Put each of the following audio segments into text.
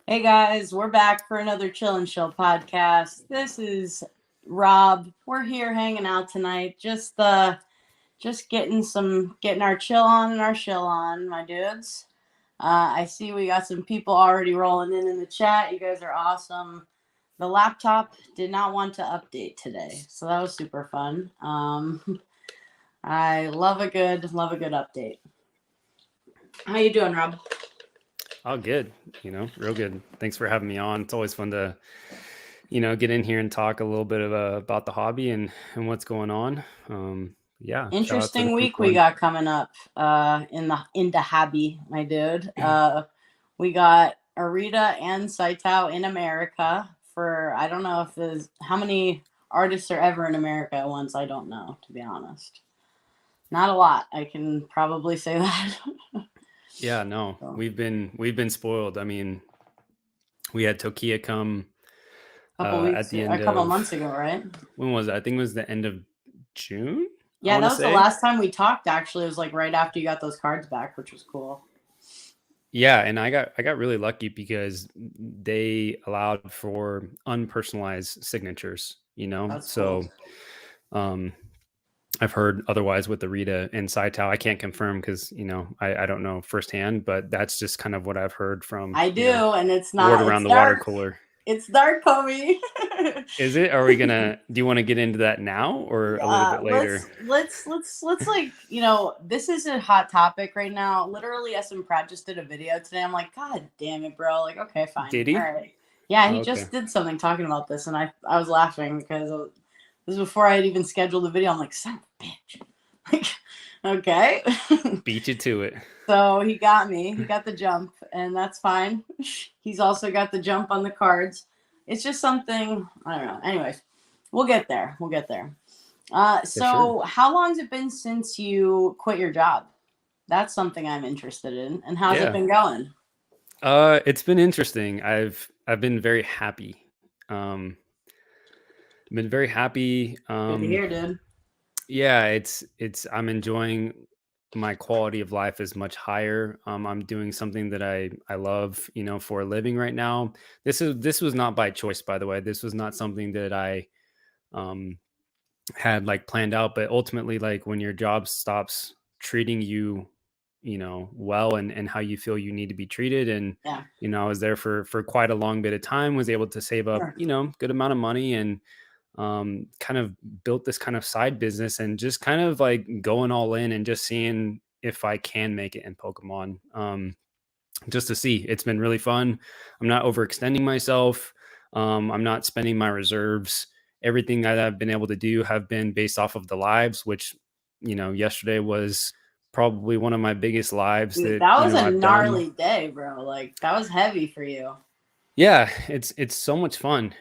Hey guys, we're back for another Chill and Shill podcast. This is Rob. We're here hanging out tonight. Just getting our chill on and our shill on, my dudes. I see we got some people already rolling in the chat. You guys are awesome. The laptop did not want to update today, so that was super fun. I love a good update. How you doing, Rob? Oh, good. Real good. Thanks for having me on. It's always fun to, get in here and talk a little bit about the hobby and what's going on. Yeah. Shout out to the Interesting week people. we And got coming up in the hobby, my dude. We got Arita and Saitao in America for I don't know if there's how many artists are ever in America at once. I don't know, to be honest. Not a lot. I can probably say that. yeah, no, So, we've been spoiled. I mean, we had Tokia come at the a end couple of months ago, right? when was it? I think it was the end of June. I Yeah, want that to was the say. last time we talked. Actually, it was like right after you got those cards back, which was cool. Yeah, and I got really lucky because they allowed for unpersonalized signatures. That's cool. So um I've heard otherwise with the Rita and Saitao. I can't confirm because I don't know firsthand, but that's just kind of what I've heard from I do, and it's word not. around It's the water dark. cooler. It's dark, homie. Is it? Are we gonna? Do you want to get into that now or a little Yeah, bit let's later? let's let's let's like this is a hot topic right now. Literally, SM Pratt just did a video today. I'm like, God damn it, bro. Like, okay, fine, Did all he? right. Yeah, Oh, he okay. just did something talking about this, and I was laughing because this was before I had even scheduled the video. I'm like, son of a bitch. Like, okay. Beat you to it. So he got me. He got the jump, and that's fine. He's also got the jump on the cards. It's just something I don't know. Anyways, we'll get there. We'll get there. For sure. So how long has it been since you quit your job? That's something I'm interested in. And how's it Yeah. been going? It's been interesting. I've been very happy. Been very happy. Good to hear, dude. Yeah, it's I'm enjoying my quality of life is much higher. I'm doing something that I love, for a living right now. This was not by choice, by the way. This was not something that I um had like planned out, but ultimately, like when your job stops treating you, well, and how you feel you need to be treated. And Yeah, I was there for quite a long bit of time, was able to save up, sure. good amount of money, and kind of built this kind of side business and just kind of like going all in and just seeing if I can make it in Pokemon. Just to see. It's been really fun. I'm not overextending myself. I'm not spending my reserves. Everything that I've been able to do have been based off of the lives, which, yesterday was probably one of my biggest lives Dude, that, that was a I've done. gnarly day, bro. Like that was heavy for you. Yeah, it's so much fun,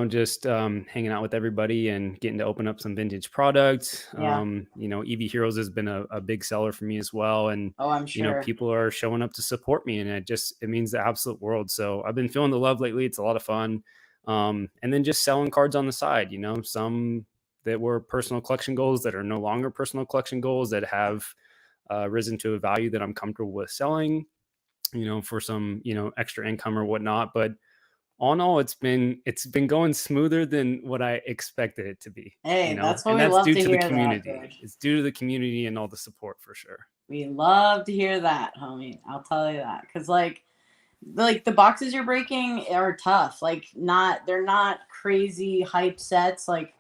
just hanging out with everybody and getting to open up some vintage products. Yeah. EV Heroes has been a big seller for me as well, and Oh, I'm sure. people are showing up to support me, and it means the absolute world. So I've been feeling the love lately. It's a lot of fun, and then just selling cards on the side. Some that were personal collection goals that are no longer personal collection goals that have risen to a value that I'm comfortable with selling, for some, extra income or whatnot. But all in all, it's been going smoother than what I expected it to be, Hey, that's what and we that's love due to to the hear that, community. dude. It's due to the community and all the support for sure. We love to hear that, homie. I'll tell you that. Cause like the boxes you're breaking are tough. Like not they're not crazy hype sets. Like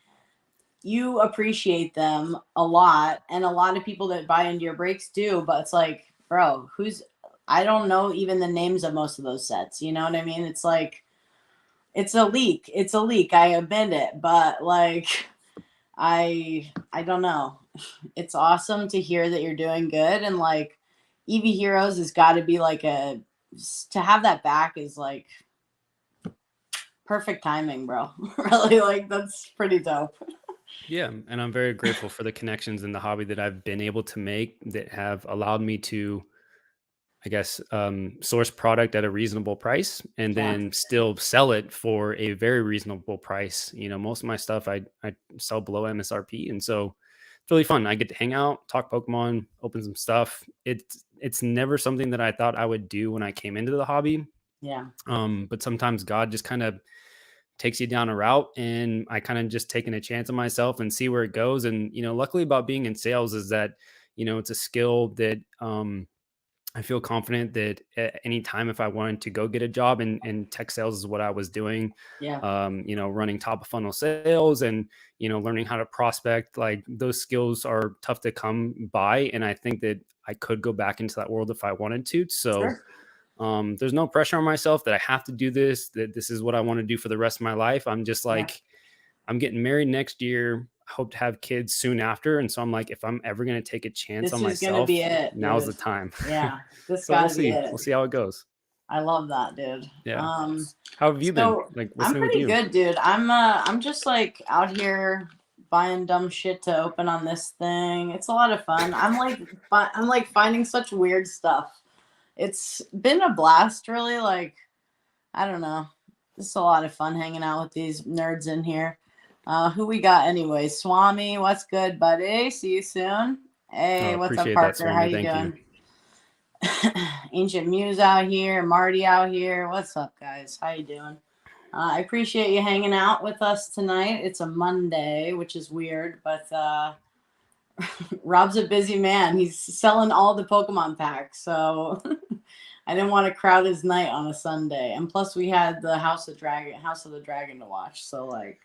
you appreciate them a lot, and a lot of people that buy into your breaks do, but it's like, bro, who's I don't know even the names of most of those sets. You know what I mean? It's like it's a leak. It's a leak. I admit it, but like I don't know. It's awesome to hear that you're doing good, and like EV Heroes has got to be like a to have that back is like perfect timing, bro. Really, like that's pretty dope. Yeah, and I'm very grateful for the connections in the hobby that I've been able to make that have allowed me to, I guess, source product at a reasonable price and Yeah. then still sell it for a very reasonable price. Most of my stuff I sell below MSRP, and so it's really fun. I get to hang out, talk Pokemon, open some stuff. It's never something that I thought I would do when I came into the hobby. Yeah. But sometimes God just kind of takes you down a route, and I kind of just taking a chance on myself and see where it goes. And, luckily about being in sales is that, it's a skill that, I feel confident that at any time if I wanted to go get a job in tech sales is what I was doing, Yeah. running top of funnel sales and, learning how to prospect, like those skills are tough to come by. And I think that I could go back into that world if I wanted to. So Sure. there's no pressure on myself that I have to do this, that this is what I want to do for the rest of my life. I'm just Yeah. like, I'm getting married next year. I hope to have kids soon after. And so I'm like, if I'm ever going to take a chance on This is gonna be myself, it, now's the dude. time. Yeah. This So we'll gotta be see. it. We'll see how it goes. I love that, dude. Yeah. How have you been? So Like, what's I'm new with pretty you? good, dude. I'm just like out here buying dumb shit to open on this thing. It's a lot of fun. I'm like finding such weird stuff. It's been a blast, really. Like, I don't know. It's a lot of fun hanging out with these nerds in here. Who we got anyway? Swami, what's good, buddy? See you soon. Oh, Hey, what's up, appreciate that, Parker? How Swami. you Thank you. doing? Ancient Muse out here, Marty out here. What's up, guys? How you doing? I appreciate you hanging out with us tonight. It's a Monday, which is weird, but Rob's a busy man. He's selling all the Pokemon packs, so I didn't want to crowd his night on a Sunday. And plus, we had the House of the Dragon to watch, so like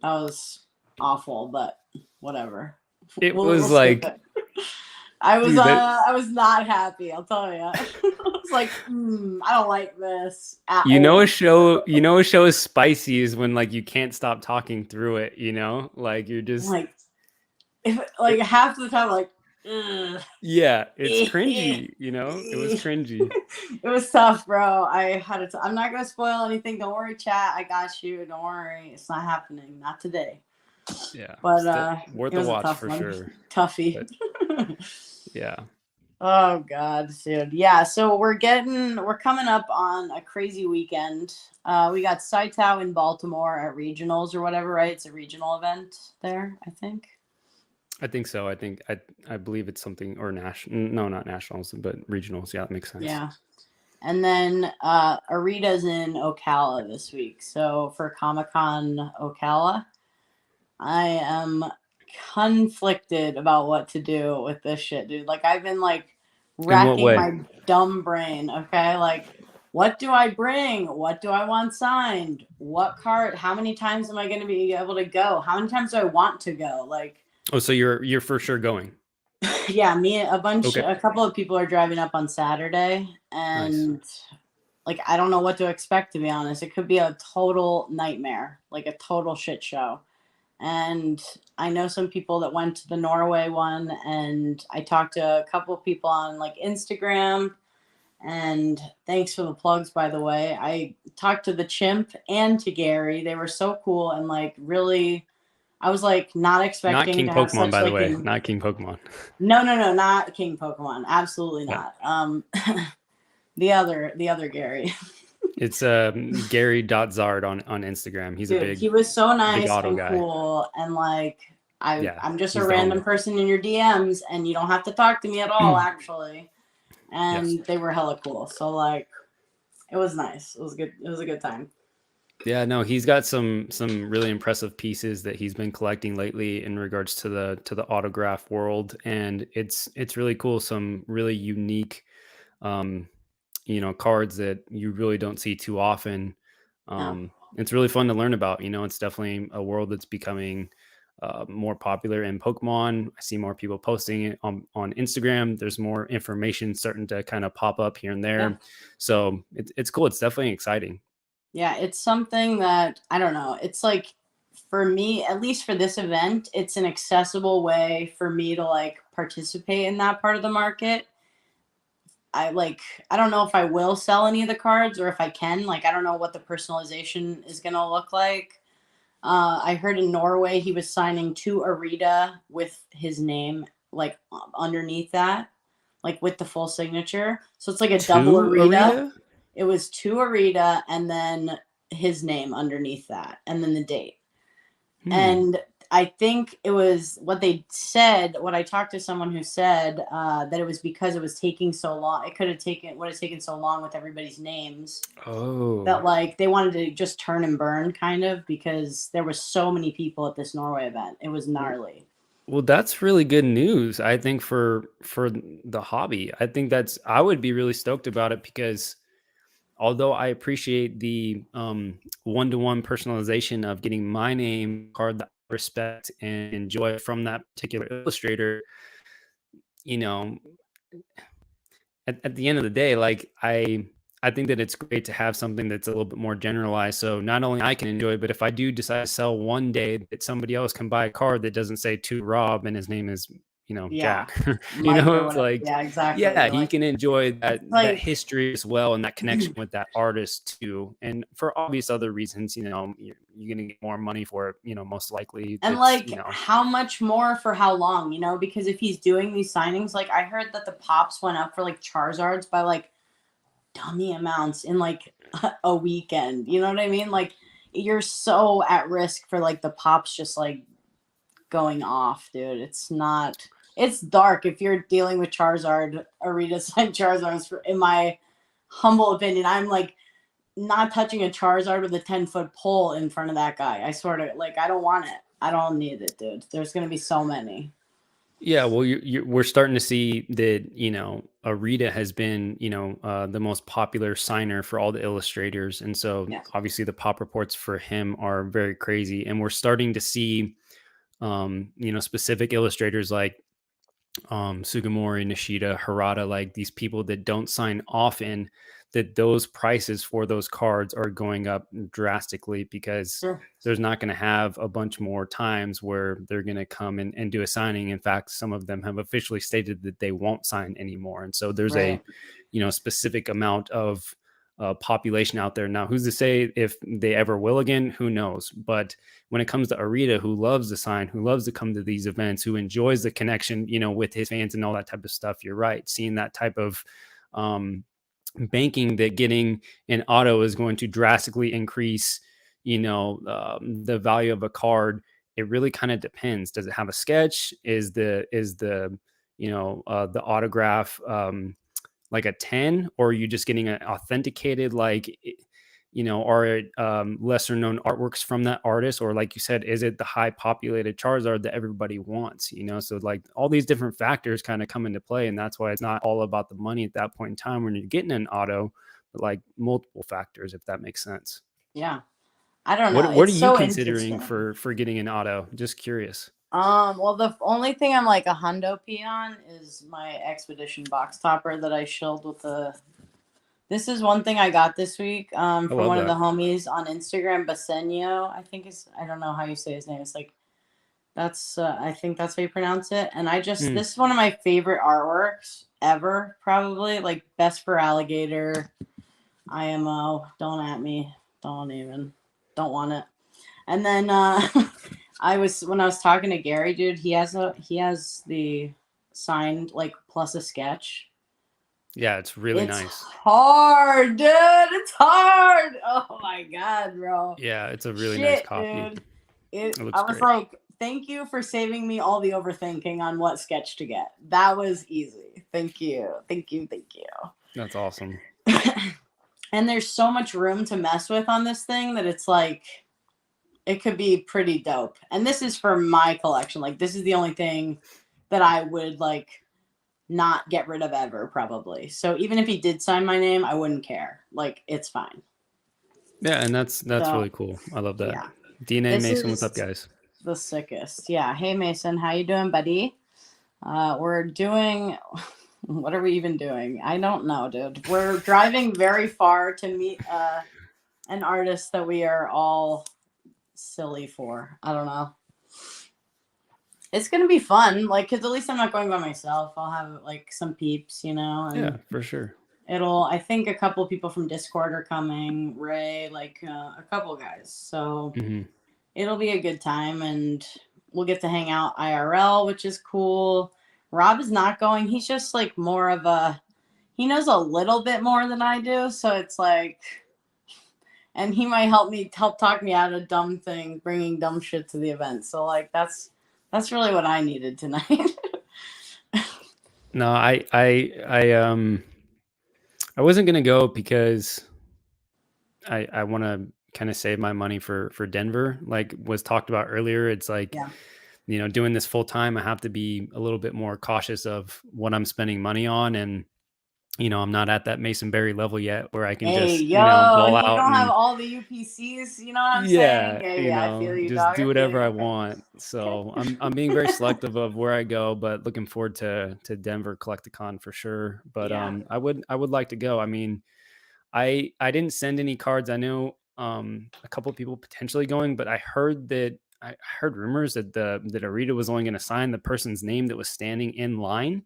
that was awful, but whatever. It We'll was skip like, it. dude, that I was not happy. I'll tell you. I was like, I don't like this at a all. show, a show is spicy is when like you can't stop talking through it, like you're just Like, if like half the time, like, ugh. yeah, it's cringy, it was cringy. It was tough, bro. I had to. I'm not gonna spoil anything. Don't worry, chat. I got you. Don't worry. It's not happening. Not today. Yeah, But worth it a was a watch tough for one. sure. Toughie. But yeah. Oh God, dude. Yeah. So we're coming up on a crazy weekend. We got Saitao in Baltimore at regionals or whatever, right? It's a regional event there, I think. I think so. I believe it's something or national. No, not nationals, but regionals. Yeah, that makes sense. Yeah. And then Arita's in Ocala this week. So for Comic-Con Ocala, I am conflicted about what to do with this shit, dude. Like I've been like In what racking way? my dumb brain, okay? Like what do I bring? What do I want signed? What card? How many times am I going to be able to go? How many times do I want to go? Like Oh, so you're for sure going. yeah, Okay. a couple of people are driving up on Saturday Nice. and like I don't know what to expect, to be honest. It could be a total nightmare, like a total shit show. And I know some people that went to the Norway one, and I talked to a couple of people on like Instagram. And thanks for the plugs, by the way. I talked to the Chimp and to Gary. They were so cool and like really. I was like not Not expecting King to have Pokemon, such by the like way. an Not King Pokemon. no, not King Pokemon, absolutely No. not. The other Gary. It's Gary.Zard on Instagram. He's a Dude, big he was so nice auto and guy. cool, and like Yeah. I'm just a He's the random homie. person in your DMs, and you don't have to talk to me at all, actually. Yes. And they were hella cool, so like it was nice. It was good. It was a good time. Yeah, no, he's got some really impressive pieces that he's been collecting lately in regards to the autograph world, and it's really cool. Some really unique, um, cards that you really don't see too often. Yeah, It's really fun to learn about. It's definitely a world that's becoming more popular in Pokemon. I see more people posting it on Instagram. There's more information starting to kind of pop up here and yeah, there, so it's cool. It's definitely exciting. yeah. It's something that I don't know. It's like for me, at least for this event, it's an accessible way for me to like participate in that part of the market. I don't know if I will sell any of the cards or if I can. Like I don't know what the personalization is gonna look like. I heard in Norway he was signing to Arita with his name like underneath that, like with the full signature. So it's like a double To Arita. Arita? It was to Arita and then his name underneath that and then the date. Hmm. And I think it was what they said. What I talked to someone who said that it was because it was taking so long. It could have taken would have taken so long with everybody's names Oh, that like they wanted to just turn and burn kind of because there was so many people at this Norway event. It was w- gnarly. well, that's really good news. I think for the hobby, I think I would be really stoked about it because although I appreciate the one-to-one personalization of getting my name card that I respect and enjoy from that particular illustrator, you know, at the end of the day, like I think that it's great to have something that's a little bit more generalized. So not only I can enjoy it, but if I do decide to sell one day, that somebody else can buy a card that doesn't say to Rob and his name is, Yeah, Jack. Mike or It's whatever. like, Yeah, exactly. yeah, he Like can enjoy it's that like history as well and that connection with that artist too. And for obvious other reasons, you're gonna get more money for it, most likely. and It's like how much more for how long, because if he's doing these signings, like I heard that the pops went up for like Charizards by like dummy amounts in like a weekend. You know what I mean? Like you're so at risk for like the pops just like going off, dude. It's not. It's dark if you're dealing with Charizard, Arita signed Charizards. In my humble opinion, I'm like not touching a Charizard with a 10-foot pole in front of that guy. I sort of like. I don't want it. I don't need it, dude. There's gonna be so many. Yeah, well, we're starting to see that, Arita has been, the most popular signer for all the illustrators. And so Yeah, obviously the pop reports for him are very crazy. And we're starting to see, specific illustrators like Sugimori, Nishida, Harada, like these people that don't sign often, that those prices for those cards are going up drastically because sure. there's not going to have a bunch more times where they're going to come and do a signing. In fact, some of them have officially stated that they won't sign anymore. And so there's Right. a, specific amount of population out there. Now, who's to say if they ever will again? Who knows? But when it comes to Arita, who loves the sign, who loves to come to these events, who enjoys the connection, with his fans and all that type of stuff, you're right. Seeing that type of banking that getting an auto is going to drastically increase, the value of a card. It really kind of depends. Does it have a sketch? Is the the autograph like a 10, or are you just getting an authenticated, like, are it lesser known artworks from that artist, or like you said, is it the high populated Charizard that everybody wants? So like all these different factors kind of come into play, and that's why it's not all about the money at that point in time when you're getting an auto, but like multiple factors, if that makes sense. Yeah. I don't know. What are It's you so considering interesting. for getting an auto? Just curious. Well, the only thing I'm like a hundo P on is my expedition box topper that I shilled with the. This is one thing I got this week I from love one of the that. homies on Instagram, Basenio. I think is I don't know how you say his name. It's like that's I think that's how you pronounce it. And Hmm. this is one of my favorite artworks ever, probably like best for alligator, IMO. Don't at me. Don't even. Don't want it. And then when I was talking to Gary, dude, he has the signed like plus a sketch. Yeah, it's really It's nice. hard, dude. It's hard. Oh my god, bro. Yeah, it's a really nice Shit, copy. dude. It looks I was great. like, thank you for saving me all the overthinking on what sketch to get. That was easy. Thank you. Thank you. Thank That's awesome. you. And there's so much room to mess with on this thing that it's like it could be pretty dope. And this is for my collection. Like this is the only thing that I would like not get rid of ever, probably. So even if he did sign my name, I wouldn't care. Like it's fine. Yeah, and that's So really cool. I love that. yeah, DNA this Mason, what's up, is guys? the sickest. Yeah. Hey Mason, how you doing, buddy? We're doing. What are we even doing? I don't know, dude. We're driving very far to meet an artist that we are all silly for. I don't know. It's gonna be fun, like, cause at least I'm not going by myself. I'll have like some peeps, Yeah, and for sure. it'll. I think a couple people from Discord are coming. Ray, like a couple guys, so Hmm. it'll be a good time, and we'll get to hang out IRL, which is cool. Rob is not going. He's just like more of a. He knows a little bit more than I do, so it's like. and he might help talk me out of dumb thing, bringing dumb shit to the event. So like that's really what I needed tonight. No, I wasn't gonna go because I want to kind of save my money for Denver. Like was talked about earlier, it's like, Yeah. doing this full time, I have to be a little bit more cautious of what I'm spending money on. And, I'm not at that Mason Berry level yet where I can Hey, just, yo, ball you out don't have and all the UPCs, you know what I'm saying? yeah, Yeah, yeah, I feel you, just dog. do I feel whatever I you. want. So I'm being very selective of where I go, but looking forward to Denver Collecticon for sure. But Yeah. I would like to go. I mean, I didn't send any cards. I know a couple of people potentially going, but I heard rumors that that Arita was only going to sign the person's name that was standing in line.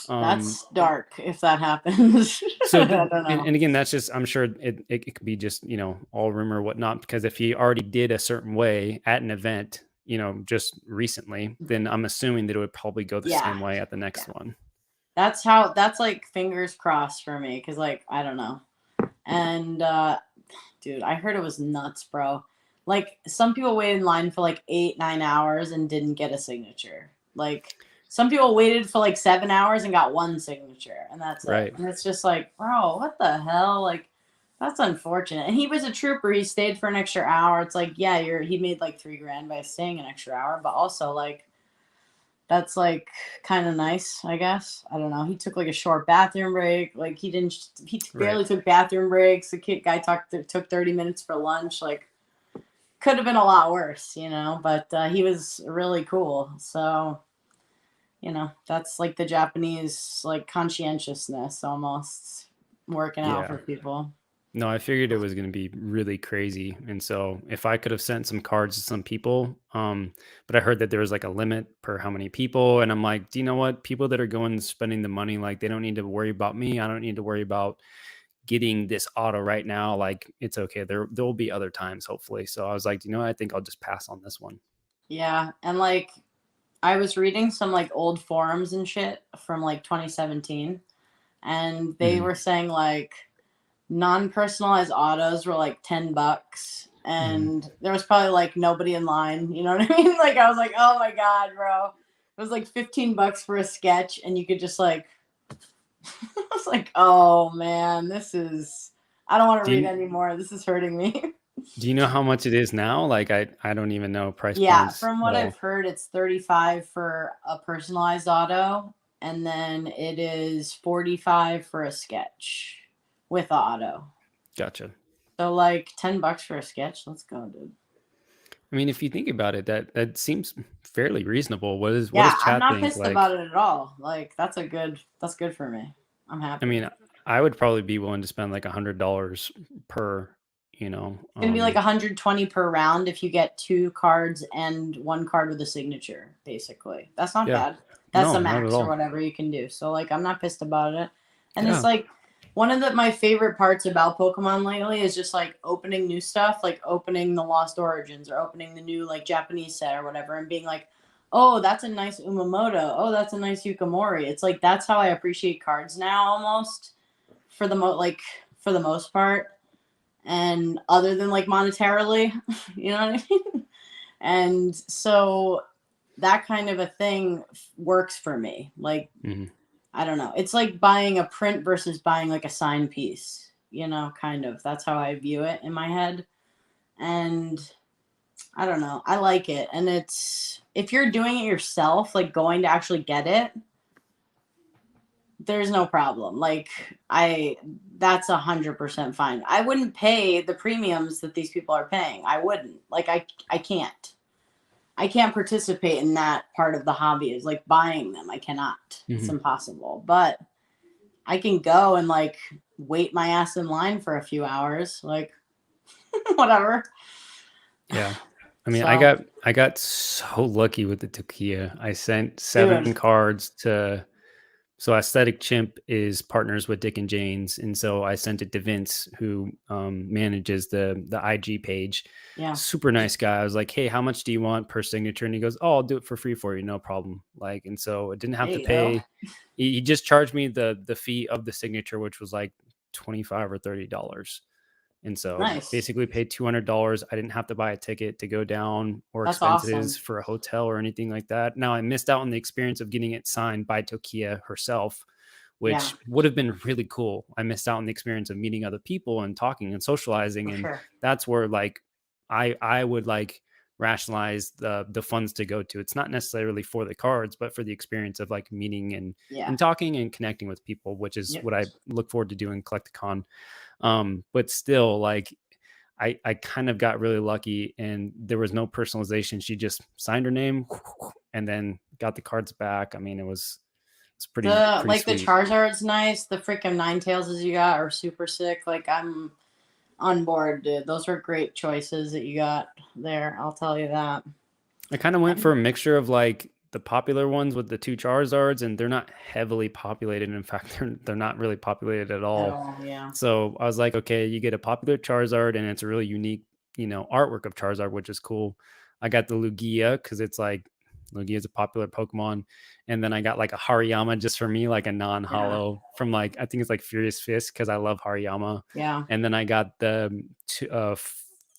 Um, That's dark if that happens. so I the, don't and, know. and again, that's just I'm sure it could be just all rumor or whatnot, because if he already did a certain way at an event, just recently, then I'm assuming that it would probably go the Yeah. same way at the Yeah. next one. That's like fingers crossed for me because like I don't know. And dude, I heard it was nuts, bro. Like some people waited in line for like 8, 9 hours and didn't get a signature. Like some people waited for like 7 hours and got one signature, and that's it. Right. And it's just like, bro, what the hell? Like that's unfortunate. And he was a trooper. He stayed for an extra hour. It's like, yeah, he made like $3 grand by staying an extra hour, but also like that's like kind of nice, I guess. I don't know. He took like a short bathroom break. Like he didn't. He Right. barely took bathroom breaks. The guy took 30 minutes for lunch. Like could have been a lot worse, But he was really cool. So that's like the Japanese like conscientiousness almost working out Yeah. for people. No, I figured it was going to be really crazy. And so if I could have sent some cards to some people, but I heard that there was like a limit per how many people. And I'm like, do you know what? People that are going and spending the money, like they don't need to worry about me. I don't need to worry about getting this auto right now. Like it's okay. There will be other times, hopefully. So I was like, I think I'll just pass on this one. Yeah, and like I was reading some like old forums and shit from like 2017, and they Hmm. were saying like non-personalized autos were like $10 Hmm. and there was probably like nobody in line, you know what I mean? Like I was like, oh my god, bro, it was like $15 for a sketch and you could just like I was like, oh man, I don't want to Do read you, anymore, this is hurting me. do you know how much it is now? Like I don't even know price Yeah, points from at what I've all. heard it's 35 for a personalized auto and then it is 45 for a sketch with the auto. Gotcha. So like $10 for a sketch. Let's go, dude. I mean, if you think about it, that seems fairly reasonable. What does Yeah, I'm chat not think? pissed about Like, it at all. Like that's good for me. I'm I happy. mean, I would probably be willing to spend like $100 per, you know, It's gonna be like 120 per round if you get 2 cards and 1 card with a signature, basically. That's not yeah, bad. That's the no, not at max or all. whatever you can do. So like I'm not pissed about it. And it's Yeah, like one of my favorite parts about Pokemon lately is just like opening new stuff, like opening the Lost Origins or opening the new like Japanese set or whatever and being like, oh, that's a nice Umamoto. Oh, that's a nice Yukamori. It's like that's how I appreciate cards now almost for for the most part and other than like monetarily, you know what I mean? And so that kind of a thing works for me. Like, mhm. I don't know. It's like buying a print versus buying like a signed piece, kind of. That's how I view it in my head. And I don't know. I like it. And if you're doing it yourself, like going to actually get it, there's no problem. Like that's 100% fine. I wouldn't pay the premiums that these people are paying. I wouldn't. Like I can't. I can't participate in that part of the hobby is like buying them. I cannot. It's Mhm. impossible. But I can go and like wait my ass in line for a few hours, like whatever. Yeah. I mean, I So, got I got so lucky with the Takia. I sent dude, 7 cards to so Aesthetic Chimp is partners with Dick and Jane's, and so I sent it to Vince, who manages the IG page. yeah. Super nice guy. I was like, "Hey, how much do you want per signature?" And he goes, "Oh, I'll do it for free for you, no problem." Like, and so it didn't have There to you go. pay. He just charged me the fee of the signature, which was like $25 or $30. And so Nice. basically paid $200. I didn't have to buy a ticket to go down or That's expenses awesome. for a hotel or anything like that. Now I missed out on the experience of getting it signed by Tokia herself, Yeah, which would have been really cool. I missed out on the experience of meeting other people and talking and socializing. for And sure. that's where like I would like rationalize the funds to go to. It's not necessarily for the cards, but for the experience of like meeting Yeah. and talking and connecting with people, which is Yep. what I look forward to doing Collecticon. But still, like I kind of got really lucky and there was no personalization. She just signed her name and then got the cards back. I mean, it's The pretty like the sweet. Charizard's nice. The freaking Ninetales you got are super sick. Like I'm on board, dude. Those are great choices that you got there. I'll tell you that. I kind of went for a mixture of like the popular ones with the two Charizards, and they're not heavily populated. In fact, they're not really populated at At all. all, yeah. So I was like, okay, you get a popular Charizard, and it's a really unique, artwork of Charizard, which is cool. I got the Lugia because it's like Lugia is a popular Pokemon, and then I got like a Hariyama just for me, like a Yeah. non-holo from like I think it's like Furious Fist because I love Hariyama, Yeah. and then I got the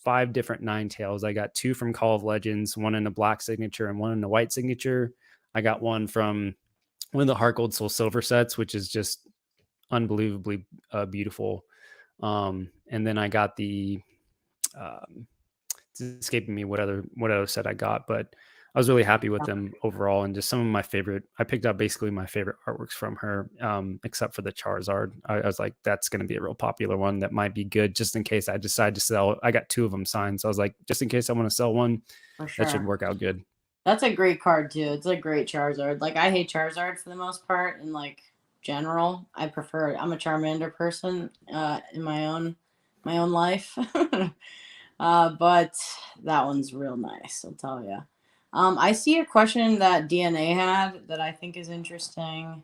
five different Ninetales. I got two from Call of Legends, one in a black signature and one in a white signature. I got one from one of the Heart Gold Soul Silver sets, which is just unbelievably beautiful. And then I got the it's escaping me what other set I got, but I was really happy with them overall, and just some of my favorite. I picked up basically my favorite artworks from her, except for the Charizard. I was like, that's going to be a real popular one that might be good, just in case I decide to sell. I got two of them signed, so I was like, just in case I want to sell one, For that should sure. work out good. That's a great card too. It's a great Charizard. Like I hate Charizard for the most part and like general. I prefer I'm a Charmander person in my own life. But that one's real nice, I'll tell you. I see a question that DNA had that I think is interesting.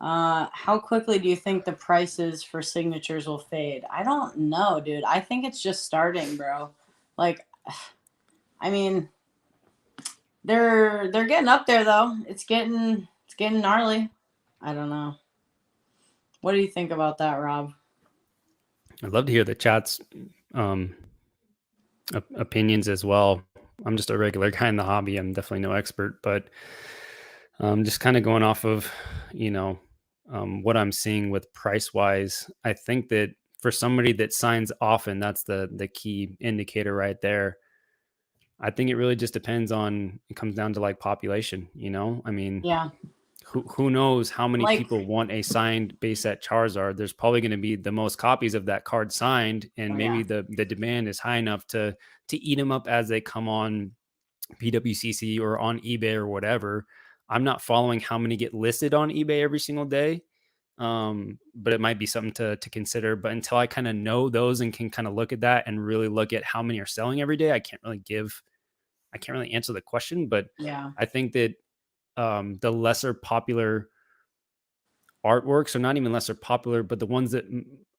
How quickly do you think the prices for signatures will fade? I don't know, dude. I think it's just starting, bro. Like, I mean, they're getting up there though. It's getting gnarly. I don't know. What do you think about that, Rob? I'd love to hear the chat's um, opinions as well. I'm just a regular guy in the hobby. I'm definitely no expert, but just kind of going off of, you know, what I'm seeing with price wise, I think that for somebody that signs often, that's the key indicator right there. I think it really just depends on. It comes down to like population. I mean, Yeah, who knows how many like, people want a signed base set Charizard? There's probably going to be the most copies of that card signed, and oh maybe yeah, the demand is high enough to eat them up as they come on PWCC or on eBay or whatever. I'm not following how many get listed on eBay every single day. But it might be something to consider. But until I kind of know those and can kind of look at that and really look at how many are selling every day, I can't really answer the question. But yeah, I think that the lesser popular artworks are not even lesser popular, but the ones that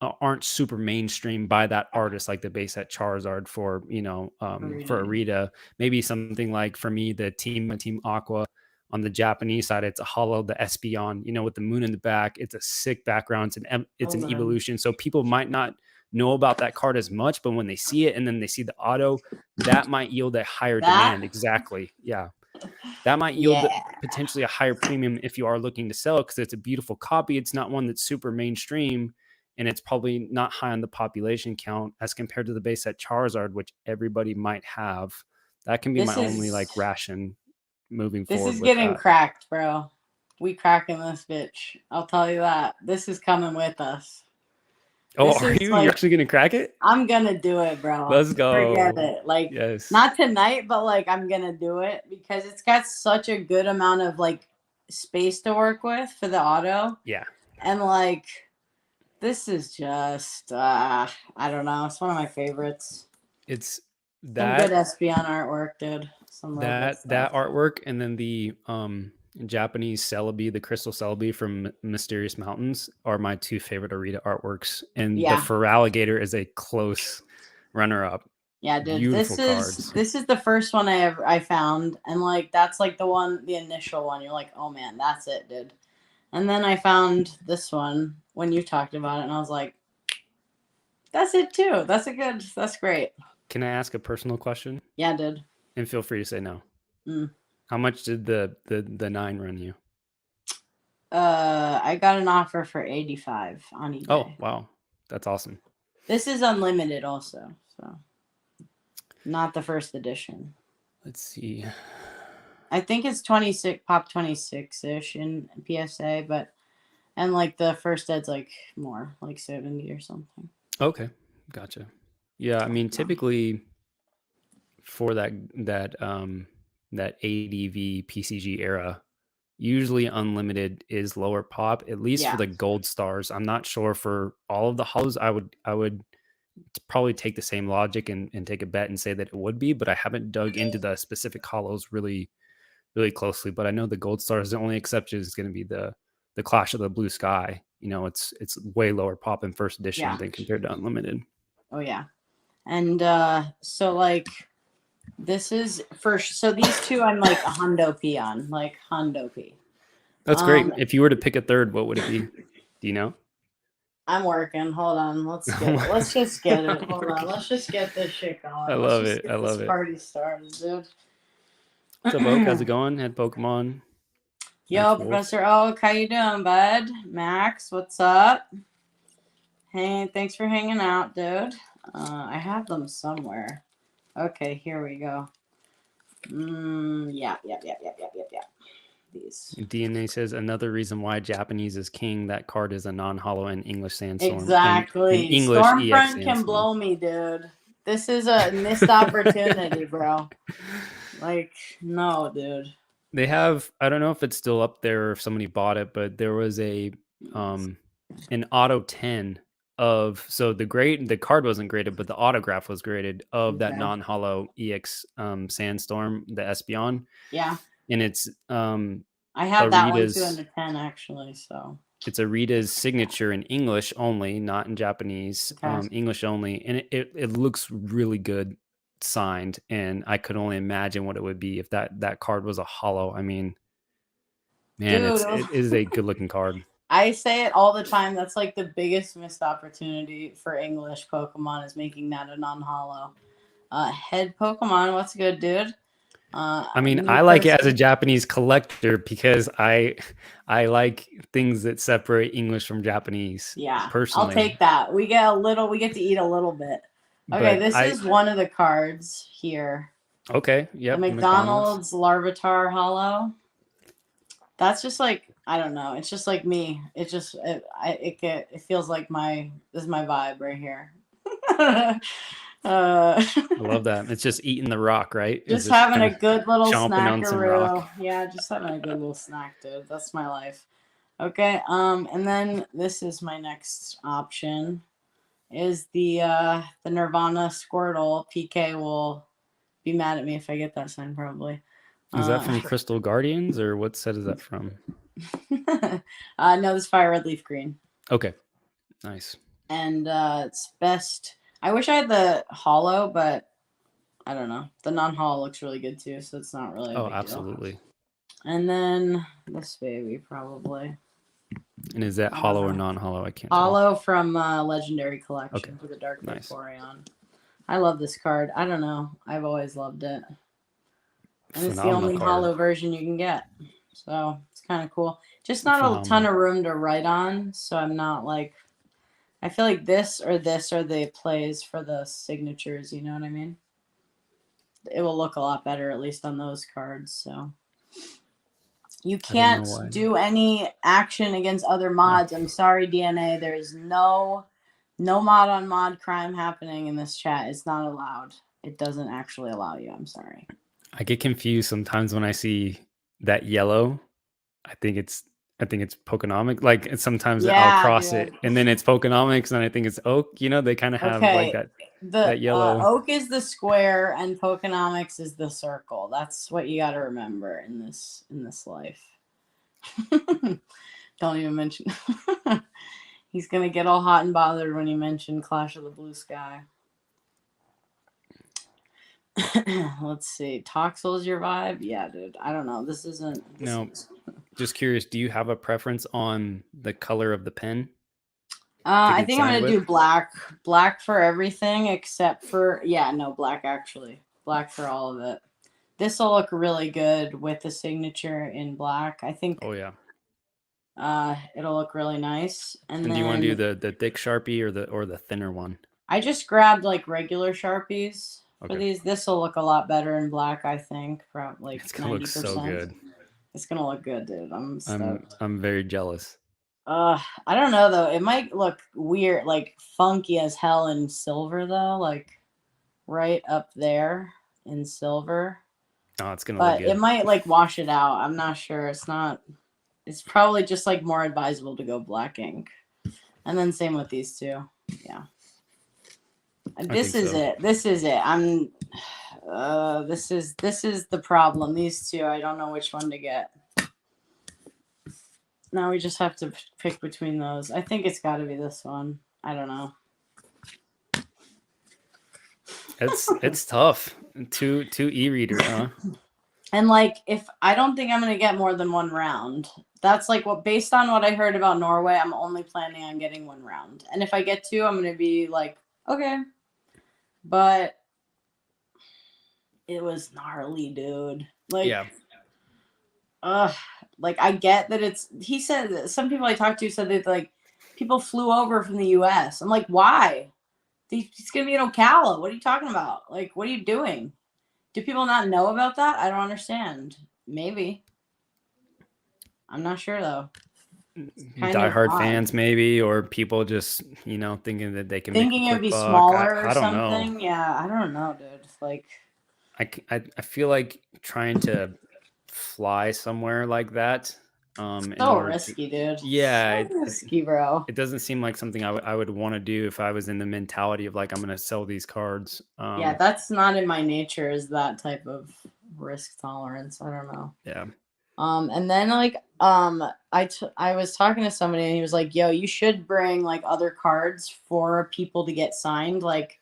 aren't super mainstream by that artist, like the base set Charizard for for reading. Arita, maybe something like for me the Team Aqua on the Japanese side, it's a hollow the Espeon, with the moon in the back. It's a sick background. It's Those an are evolution, so people might not know about that card as much, but when they see it and then they see the auto, that might yield a higher that. demand. Exactly, yeah, that might yield Yeah, potentially a higher premium if you are looking to sell because it's a beautiful copy. It's not one that's super mainstream, and it's probably not high on the population count as compared to the base set Charizard, which everybody might have. That can be my this only is like ration moving this forward is with getting that. cracked, bro. We cracking this bitch. I'll tell you that. This is coming with us. Oh, This are is you? You're like actually gonna crack it? I'm gonna do it, bro. Let's Forget go. it. Like Yes. not tonight, but like I'm gonna do it because it's got such a good amount of like space to work with for the auto. Yeah. And like this is just I don't know. It's one of my favorites. It's Some good that Espeon artwork, dude. Some real good that stuff. artwork, and then the Japanese Celebi, the crystal Celebi from Mysterious Mountains, are my two favorite Arita artworks, and the Yeah. Feraligatr is a close runner up. Yeah, dude. Beautiful This is cards. this is the first one I found, and like that's like the initial one. You're like, oh man, that's it, dude. And then I found this one when you talked about it, and I was like, That's it too. That's great. Can I ask a personal question? Yeah, dude. And feel free to say no. Mm. How much did the 9 run you? I got an offer for 85 on Oh, eBay. wow. That's awesome. This is unlimited also, so not the first edition. Let's see. I think it's 26 pop 26-ish in PSA, but and like the first ed's like more, like 70 or something. Okay. Gotcha. Yeah, I mean, typically for that ADV PCG era, usually unlimited is lower pop, at least for Yeah. the gold stars. I'm not sure for all of the hollows. I would probably take the same logic and take a bet and say that it would be, but I haven't dug into the specific hollows really closely. But I know the gold stars, the only exception is going to be the Clash of the Blue Sky. You know, it's way lower pop in first edition Yeah. than compared to unlimited. Oh yeah. And so like this is first, so these two I'm like a hundo P on, like hundo P. That's great. If you were to pick a third, what would it be? Do you know? I'm working. Hold on. Let's just get it. Hold on. Let's just get this shit going. I love it. I love this it. party started, dude. What's up, Oak? How's it going? Head Pokemon. Yo, Professor Oak, how you doing, bud? Max, what's up? Hey, thanks for hanging out, dude. I have them somewhere. Okay, here we go. Yeah. These. DNA says another reason why Japanese is king. That card is a non-hollow in English Sandstorm. Exactly. In English Stormfront EX can Sandstorm. blow me, dude. This is a missed opportunity, bro. Like, no, dude. They have, I don't know if it's still up there or if somebody bought it, but there was an auto 10 of, so the card wasn't graded, but the autograph was graded of that non-hollow EX Sandstorm, the Espeon. Yeah. And it's I have that one too in the 10 actually, so it's Arita's signature in English only, not in Japanese. English only, and it looks really good signed, and I could only imagine what it would be if that card was a hollow. I mean, man, it is a good looking card. I say it all the time. That's like the biggest missed opportunity for English Pokemon is making that a non-hollow. Head Pokemon, what's good, dude? I mean, I like it as a Japanese collector because I like things that separate English from Japanese. Yeah, personally, I'll take that. We get to eat a little bit. Okay, this is one of the cards here. Okay, yeah. The McDonald's Larvitar Hollow. That's just like, I don't know. It's just like me. It just it feels like this is my vibe right here. I love that. It's just eating the rock, right? Just having a good little snackaroo. Yeah, just having a good little snack, dude. That's my life. Okay, and then this is my next option. Is the Nirvana Squirtle. PK will be mad at me if I get that sign, probably. Is that from Crystal Guardians, or what set is that from? No, this Fire Red Leaf Green. Okay, nice. And it's best. I wish I had the hollow, but I don't know. The non-hollow looks really good too, so it's not really. Absolutely. Deal. And then this baby probably. And is that hollow or non-hollow? I can't. Hollow from Legendary Collection for the Dark Vaporeon. I love this card. I don't know. I've always loved it. And it's the only hollow version you can get. So it's kind of cool. Just not a ton of room to write on. So I'm not like, I feel like this are the plays for the signatures. You know what I mean? It will look a lot better, at least on those cards. So you can't do any action against other mods. I'm sorry, DNA. There's no mod on mod crime happening in this chat. It's not allowed. It doesn't actually allow you. I'm sorry. I get confused sometimes when I see that yellow. I think it's Pokenomics. Like sometimes I'll cross it and then it's Pokenomics and I think it's Oak. You know, they kind of have like that yellow. Oak is the square and Pokenomics is the circle. That's what you got to remember in this life. Don't even mention. He's gonna get all hot and bothered when you mention Clash of the Blue Sky. Let's see. Toxel's your vibe? Yeah, dude. I don't know. This isn't. No. Just curious. Do you have a preference on the color of the pen? to I get think I'm signed gonna with? do black for everything except for no, black actually, black for all of it. This will look really good with the signature in black. I think Oh yeah. it'll look really nice. And And do you want to do then the thick Sharpie or the thinner one? I just grabbed like regular Sharpies for Okay. these. This will look a lot better in black, I think, from like It's gonna look so 90%. good. It's gonna look good, dude. I'm stoked. I'm very jealous. I don't know though. It might look weird, like funky as hell in silver though, like right up there in silver. Oh, it's gonna look But it good. might like wash it out. I'm not sure. It's not. It's probably just like more advisable to go black ink. And then same with these two. Yeah. I think This is so. it. This is it. I'm. This is the problem. These two, I don't know which one to get. Now we just have to pick between those. I think it's got to be this one. I don't know. It's tough. Two e-reader, huh? And like, if I don't think I'm gonna get more than one round, that's like what based on what I heard about Norway, I'm only planning on getting one round. And if I get two, I'm gonna be like, okay. But it was gnarly, dude. Like, Yeah. like I get that it's. He said that some people I talked to said that like people flew over from the U.S. I'm like, why? He's gonna be in Ocala. What are you talking about? Like, what are you doing? Do people not know about that? I don't understand. Maybe. I'm not sure though. Kind of Diehard odd. fans maybe, or people just, thinking that they can make a Thinking it would quick be buck. smaller or I don't know. something. Yeah, I don't know, dude. Like, I feel like trying to fly somewhere like that, in so order to, risky, dude. yeah, So risky, bro. it doesn't seem like something I would want to do if I was in the mentality of like, I'm going to sell these cards. Yeah, that's not in my nature. Is that type of risk tolerance? I don't know. Yeah. And then like I was talking to somebody and he was like, "Yo, you should bring like other cards for people to get signed, like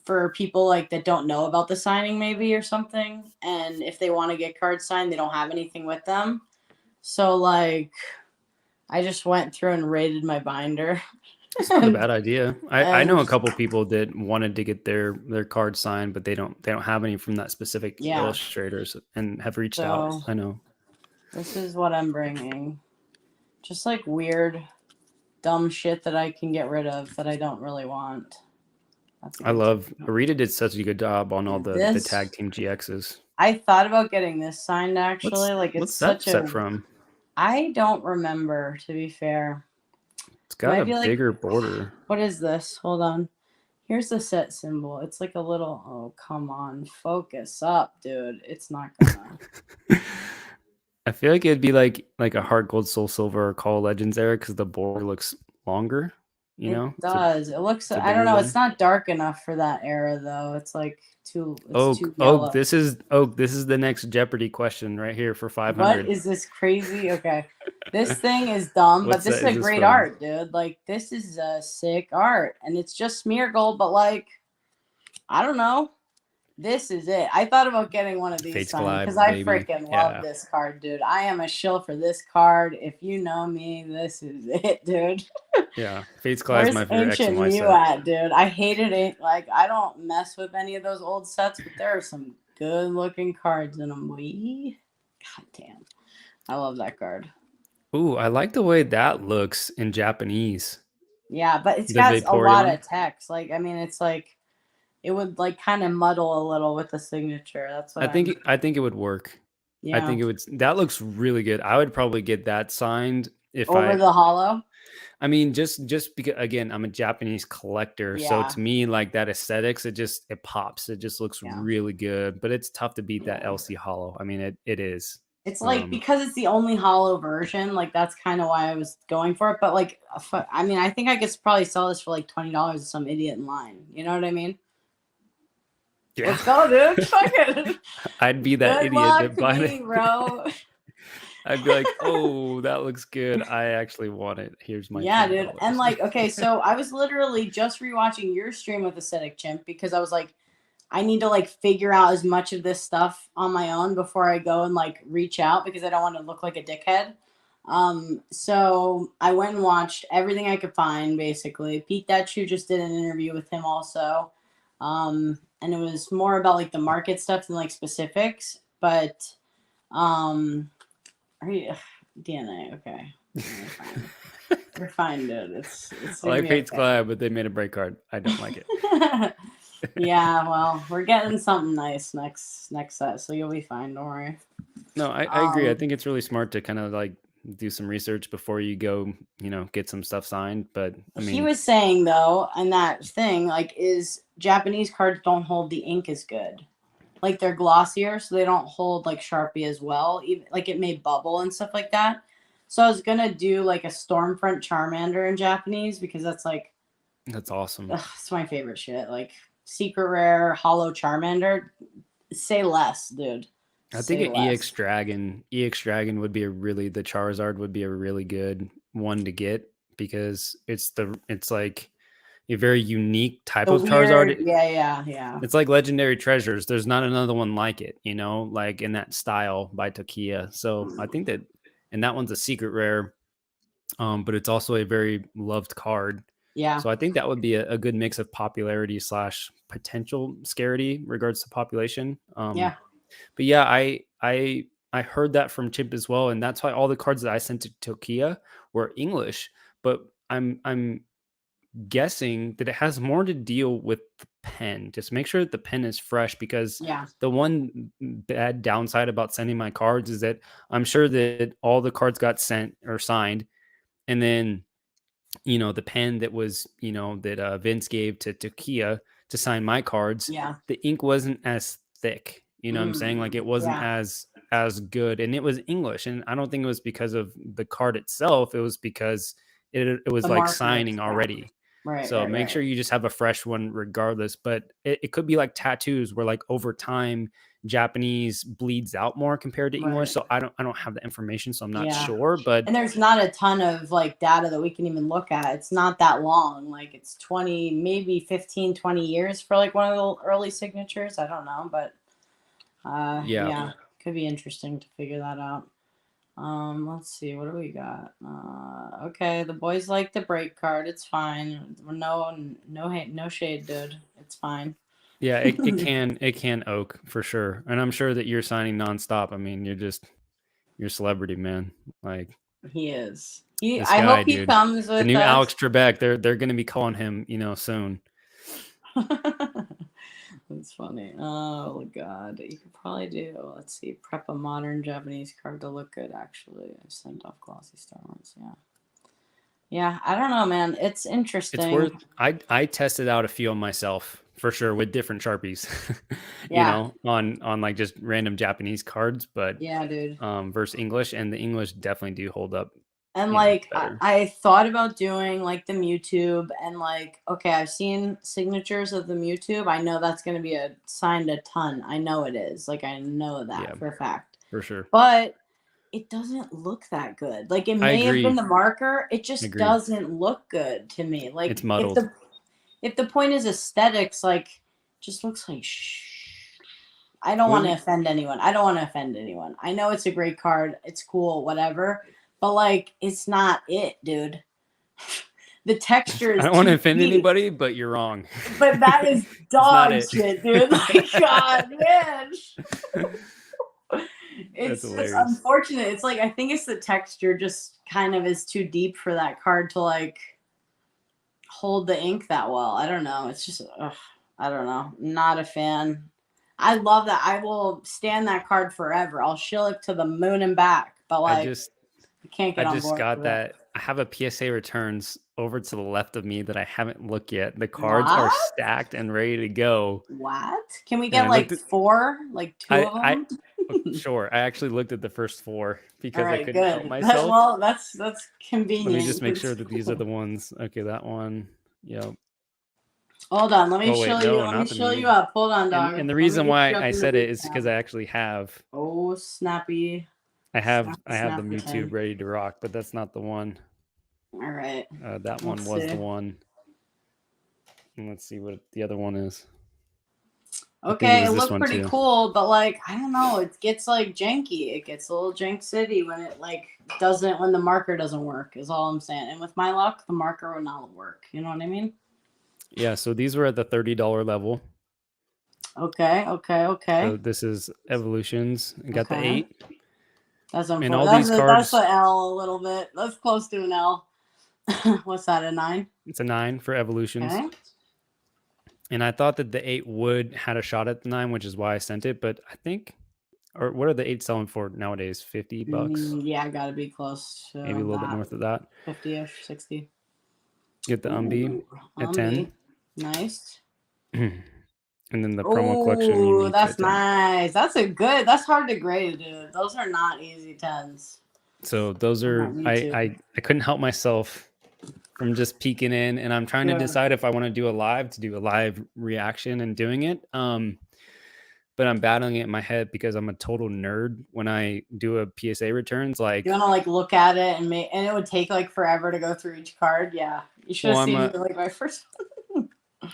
for people like that don't know about the signing maybe or something. And if they want to get cards signed, they don't have anything with them. So like I just went through and rated my binder. It's not a bad idea. I know And a couple people that wanted to get their card signed, but they don't have any from that specific yeah, illustrators and have reached out. so I know. this is what I'm bringing. Just like weird, dumb shit that I can get rid of that I don't really want. That's a I good love thing. Arita did such a good job on all the This tag team GXs. I thought about getting this signed actually. Like it's What's that such set a from? I don't remember to be fair. It's It got might a be like bigger border. what is this? Hold on. Here's the set symbol. It's like a little oh come on. Focus up, dude. It's not gonna I feel like it'd be like a Heart Gold Soul Silver or Call of Legends era because the border looks longer. It It's a does. It looks it's a I don't bigger know, it's one. not dark enough for that era though. It's like it's too Oak, yellow. this is the next Jeopardy question right here for What 500. is this crazy? Okay. This thing is dumb, but What's this that? is Is a this great from? art, dude. Like this is a sick art. And it's just smear gold, but like I don't know. This is it. I thought about getting one of these Fates signed because Collide, I baby. freaking love Yeah, this card, dude. I am a shill for this card. If you know me, this is it, dude. yeah. Fates Collide is Where's my favorite X and Ancient Y Mew set. at, dude? I hated it. Like, I don't mess with any of those old sets, but there are some good looking cards in them. God damn. I love that card. Ooh, I like the way that looks in Japanese. Yeah, but it's The got a lot Vaporeon. of text. Like, I mean, it's like, it would like kind of muddle a little with the signature. That's what I'm, I think it would work. I yeah. think it would. That looks really good. I would probably get that signed if Over I. the hollow. I mean, just because again, I'm a Japanese collector, so Yeah. to me, like that aesthetics, it pops. It just looks Yeah. really good. But it's tough to beat that Yeah. LC Hollow. I mean, it is. It's like because it's the only hollow version, like that's kind of why I was going for it. But like, I mean, I think I could probably sell this for like $20 to some idiot in line. You know what I mean? Yeah. Let's go, dude. Fuck it. I'd be that Good idiot luck that buy me, it. bro. I'd be like, oh, that looks good. I actually want it. Here's my Yeah, dude. And $20. like, okay, so I was literally just rewatching your stream with Aesthetic Chimp because I was like, I need to like figure out as much of this stuff on my own before I go and like reach out because I don't want to look like a dickhead. So I went and watched everything I could find, basically. Pete Dachu just did an interview with him also. And it was more about like the market stuff than like specifics. But are you DNA? Okay. You're fine. You're fine, dude. It's I gonna like be Fate's okay. Collab, but they made a break card. I don't like it. Yeah, well, we're getting something nice next set, so you'll be fine. Don't worry. No, I agree. I think it's really smart to kind of like do some research before you go, get some stuff signed. But I He mean, was saying though, and that thing like is Japanese cards don't hold the ink as good. Like they're glossier, so they don't hold like Sharpie as well. Even like it may bubble and stuff like that. So I was gonna do like a Stormfront Charmander in Japanese because that's like that's awesome. it's my favorite shit. Like secret rare hollow Charmander. Say less, dude. I think Say an less. EX Dragon would be the Charizard would be a really good one to get because it's like a very unique type The of weird, Charizard. yeah. It's like Legendary Treasures. There's not another one like it, like in that style by Tokia. So I think that, and that one's a secret rare, but it's also a very loved card. Yeah. So I think that would be a good mix of popularity slash potential scarcity regards to population. Yeah. But yeah, I heard that from Chip as well, and that's why all the cards that I sent to Tokia were English. But I'm guessing that it has more to deal with the pen. Just make sure that the pen is fresh because Yeah. the one bad downside about sending my cards is that I'm sure that all the cards got sent or signed, and then the pen that was that Vince gave to Kia to sign my cards, Yeah. the ink wasn't as thick. You know what I'm saying? Like it wasn't Yeah. as good, and it was English, and I don't think it was because of the card itself. It was because it was The like markers. signing Yeah. already. Right, So right, make right. sure you just have a fresh one regardless. But it could be like tattoos where like over time Japanese bleeds out more compared to English. Right. So I don't have the information, so I'm not Yeah. sure. But And there's not a ton of like data that we can even look at. It's not that long. Like it's 20, maybe 15, 20 years for like one of the early signatures. I don't know, but yeah, yeah, could be interesting to figure that out. Let's see, what do we got? Okay, the boys like the break card. It's fine. No hate, no shade, dude. It's fine. yeah, it can oak for sure. And I'm sure that you're signing nonstop. I mean, you're a celebrity, man. Like He is. He. this I hope guy, he dude. comes The with new us. Alex Trebek, they're gonna be calling him, soon. That's funny. Oh god, you could probably do. Let's see, prep a modern Japanese card to look good. Actually, I sent off glossy star ones. Yeah, yeah. I don't know, man. It's It's interesting. worth I tested out a few of myself for sure with different Sharpies, Yeah, on like just random Japanese cards, but yeah, dude. versus English, and the English definitely do hold up, And like better. I thought about doing like the Mewtwo and like okay, I've seen signatures of the Mewtwo. I know that's going to be signed a ton. I know it is. Like I know Yeah, that for a fact. for sure. But it doesn't look that good. Like it I may have been agree. the marker. It just Agree. doesn't look good to me. Like It's muddled. if the point is aesthetics, like just looks like I don't want to Well, offend anyone. I don't want to offend anyone. I know it's a great card. It's cool, whatever. But like it's not it, dude. The texture I is don't want to too offend deep. anybody, but you're wrong. But that is It's not dog it. shit, dude. Like God, man. That's It's hilarious. unfortunate. It's like I think it's the texture just kind of is too deep for that card to like hold the ink that well. I don't know. It's just I don't know. Not a fan. I love that. I will stand that card forever. I'll shill it to the moon and back. But I like just I can't I get on just board got with it. that. I have a PSA returns over to the left of me that I haven't looked yet. The cards are What? stacked and ready to go. What? Can we And get I looked like at four? Like two of I them? sure. I actually looked at the first four All because I right, couldn't help good. That, myself. well, that's Let me just convenient. make sure that these are the ones. Okay, that one. Yep. Hold on, let me Oh wait, show you. no, Let me not the show you Mew. up. Hold on, And dog. the Let me reason get why you up I in the said booth it is now. because I actually have Oh, snappy, I have snappy, I have the snappy Mewtwo thing. ready to rock, but that's not the one. All right, That let's one was the see. one. And let's see what the other one is. I think it Okay, it was this looked one pretty too. cool, but like I don't know, it gets like janky. It gets a little jank city when it like doesn't when the marker doesn't work. Is all I'm saying. And with my luck, the marker would not work. You know what I mean? Yeah, so these were at the $30 level. Okay, okay, So okay, this is Evolutions. I got the okay. 8. That's And all unfortunate. these That's cards, the L a little bit. That's close to an L. What's that? A 9? it's a 9 for Evolutions. Okay. And I thought that the 8 would had a shot at the 9, which is why I sent it. But I think, or what are the 8 selling for nowadays? $50, Yeah, gotta be close maybe a to little bit that. north of that. 50-ish, 60. Get the Umbi Ooh, at Umbi. 10. Nice. And then the promo collection Oh, uniques that's at 10. nice. That's hard to grade, dude. Those are not easy 10s. So those I are might need to. I couldn't help myself from just peeking in, and I'm trying to Yeah. decide if I want to do a live reaction and doing it. But I'm battling it in my head because I'm a total nerd when I do a PSA returns. You Like, want to like look at it and it would take like forever to go through each card. Yeah, you should well, have seen me like my first.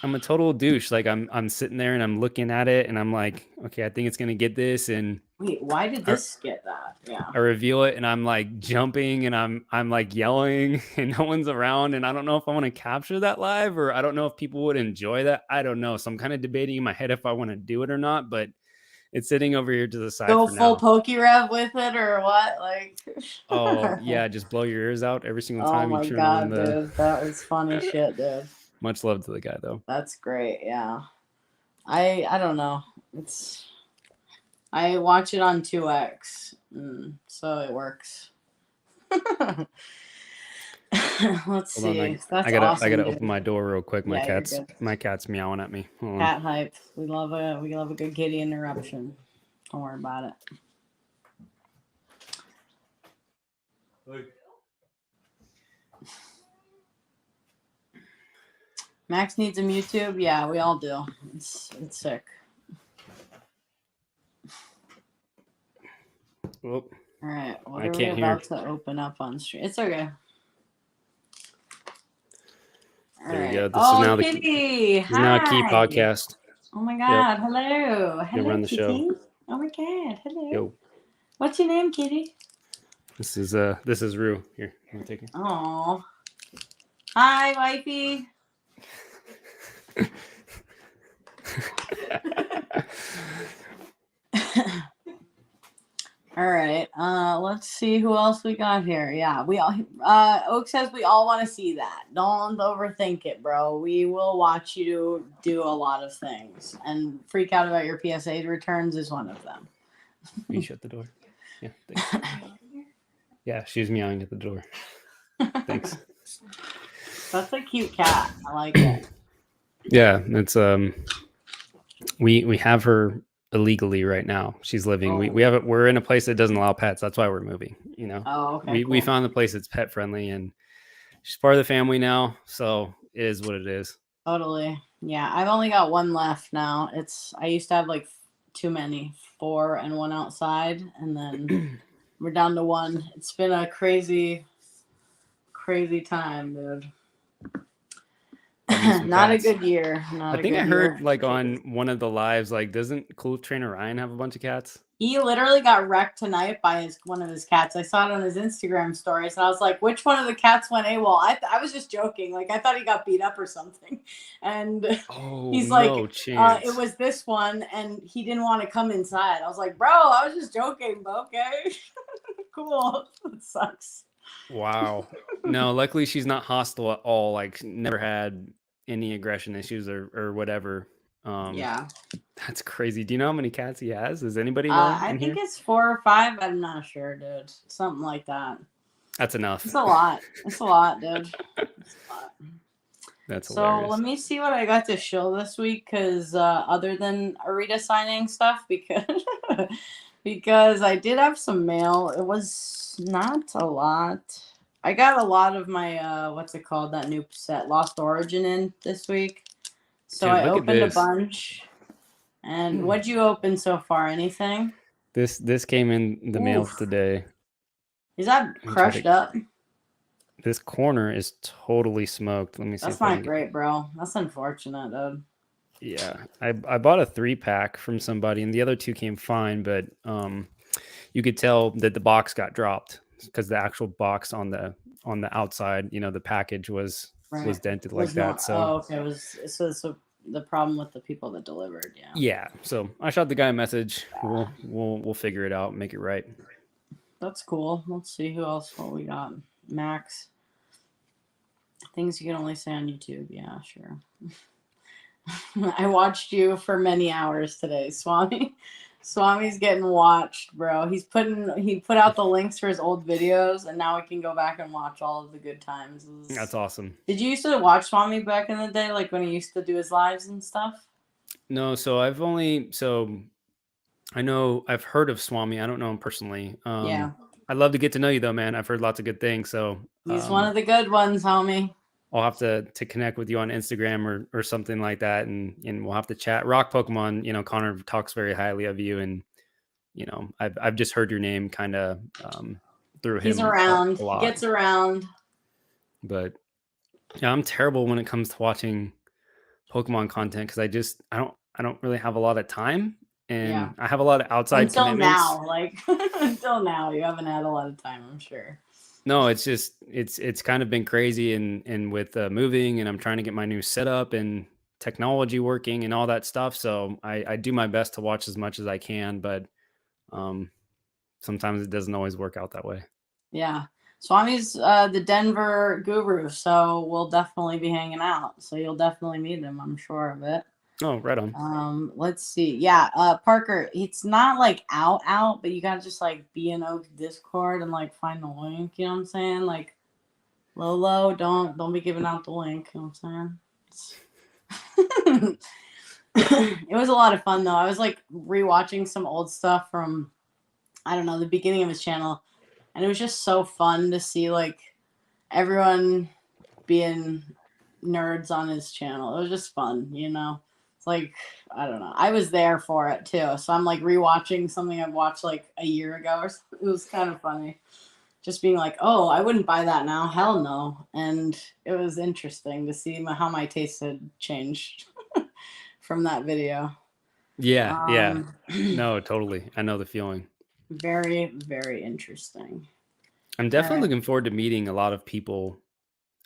I'm a total douche. Like I'm sitting there and I'm looking at it and I'm like, okay, I think it's gonna get this, and Wait, why did I, this get that? Yeah. I reveal it and I'm like jumping and I'm like yelling and no one's around, and I don't know if I want to capture that live or I don't know if people would enjoy that. I don't know. So I'm kind of debating in my head if I want to do it or not, but it's sitting over here to the side Go for full now. pokey rev with it or what? Like. Oh yeah, just blow your ears out every single Oh time you my turn on god, the. dude, that was funny shit, dude. Much love to the guy though. That's great. Yeah. I don't know. It's I watch it on 2x, so it works. Let's Hold on, see. That's I awesome, gotta open dude. my door real quick. Yeah, you're good. My cat's meowing at me. Hold on. Cat hype. We love a good kitty interruption. Don't worry about it. Max needs a YouTube. Yeah, we all do. It's sick. Whoop. All right, what I are we can't about hear. to open up on stream? It's okay. All There you go. right. This is Oh, now the kitty. this is now a key Hi. podcast. Oh my Yep. God. Hello. You'll Hello, run the show. kitty. Oh my God. Hello. Yo. What's your name, kitty? This is Rue. Here, I'm taking. Oh. Hi, wifey. All right. Let's see who else we got here. Yeah, we all. Oak says we all want to see that. Don't overthink it, bro. We will watch you do a lot of things, and freak out about your PSA returns is one of them. Will you shut the door? Yeah. Thanks. Yeah, she's meowing at the door. Thanks. That's a cute cat. I like it. Yeah, it's we have her illegally right now. She's living. Oh. We have it. We're in a place that doesn't allow pets. That's why we're moving. You know. Oh, okay. We Cool. found the place that's pet friendly, and she's part of the family now. So it is what it is. Totally. Yeah, I've only got one left now. I used to have like too many, 4 and 1 outside, and then we're down to 1. It's been a crazy time, dude. Not cats. a good year. I think I heard like on one of the lives, like, doesn't Cool Trainer Ryan have a bunch of cats? He literally got wrecked tonight by one of his cats. I saw it on his Instagram stories, and I was like, "Which one of the cats went AWOL?" I was just joking, like I thought he got beat up or something, and he's like, no chance. "It was this one," and he didn't want to come inside. I was like, "Bro, I was just joking, but okay, cool." It sucks. Wow. No, luckily she's not hostile at all. Like, never had any aggression issues or whatever. Yeah, that's crazy. Do you know how many cats he has? Does anybody know? I think it's 4 or 5. I'm not sure, dude. Something like that. That's enough. It's a lot. It's a lot, dude. It's a lot. That's so hilarious. let me see what I got to Shill this week, because other than Arita signing stuff, because I did have some mail. It was not a lot. I got a lot of my what's it called, that new set Lost Origin in this week. So Dude, I look at opened a this. bunch. And what'd you open so far? Anything? This came in the mail today. Is that crushed up? This corner is totally smoked. Let me see. That's not great, bro. That's unfortunate, dude. Yeah, I bought a 3-pack from somebody, and the other 2 came fine, but, you could tell that the box got dropped because the actual box on the outside, the package was Right. dented like Was that, not. so Oh, okay. It was so the problem with the people that delivered. Yeah. yeah, so I shot the guy a message. We'll figure it out, make it right. That's cool. Let's see who else. What we got? Max. Things you can only say on YouTube. Yeah, sure. I watched you for many hours today, Swami. Swami's getting watched, bro. He put out the links for his old videos, and now we can go back and watch all of the good times. That's awesome. Did you used to watch Swami back in the day, like when he used to do his lives and stuff? No, so I know I've heard of Swami. I don't know him personally. Yeah, I'd love to get to know you though, man. I've heard lots of good things, so he's one of the good ones, homie. I'll have to connect with you on Instagram or something like that, and we'll have to chat. Rock Pokemon, Connor talks very highly of you, and I've just heard your name kind of through He's him around. a He lot, gets around. but yeah, I'm terrible when it comes to watching Pokemon content because I don't really have a lot of time, Yeah. and I have a lot of outside Until commitments. now, like until now, you haven't had a lot of time, I'm sure. No, it's just it's kind of been crazy and with moving, and I'm trying to get my new setup and technology working and all that stuff. So I do my best to watch as much as I can, but um, sometimes it doesn't always work out that way. Yeah. Swami's the Denver guru, so we'll definitely be hanging out. So you'll definitely meet him, I'm sure of it. Oh, right on. Let's see. Yeah, Parker, it's not like out, but you gotta just like be in Oak Discord and like find the link, you know what I'm saying? Like Lolo, don't be giving out the link, you know what I'm saying? It was a lot of fun though. I was like rewatching some old stuff from I don't know, the beginning of his channel, and it was just so fun to see like everyone being nerds on his channel. It was just fun, you know. It's like I don't know. I was there for it too, so I'm like rewatching something I've watched like a year ago or something. It was kind of funny, just being like, "Oh, I wouldn't buy that now. Hell no!" And it was interesting to see how my taste had changed from that video. Yeah, yeah. Um, No, totally. I know the feeling. very, very interesting. I'm All definitely right. looking forward to meeting a lot of people,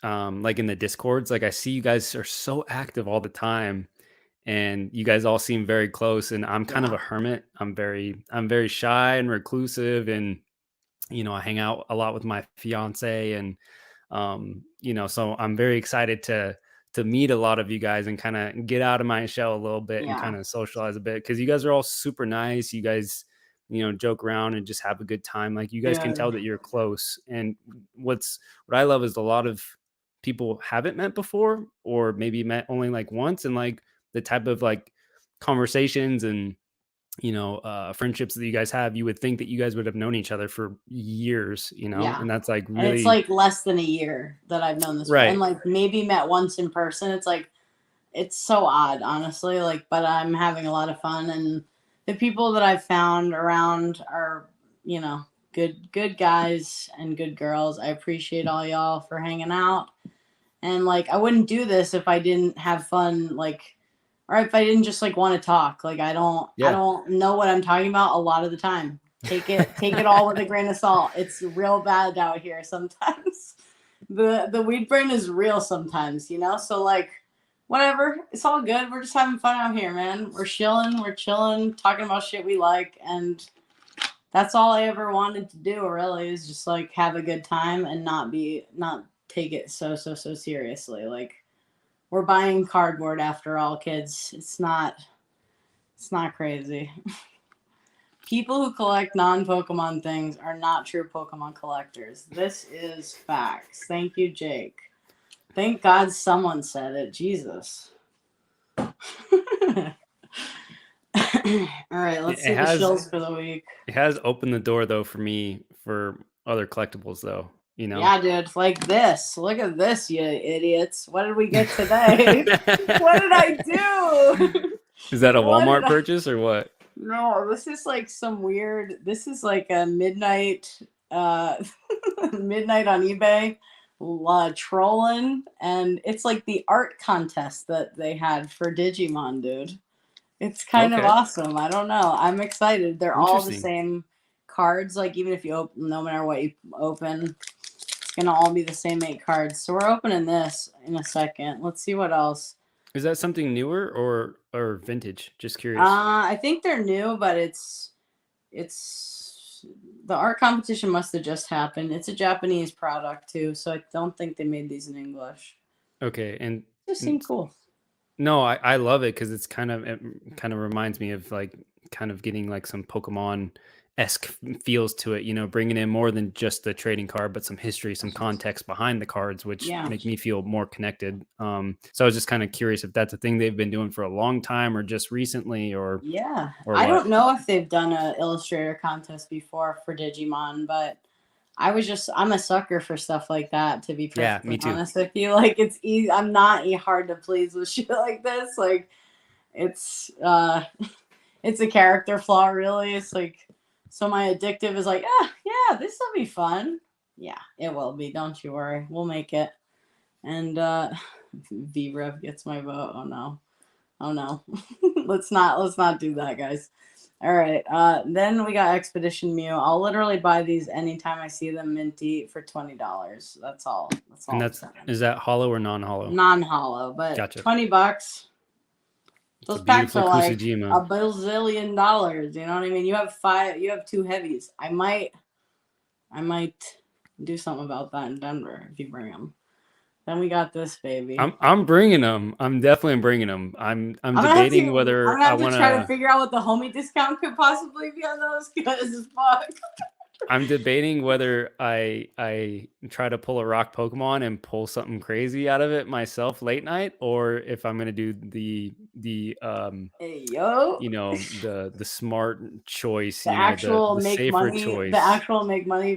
like in the discords. Like I see you guys are so active all the time, and you guys all seem very close. And I'm kind of Yeah. a hermit. I'm very shy and reclusive, and I hang out a lot with my fiance, and so I'm very excited to meet a lot of you guys and kind of get out of my shell a little bit and Yeah. kind of socialize a bit because you guys are all super nice. You guys, joke around and just have a good time. Like you guys can Dude. tell that you're close. And what I love is a lot of people haven't met before or maybe met only like once, and like the type of like conversations and friendships that you guys have, you would think that you guys would have known each other for years, Yeah. and that's like And it's really like less than a year that I've known this and right. like maybe met once in person. It's like it's so odd, honestly. Like, but I'm having a lot of fun and the people that I've found around are, you know, good guys and good girls. I appreciate all y'all for hanging out. And like I wouldn't do this if I didn't have fun, like or if I didn't just like want to talk. Like I Yeah. don't know what I'm talking about a lot of the time. Take it all with a grain of salt. It's real bad out here sometimes. The weed brain is real sometimes, you know? So like whatever. It's all good. We're just having fun out here, man. We're chilling, talking about shit we like, and that's all I ever wanted to do really is just like have a good time and not take it so seriously. Like we're buying cardboard after all, kids. It's not crazy. People who collect non-Pokemon things are not true Pokemon collectors. This is facts. Thank you, Jake. Thank God someone said it. Jesus. All right, It let's it see the has shills for the week. it has opened the door though for me for other collectibles though, you know. Yeah, dude, like this. Look at this, you idiots. What did we get today? What did I do? Is that a What did Walmart I? purchase or what? No, this is like some weird. This is like a midnight, uh, midnight on eBay. trolling, and it's like the art contest that they had for Digimon, dude. It's kind of Okay, awesome. I don't know. I'm excited. They're all the interesting. same cards. Like even if you open, no matter what you open, it's gonna all be the same 8 cards. So we're opening this in a second. Let's see what else. Is that something newer or vintage? Just curious. I think they're new, but it's the art competition must have just happened. It's a Japanese product too, so I don't think they made these in English. Okay, They just seem cool. no, I love it because it kind of reminds me of like kind of getting like some Pokemon esque feels to it. You know, bringing in more than just the trading card, but some history, some context behind the cards, which Yeah. make me feel more connected. So I was just kind of curious if that's a thing they've been doing for a long time or just recently, Yeah. or I what. don't know if they've done an illustrator contest before for Digimon, but I'm a sucker for stuff like that, to be Yeah, me perfectly too. honest with you. Like it's easy. I'm not hard to please with shit like this. Like it's it's a character flaw really. It's like so my addictive is like, yeah, this will be fun. Yeah, it will be, don't you worry. We'll make it. And V Rev gets my vote. Oh no. Oh no. let's not do that, guys. All right. Then we got Expedition Mew. I'll literally buy these anytime I see them minty for $20. That's all. That's And all I'm saying. is that hollow or non-hollow? Non-hollow, but Gotcha. $20. It's a Those packs beautiful are like Kusujima. a bazillion dollars. You know what I mean? You have 5. You have 2 heavies. I might do something about that in Denver if you bring them. Then we got this baby. I'm bringing them. I'm definitely bringing them. I'm debating I'm whether gonna I have to want try to to. figure out what the homie discount could possibly be on those because fuck. I'm debating whether I try to pull a rock Pokemon and pull something crazy out of it myself late night, or if I'm gonna do the Hey yo. the smart choice, The actual the make safer money, choice.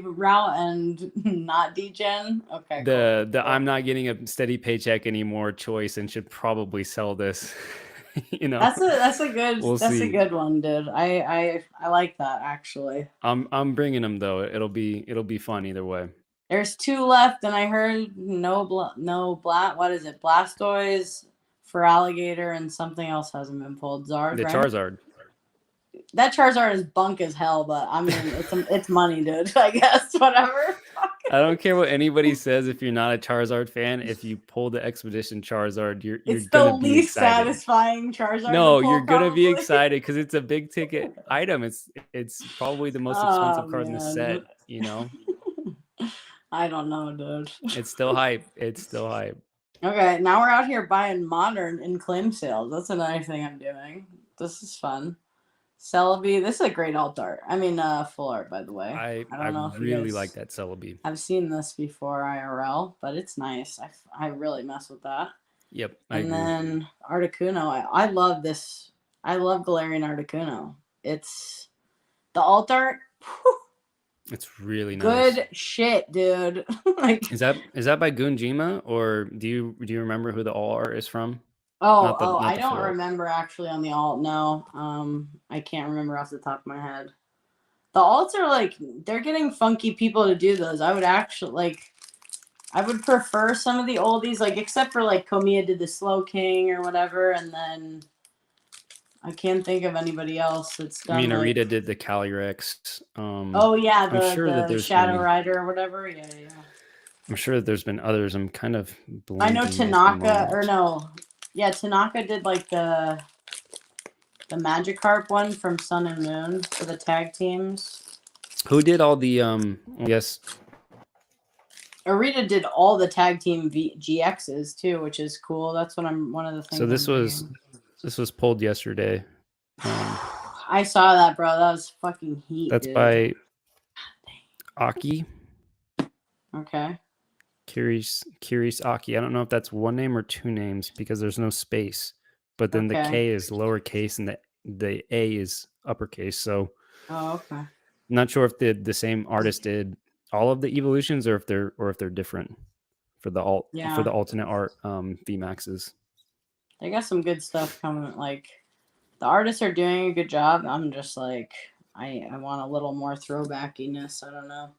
route and not degen. Okay, cool. The Cool. I'm not getting a steady paycheck anymore choice and should probably sell this. We'll That's a see. good one, dude. I like that actually. I'm bringing them though. It'll be fun either way. There's 2 left, and I heard what is it? Blastoise for alligator, and something else hasn't been pulled. Zard, The right? Charizard. That Charizard is bunk as hell, but I mean it's money, dude. I guess whatever. I don't care what anybody says. If you're not a Charizard fan, if you pull the Expedition Charizard, you're It's the gonna be least excited. satisfying Charizard to No, pull, you're gonna be probably. excited because it's a big ticket item. It's probably the most Oh expensive card in the man. set. You know, I don't know, dude. it's still hype. It's still hype. Okay, now we're out here buying modern in claim sales. That's another thing I'm doing. This is fun. Celebi, this is a great alt art. I mean, full art, by the way. I I don't know if you really like guys that Celebi. have seen this before IRL, but it's nice. I really mess with that. Yep, I And agree. then Articuno, I love this. I love Galarian Articuno. It's the alt art. Whew, It's really nice. good shit, dude. Like, Is that by Gunjima or do you remember who the all art is from? oh, Not I the don't full art. remember actually on the alt. No, I can't remember off the top of my head. The alts are like they're getting funky people to do those. I would actually like. I would prefer some of the oldies, like except for like Komiya did the Slow King or whatever, and then I can't think of anybody else that's I mean, done like. Arita did the Calyrex. Oh yeah, I'm sure that the there's Shadow been Rider or whatever. Yeah, yeah. I'm sure that there's been others. I'm kind of I know blanking at the Tanaka or moment. no, yeah, Tanaka did like the Magikarp one from Sun and Moon for the tag teams. Who did all the yes, Arita did all the tag team GXs too, which is cool. That's what I'm one of the things so I'm bringing. this was pulled yesterday. I saw that, bro. That was fucking heat, That's dude. by Aki. Okay. Curious Aki. I don't know if that's one name or 2 names because there's no space. But then the Okay. K is lowercase and the A is uppercase. So Oh, okay. I'm not sure if the same artist did all of the evolutions or if they're different for the alternate art VMAXs. They got some good stuff coming. Like the artists are doing a good job. I'm just like I want a little more throwbackiness. I don't know.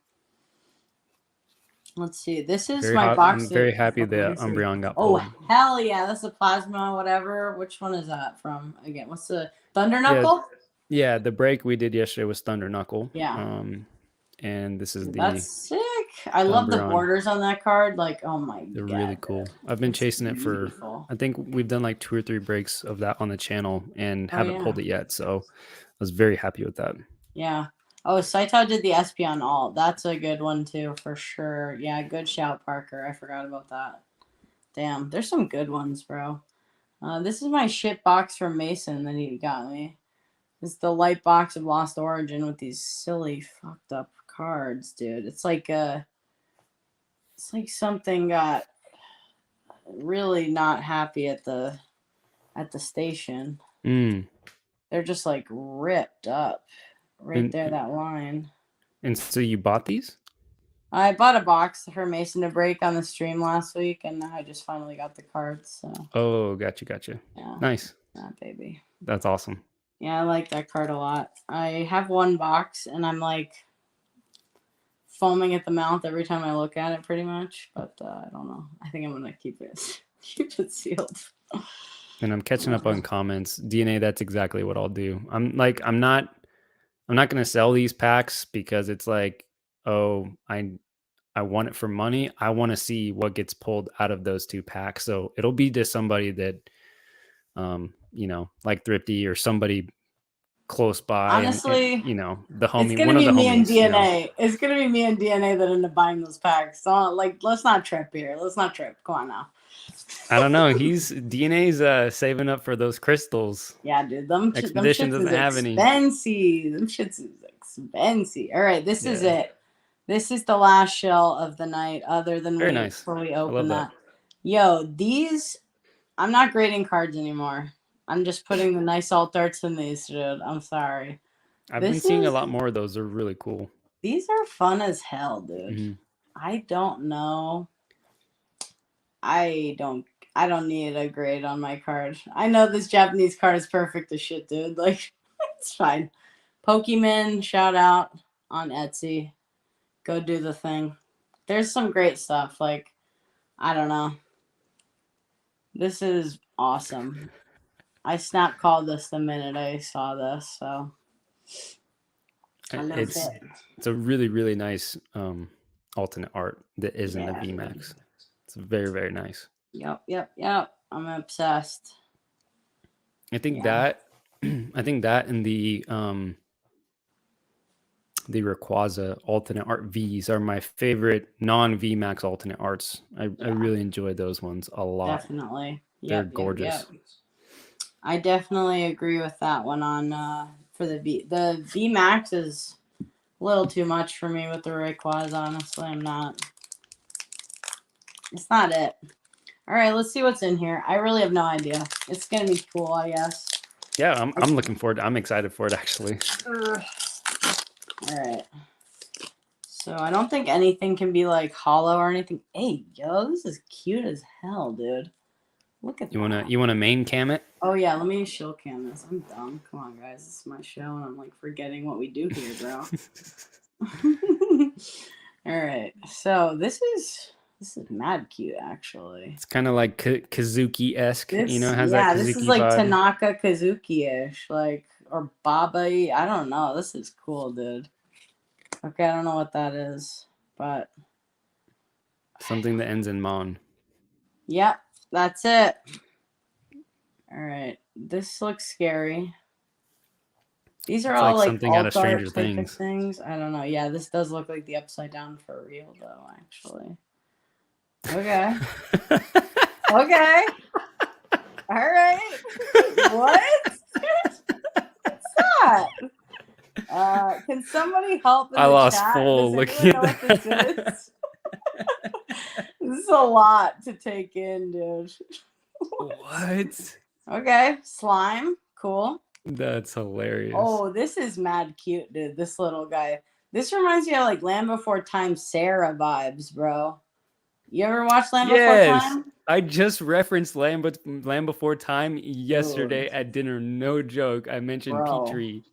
Let's see. This is Very my hot. box I'm very set happy from the recently. Umbreon got Oh, pulled. hell yeah. That's a plasma, whatever. Which one is that from? Again, what's the Thunder Yeah, Knuckle? yeah. The break we did yesterday was Thunder Knuckle. Yeah. And this is That's the sick. I love the Umbreon. borders on that card. Like, oh my They're god, really cool. dude. I've been It's chasing it for, beautiful. I think we've done like 2 or 3 breaks of that on the channel and Oh haven't yeah. pulled it yet. So I was very happy with that. Yeah. Oh, Saito did the Espeon alt. That's a good one too, for sure. Yeah, good shout, Parker. I forgot about that. Damn, there's some good ones, bro. This is my shit box from Mason that he got me. It's the light box of Lost Origin with these silly fucked up cards, dude. It's like something got really not happy at the station. They're just like ripped up right there, that line. And so you bought these? I bought a box for Mason to break on the stream last week, and I just finally got the cards. So. Oh, gotcha. Yeah. Nice. Yeah, baby. That's awesome. Yeah, I like that card a lot. I have one box, and I'm like foaming at the mouth every time I look at it, pretty much. But I don't know. I think I'm gonna keep it sealed. And I'm catching up on comments. DNA, that's exactly what I'll do. I'm not gonna sell these packs because it's like, oh, I want it for money. I want to see what gets pulled out of those 2 packs. So it'll be to somebody that, like Thrifty or somebody close by. Honestly, and the homie. it's gonna one of be the me and homies, DNA. It's gonna be me and DNA that end up buying those packs. So let's not trip here. Let's not trip. Come on now. I don't know. DNA's saving up for those crystals. Yeah, dude. Them Expedition shits doesn't have any. expensive. Them shits is expensive. All right, this is it. This is the last shell of the night. Other than Very nice. before we open that. Yo, these. I'm not grading cards anymore. I'm just putting the nice alt arts in these, dude. I'm sorry. I've been seeing a lot more of those. They're really cool. These are fun as hell, dude. Mm-hmm. I don't know. I don't need a grade on my card. I know this Japanese card is perfect as shit, dude. Like, it's fine. Pokemon, shout out on Etsy. Go do the thing. There's some great stuff. Like, I don't know. This is awesome. I snap called this the minute I saw this, so I love it. It's a really, really nice alternate art that isn't a VMAX. It's very, very nice. Yep. I'm obsessed. I think that and the Rayquaza alternate art V's are my favorite non-VMAX alternate arts. I really enjoy those ones a lot. Definitely. They're gorgeous. Yep. I definitely agree with that one on for the V. The VMAX is a little too much for me with the Rayquaza, honestly. It's not it. All right, let's see what's in here. I really have no idea. It's going to be cool, I guess. Yeah, I'm looking forward. I'm excited for it, actually. All right. So I don't think anything can be like hollow or anything. Hey, yo, this is cute as hell, dude. Look at that. You wanna main cam it? Oh yeah, let me shill cam this. I'm dumb. Come on, guys. This is my show, and I'm like forgetting what we do here, bro. All right. So this is mad cute, actually. It's kind of like Kazuki-esque, has that Kazuki this is like vibe. Tanaka Kazuki-ish, like, or Baba-y. I don't know. This is cool, dude. Okay, I don't know what that is, but something that ends in Mon. Yep, that's it. All right, this looks scary. These are all like something out of Stranger Things. I don't know. Yeah, this does look like the Upside Down for real, though. Actually. Okay. Okay. All right. What? What's that? Can somebody help? I lost full looking at that. This is a lot to take in, dude. What? Okay, slime. Cool. That's hilarious. Oh, this is mad cute, dude. This little guy. This reminds me of like Land Before Time Sarah vibes, bro. You ever watch Land Before Time? I just referenced Land Before Time yesterday at dinner. No joke. I mentioned Petrie.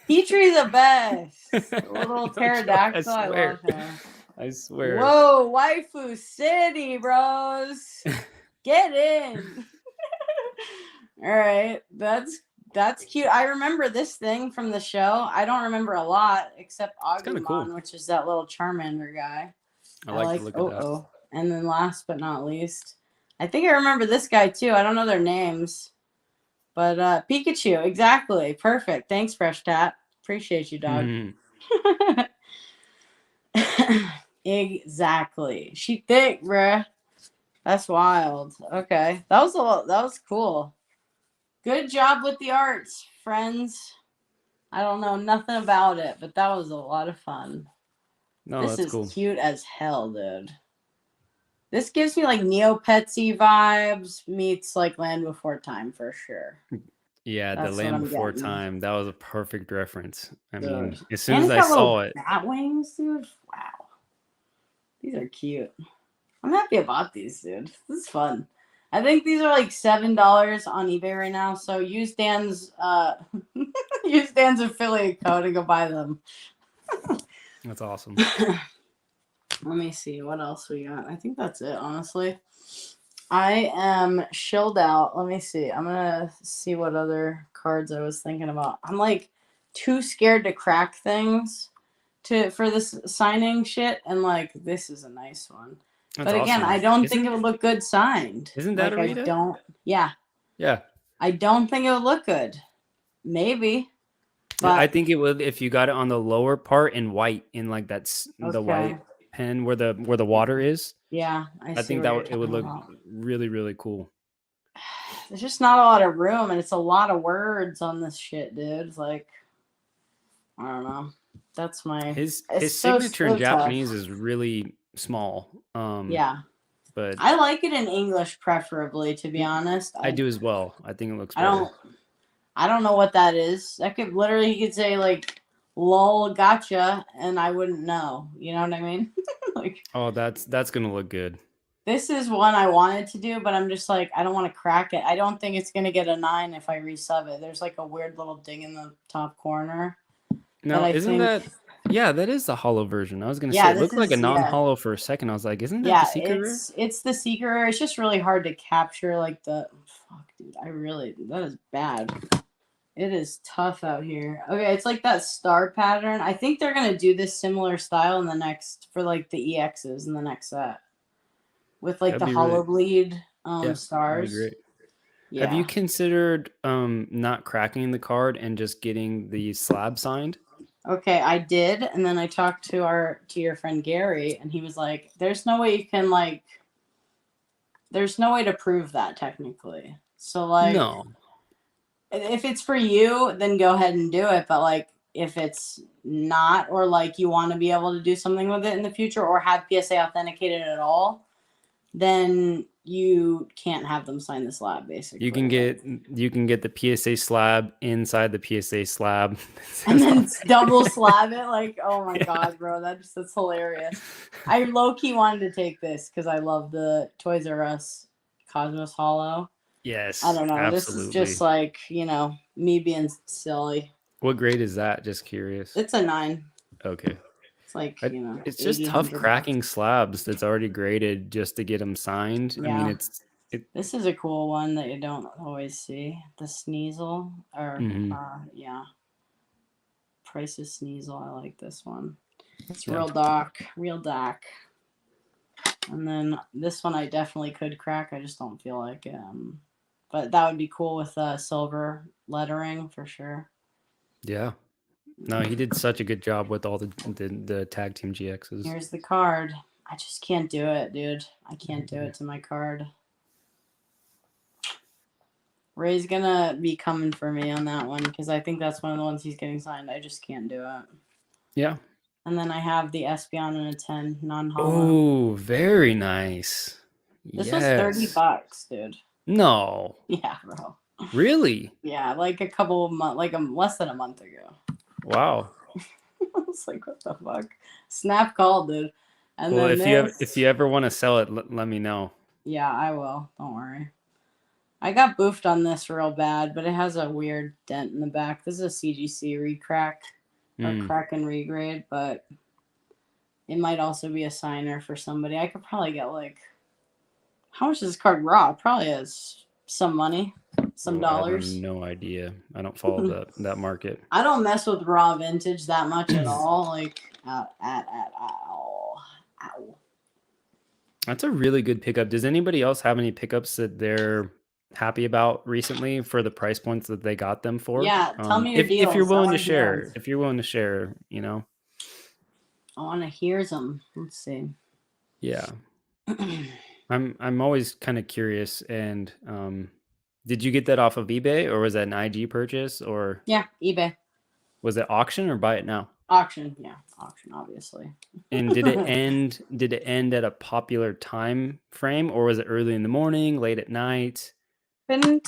Petrie's the best. A little pterodactyl. I love him. I swear. Whoa, waifu city, bros. Get in. All right, that's cute. I remember this thing from the show. I don't remember a lot except It's kind of cool. Agumon, which is that little Charmander guy. I I like the like look of that. Oh. And then last but not least, I think I remember this guy too. I don't know their names. But Pikachu, exactly. Perfect. Thanks, Fresh Tap. Appreciate you, dog. Exactly. She thick, bruh. That's wild. Okay. That was cool. Good job with the arts, friends. I don't know nothing about it, but that was a lot of fun. No, This that's is cool. cute as hell, dude. This gives me like Neopetsy vibes meets like Land Before Time for sure. Yeah, the That's what Land I'm Before getting. Time. That was a perfect reference. I mean, Dude. as soon And as it's I got little saw it, bat wings, dude. Wow. These are cute. I'm happy about these, dude. This is fun. I think these are like $7 on eBay right now. So use Dan's use Dan's affiliate code and go buy them. that's awesome. Let me see what else we got. I think that's it, honestly. I am shilled out. Let me see. I'm gonna see what other cards I was thinking about. I'm like too scared to crack things for this signing shit, and like this is a nice one. That's But again, awesome. I don't think it would look good signed. Isn't that Like a I Rita? don't. Yeah, Yeah. I don't think it would look good. Maybe. Yeah, I But think it would if you got it on the lower part in white, in like that's the white okay. pen where the water is. Yeah, I see think what you're it would talking look about. really, really cool. There's just not a lot of room, and it's a lot of words on this shit, dude. It's like, I don't know. That's my. His It's signature in so tough. Japanese is really small. Yeah, But I like it in English, preferably. To be honest, I do as well. I think it looks I better. don't. I don't know what that is. That could literally, he could say like, "Lol, gotcha," and I wouldn't know. You know what I mean? Like, Oh, that's gonna look good. this is one I wanted to do, but I'm just like, I don't want to crack it. I don't think it's gonna get a 9 if I resub it. There's like a weird little ding in the top corner. Now, I isn't think, that yeah, that is the hollow version. I was gonna say yeah, it this looked like a is, yeah, non-hollow for a second. I was like, isn't that the yeah, secret rare? it's the secret. It's just really hard to capture like the fuck, dude. That is bad. It is tough out here. Okay, it's like that star pattern. I think they're gonna do this similar style in the next for like the EXs in the next set with like That'd the be hollow really bleed yeah, that'd be stars. great. Have you Yeah. considered not cracking the card and just getting the slab signed? Okay, I did, and then I talked to your friend Gary, and he was like, "There's no way you can like, there's no way to prove that technically. So like, No. if it's for you, then go ahead and do it. But like, if it's not, or like you want to be able to do something with it in the future, or have PSA authenticated at all, then you can't have them sign the slab. Basically, You can get the PSA slab inside the PSA slab. and then double slab it. Like, oh my Yeah. god, bro, that's hilarious. I low key wanted to take this because I love the Toys R Us Cosmos Hollow. Yes, I don't know. absolutely. This is just like, me being silly. What grade is that? Just curious. It's a 9. Okay. It's like, It's just 80, tough 100 cracking bucks. slabs that's already graded just to get them signed. I mean, Yeah. it. This is a cool one that you don't always see. The Sneasel. Or, Mhm. yeah. Price's Sneasel. I like this one. It's Yeah. real dark. And then this one I definitely could crack. I just don't feel like it. But that would be cool with silver lettering for sure. Yeah. No, he did such a good job with all the tag team GXs. Here's the card. I just can't do it, dude. I can't do it to my card. Ray's gonna be coming for me on that one because I think that's one of the ones he's getting signed. I just can't do it. Yeah. And then I have the Espeon and a 10 non-hollow. Oh, very nice. This was $30, dude. No. Yeah, bro. Really? Yeah, like a couple of months, like less than a month ago. Wow. I was like, what the fuck? Snap call, dude. And Well, then if you ever want to sell it, let me know. Yeah, I will. Don't worry. I got boofed on this real bad, but it has a weird dent in the back. This is a CGC recrack or crack and regrade, but It might also be a signer for somebody. I could probably get like, how much is this card raw? It probably has some money, some Oh, I have dollars. no idea. I don't follow that market. I don't mess with raw vintage that much at all. Like at all. Ow. That's a really good pickup. Does anybody else have any pickups that they're happy about recently for the price points that they got them for? Yeah, tell me your If you're deals. I willing to want to hear them. share, if you're willing to share, you know, I want to hear them. Let's see. yeah. I'm always kind of curious. And did you get that off of eBay or was that an IG purchase or Yeah, eBay. was it auction or buy it now? Auction. Yeah, auction, obviously. And did it end? Did it end at a popular time frame or was it early in the morning, late at night? Couldn't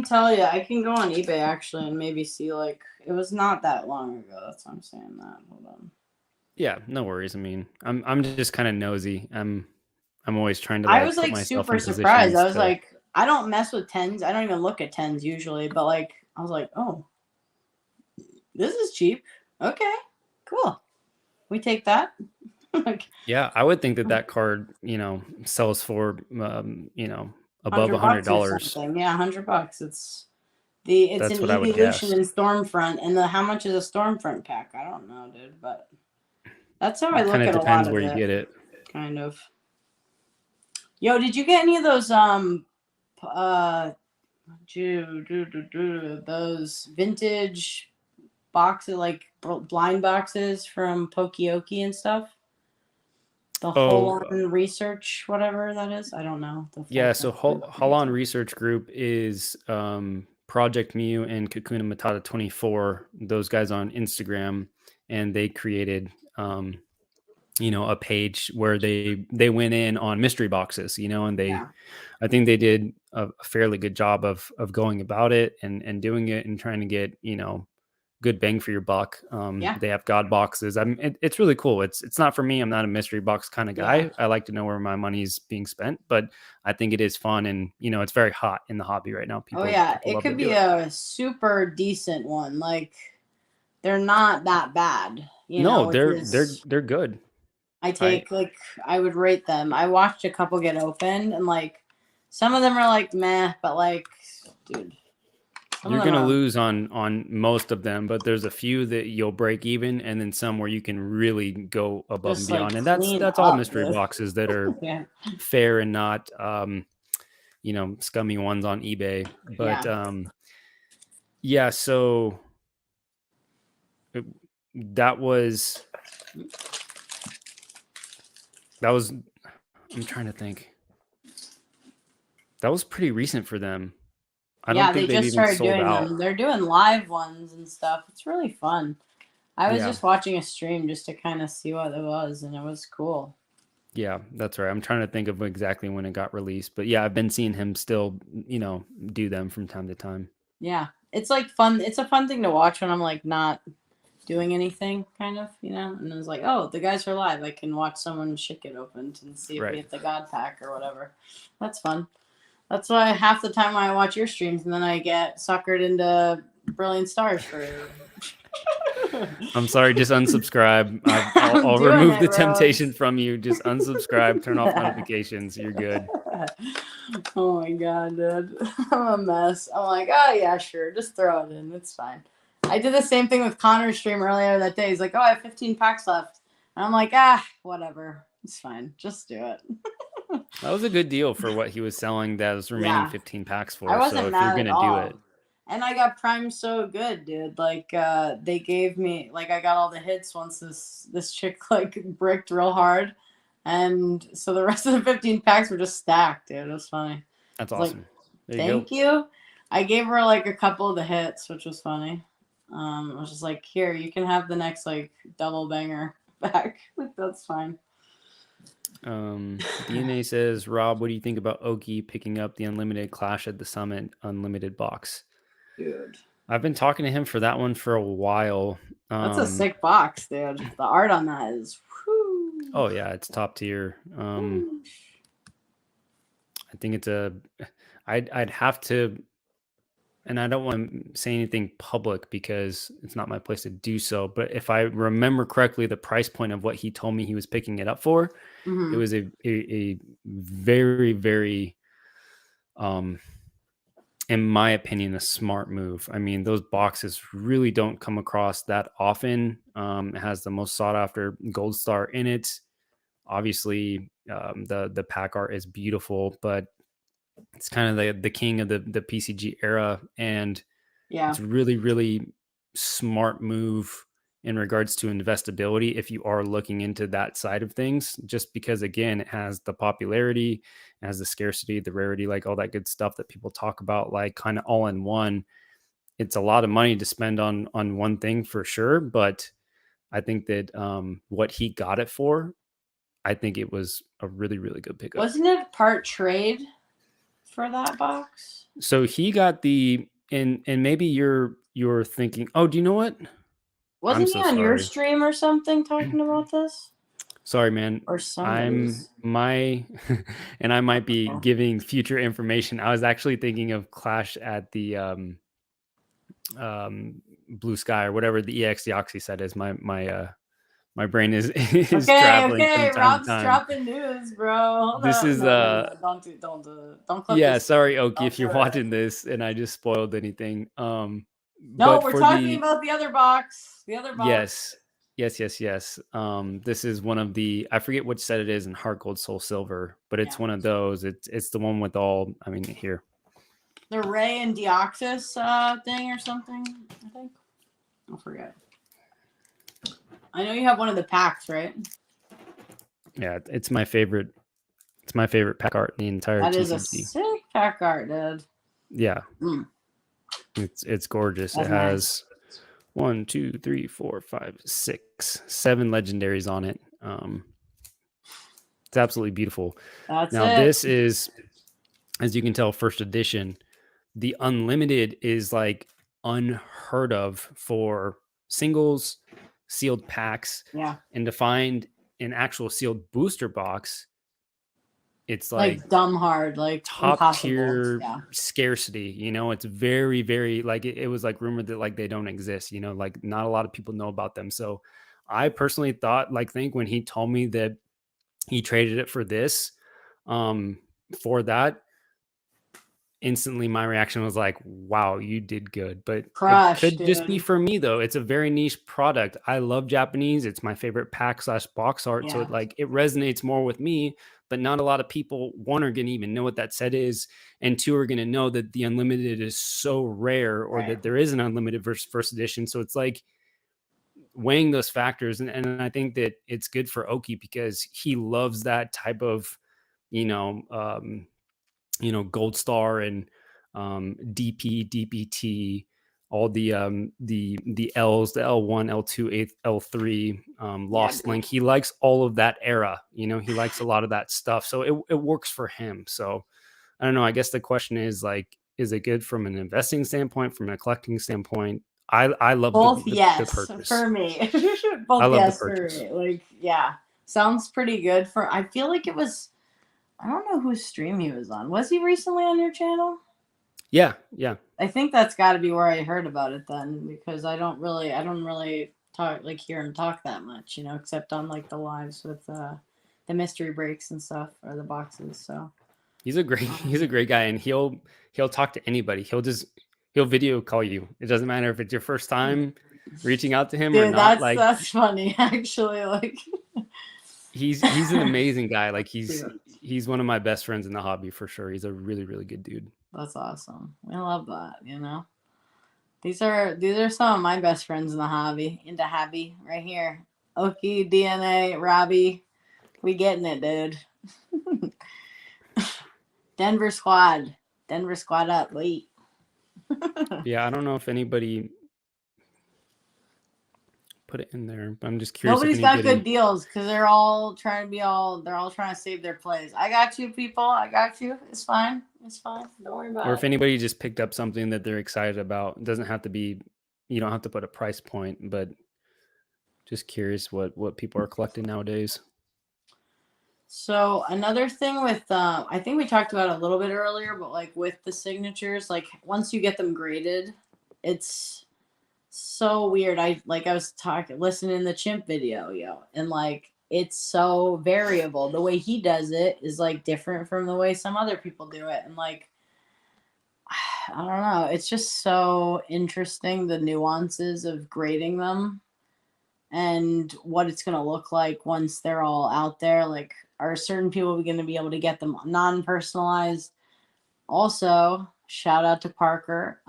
tell you. I can go on eBay actually and maybe see like it was not that long ago. That's why I'm saying that. Hold on. Yeah, no worries. I mean, I'm just kind of nosy. I'm always trying to I like was put like myself super in surprised. positions I was to. like, I don't mess with tens. I don't even look at tens usually, but like I was like, oh, this is cheap. Okay, cool. We take that. Like Yeah, I would think that that card, sells for, above $100 or $100. something. Yeah, $100. It's That's an what I would evolution guess. in Stormfront, and how much is a Stormfront pack? I don't know, dude, but that's how I It kind look of at a lot depends of where you it, get it. kind of. Yo, did you get any of those uh those vintage boxes, like blind boxes from Pokioki and stuff? The Oh, Holon Research, whatever that is. I don't know the full yeah. thing. So Holon Research Group is Project Mew and Kakuna Matata 24. Those guys on Instagram, and they created a page where they went in on mystery boxes, and Yeah, I think they did a fairly good job of going about it and doing it and trying to get good bang for your buck. yeah, They have God boxes. It's really cool. It's not for me. I'm not a mystery box kind of yeah. guy. I like to know where my money's being spent, but I think it is fun and it's very hot in the hobby right now. Oh People yeah, people it love to could do be it. a super decent one. Like they're not that bad, No, which they're they're is they're good. I I take like I would rate them. I watched a couple get opened and like some of them are like meh, but like dude, some of You're them gonna are lose on most of them, but there's a few that you'll break even, and then some where you can really go above and just like beyond. And that's clean that's all up, mystery dude. boxes that are Yeah. fair and not scummy ones on eBay. But Yeah. yeah, so it- that was that was I'm trying to think. That was pretty recent for them. I don't Yeah, they think they've just even started sold doing out. them. They're doing live ones and stuff. It's really fun. I was Yeah. just watching a stream just to kind of see what it was, and it was cool. Yeah, that's right. I'm trying to think of exactly when it got released, but yeah, I've been seeing him still, do them from time to time. Yeah. It's like fun. It's a fun thing to watch when I'm like not doing anything, kind of, And it was like, oh, the guys are live. I can watch someone shit get opened and see if we Right. hit the God pack or whatever. That's fun. That's why half the time I watch your streams and then I get suckered into Brilliant Stars for. I'm sorry, just unsubscribe. I'll, I'm I'll doing remove it, the temptation Rose. from you. Just unsubscribe, turn off notifications. You're good. Oh my god, dude. I'm a mess. I'm like, oh yeah, sure. Just throw it in. It's fine. I did the same thing with Connor's stream earlier that day. He's like, oh, I have 15 packs left. And I'm like, whatever. It's fine. Just do it. That was a good deal for what he was selling those remaining Yeah. 15 packs I for. So wasn't if you're mad going at to do it, all. And I got primed so good, dude. Like they gave me like I got all the hits once this chick like bricked real hard. And so the rest of the 15 packs were just stacked, dude. It was funny. that's It's like, awesome. There you go. thank you. I gave her like a couple of the hits, which was funny. I was just like, here, you can have the next like double banger back. Like, that's fine. DNA says, Rob, what do you think about Oki picking up the Unlimited Clash at the Summit Unlimited box? Dude. I've been talking to him for that one for a while. That's a sick box, dude. The art on that is whew. Oh yeah, it's top tier. I think it's I'd have to and I don't want to say anything public because it's not my place to do so, but if I remember correctly, the price point of what he told me he was picking it up for, it Hmm. was a very, very, um, in my opinion, a smart move. I mean, those boxes really don't come across that often. It has the most sought after gold star in it. Obviously, the pack art is beautiful, but it's kind of the king of the PCG era, and Yeah. it's really, really smart move in regards to investability if you are looking into that side of things, just because again, it has the popularity, it has the scarcity, the rarity, like all that good stuff that people talk about, like kind of all in one. It's a lot of money to spend on one thing for sure, but I think that what he got it for, I think it was a really, really good pickup. Wasn't it part trade for that box? So he got the, and maybe you're thinking, oh, do you know what? I'm Wasn't he so on your sorry. stream or something talking about this? Sorry, man. Or I'm somebody's? my and I might be Oh. giving future information. I was actually thinking of Clash at the Blue Sky or whatever the EX Deoxy set is. My brain is is Okay, traveling okay. from time to Rob's time. dropping news, bro. Hold This up. is No, no, no. Don't do it. Don't clip yeah, this. sorry Oki Don't if do you're it. watching this and I just spoiled anything. No, But we're for talking the about the other box. The other box. yes. Yes. This is one of the, I forget which set it is in Heart Gold Soul Silver, but it's Yeah. one of those. It's the one with all, I mean, here. The Ray and Deoxys thing or something, I think. I forget. I know you have one of the packs, right? Yeah, it's my favorite. It's my favorite pack art in the entire That is a TCG. sick pack art, dude. Yeah, Mm, it's gorgeous. It that's nice. has 1, 2, 3, 4, 5, 6, 7 legendaries on it. It's absolutely beautiful. That's Now it. this is, as you can tell, first edition. The unlimited is like unheard of for singles, sealed packs, Yeah. and to find an actual sealed booster box, it's like Like dumb hard, like top impossible. tier Yeah. scarcity. It's very, very, like it was like rumored that like they don't exist, like not a lot of people know about them. So I personally think when he told me that he traded it for this, um for that, instantly my reaction was like, wow, you did good. But it Crush, could just be dude. for me though. It's a very niche product. I love Japanese. It's my favorite pack slash box art. So Yeah. it resonates more with me, but not a lot of people, one, are going to even know what that set is, and two, are going to know that the unlimited is so rare, or Right. that there is an unlimited versus first edition. So it's like weighing those factors. And I think that it's good for Oki because he loves that type of, you know, um, Gold Star and DP, DPT, all the L's, the L1, L2, L3, Yeah, Lost dude. Link. He likes all of that era. He likes a lot of that stuff. So it works for him. So I don't know. I guess the question is like, is it good from an investing standpoint, from a collecting standpoint? I love Both the yes purchase. for me. I Both love the yes for purchase. me. Like, yeah. Sounds pretty good for I feel like it was I don't know whose stream he was on. Was he recently on your channel? Yeah, yeah. I think that's got to be where I heard about it then, because I don't really talk like hear him talk that much, except on like the lives with the mystery breaks and stuff or the boxes. So He's a great guy, and he'll talk to anybody. He'll video call you. It doesn't matter if it's your first time reaching out to him or dude, not. that's Like that's funny actually. Like, he's an amazing guy. Like dude, he's one of my best friends in the hobby for sure. He's a really, really good dude. that's awesome. We love that. These are some of my best friends in the hobby, right here. Oki, DNA, Robbie, we getting it, dude. Denver squad. Denver squad up. Wait. Yeah, I don't know if anybody put it in there, but I'm just curious if Nobody's got good anybody. deals because they're all trying to save their plays. I got you, people. I got you. It's fine. It's fine. Don't worry about Or it. if anybody just picked up something that they're excited about. It doesn't have to be, you don't have to put a price point, but just curious what people are collecting nowadays. So another thing with I think we talked about it a little bit earlier, but like with the signatures, like once you get them graded, it's so weird. I was talking listening to the chimp video, and like it's so variable. The way he does it is like different from the way some other people do it. And like I don't know, it's just so interesting the nuances of grading them and what it's going to look like once they're all out there. Like, are certain people going to be able to get them non-personalized? Also, shout out to Parker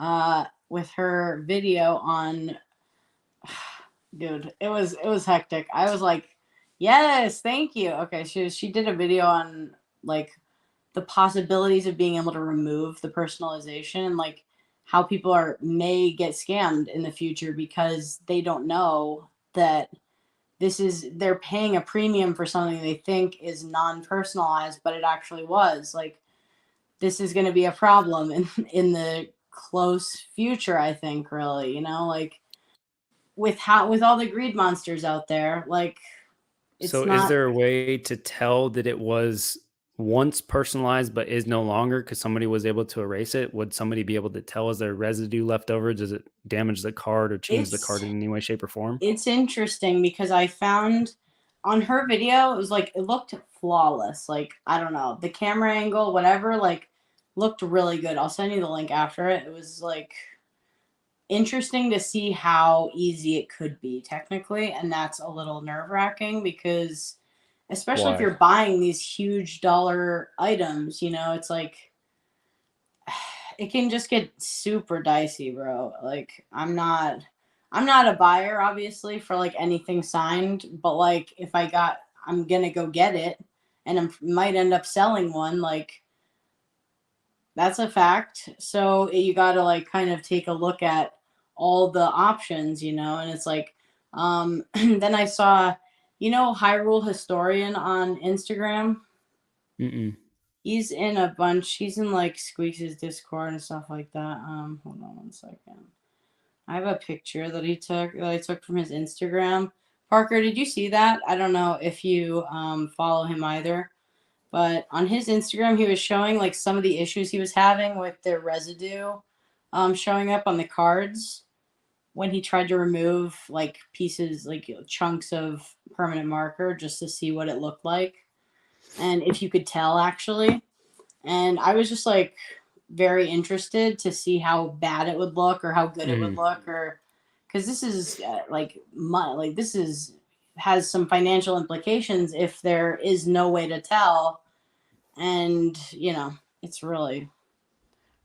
with her video on, dude, it was hectic. I was like, yes, thank you. Okay, she did a video on like the possibilities of being able to remove the personalization and like how people are may get scammed in the future because they don't know that they're paying a premium for something they think is non-personalized, but it actually was. Like, this is going to be a problem in the close future, I think, really, like with all the greed monsters out there, like it's So is not. there a way to tell that it was once personalized but is no longer because somebody was able to erase it? Would somebody be able to tell, is there residue left over? Does it damage the card or change the it's card in any way, shape, or form? it's interesting because I found on her video it was like it looked flawless. Like, I don't know, the camera angle, whatever, like looked really good. I'll send you the link after it. It was like interesting to see how easy it could be technically, and that's a little nerve-wracking because especially if Why? you're buying these huge dollar items, it's like it can just get super dicey, bro. Like, I'm not a buyer obviously for like anything signed, but like if I'm gonna go get it and I might end up selling one, like that's a fact. So you got to like kind of take a look at all the options, and it's like then I saw, Hyrule Historian on Instagram. Mm-mm. He's in like Squeaks' Discord and stuff like that. Hold on one second. I have a picture that I took from his Instagram. Parker, did you see that? I don't know if you follow him either, but on his Instagram, he was showing like some of the issues he was having with the residue showing up on the cards when he tried to remove like pieces, like chunks of permanent marker just to see what it looked like and if you could tell actually. And I was just like very interested to see how bad it would look or how good it would Mm. look, or because this is like money, like this is has some financial implications if there is no way to tell. And it's really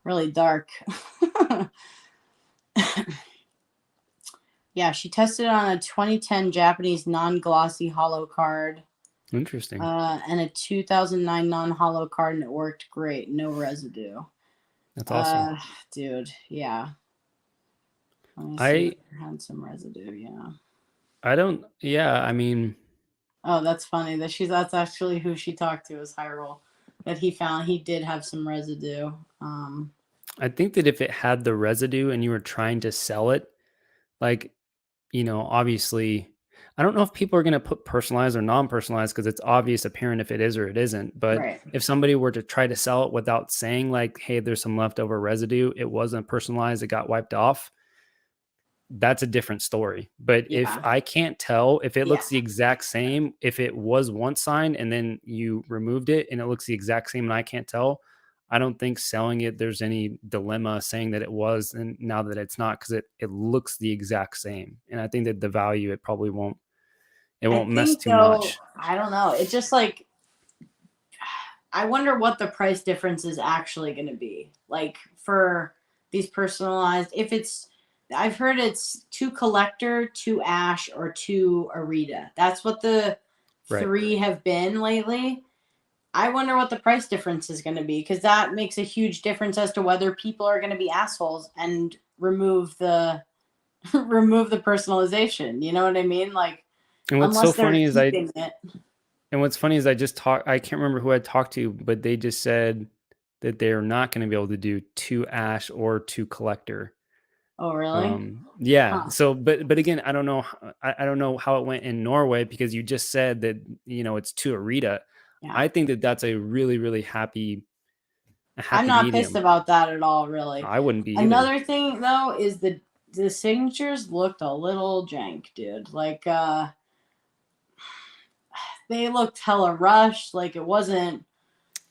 really dark. Yeah, she tested on a 2010 Japanese non-glossy hollow card, Interesting. and a 2009 non-hollow card, and it worked great, no residue. That's awesome. uh Dude, yeah. Let me see if I it had some residue. Yeah. I don't, yeah, I mean, Oh, that's funny. That's actually who she talked to, is Hyrule. That he found he did have some residue. I think that if it had the residue and you were trying to sell it, like, obviously, I don't know if people are going to put personalized or non-personalized because it's obvious apparent if it is or it isn't. But Right. if somebody were to try to sell it without saying like, hey, there's some leftover residue, it wasn't personalized, it got wiped off, that's a different story. But if Yeah. I can't tell if it Yeah. looks the exact same, if it was once signed and then you removed it and it looks the exact same and I can't tell, I don't think selling it, there's any dilemma saying that it was and now that it's not, because it looks the exact same. And I think that the value, it I won't mess think too though, much. I don't know. It's just like I wonder what the price difference is actually going to be. Like for these personalized, if it's, I've heard it's two collector, two ash, or two Arita. That's what the Right. three have been lately. I wonder what the price difference is going to be, because that makes a huge difference as to whether people are going to be assholes and remove the remove the personalization. You know what I mean? Like, And what's so unless they're funny is keeping it. I just talked, I can't remember who I talked to, but they just said that they're not going to be able to do two ash or two collector. Oh, really? Yeah. Huh. So, but again, I don't know. I don't know how it went in Norway because you just said that, it's to Arita. Yeah. I think that that's a really, really happy I'm not pissed medium. about that at all, really. I wouldn't be either. Another thing though is the signatures looked a little jank, dude. Like they looked hella rushed. Like it wasn't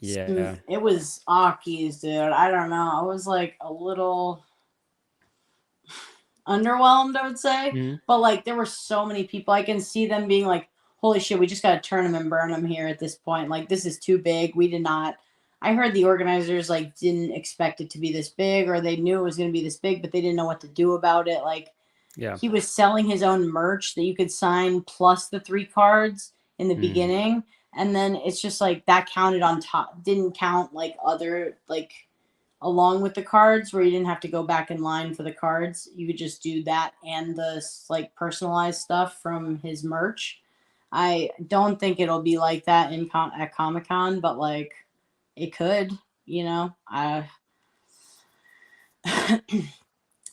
smooth. Yeah. It was Aki's, dude. I don't know. I was like a little underwhelmed, I would say. Mhm. But like there were so many people. I can see them being like, holy shit, we just gotta turn them and burn them here at this point. Like this is too big. We did not I heard the organizers like didn't expect it to be this big, or they knew it was gonna be this big, but they didn't know what to do about it. Like Yeah. he was selling his own merch that you could sign plus the 3 cards in the Mm. beginning. And then it's just like that counted on top, didn't count like other like along with the cards where you didn't have to go back in line for the cards. You could just do that and the like personalized stuff from his merch. I don't think it'll be like that at Comic Con, but like it could, you know. I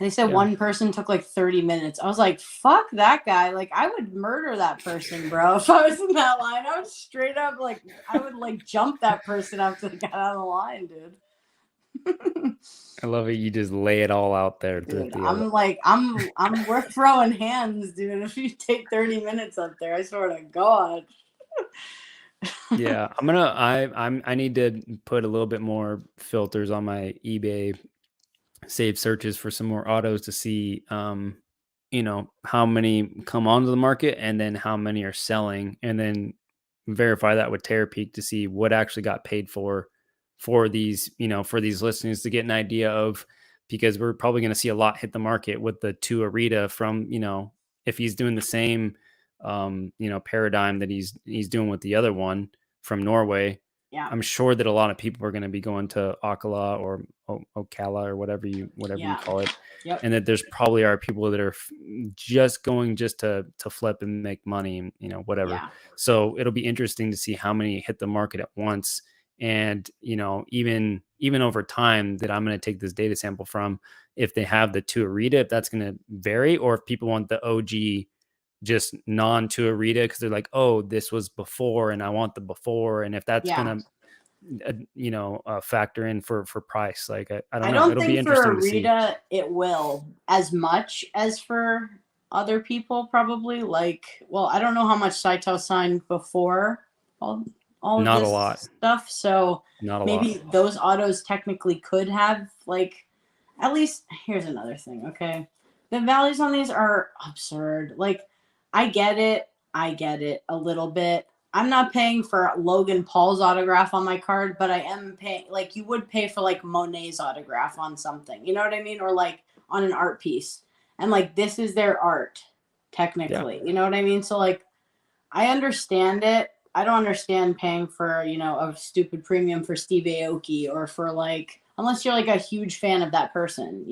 they said Yeah. one person took like 30 minutes. I was like, fuck that guy. Like I would murder that person, bro. If I was in that line, I would straight up like I would like jump that person after they got out of the line, dude. I love it. You just lay it all out there. Dude, I'm like, we're throwing hands, dude. If you take 30 minutes up there, I swear to God. Yeah, I need to put a little bit more filters on my eBay save searches for some more autos to see how many come onto the market and then how many are selling, and then verify that with Terapeak to see what actually got paid for these, for these listings, to get an idea of, because we're probably going to see a lot hit the market with the two Arita from, if he's doing the same paradigm that he's doing with the other one from Norway. Yeah. I'm sure that a lot of people are going to be going to Akala or Ocala or whatever you call it. Yep. And that there's probably are people that are just going just to flip and make money, and whatever. Yeah. So it'll be interesting to see how many hit the market at once. And even over time that I'm going to take this data sample from, if they have the two Arita, if that's going to vary, or if people want the OG just non-to Arita because they're like, oh, this was before and I want the before, and if that's gonna factor in for price. Like I don't know, don't it'll think be interesting for to see. Arita it will as much as for other people probably. Like, well, I don't know how much Saito signed before all Not of a this lot. stuff, so Not a maybe lot. those autos technically could have like at least. Here's another thing, okay, the values on these are absurd. Like I get it a little bit. I'm not paying for Logan Paul's autograph on my card, but I am paying, like you would pay for like Monet's autograph on something, you know what I mean, or like on an art piece, and like this is their art technically, you know what I mean. So like I understand it. I don't understand paying for, a stupid premium for Steve Aoki, or for like, unless you're like a huge fan of that person,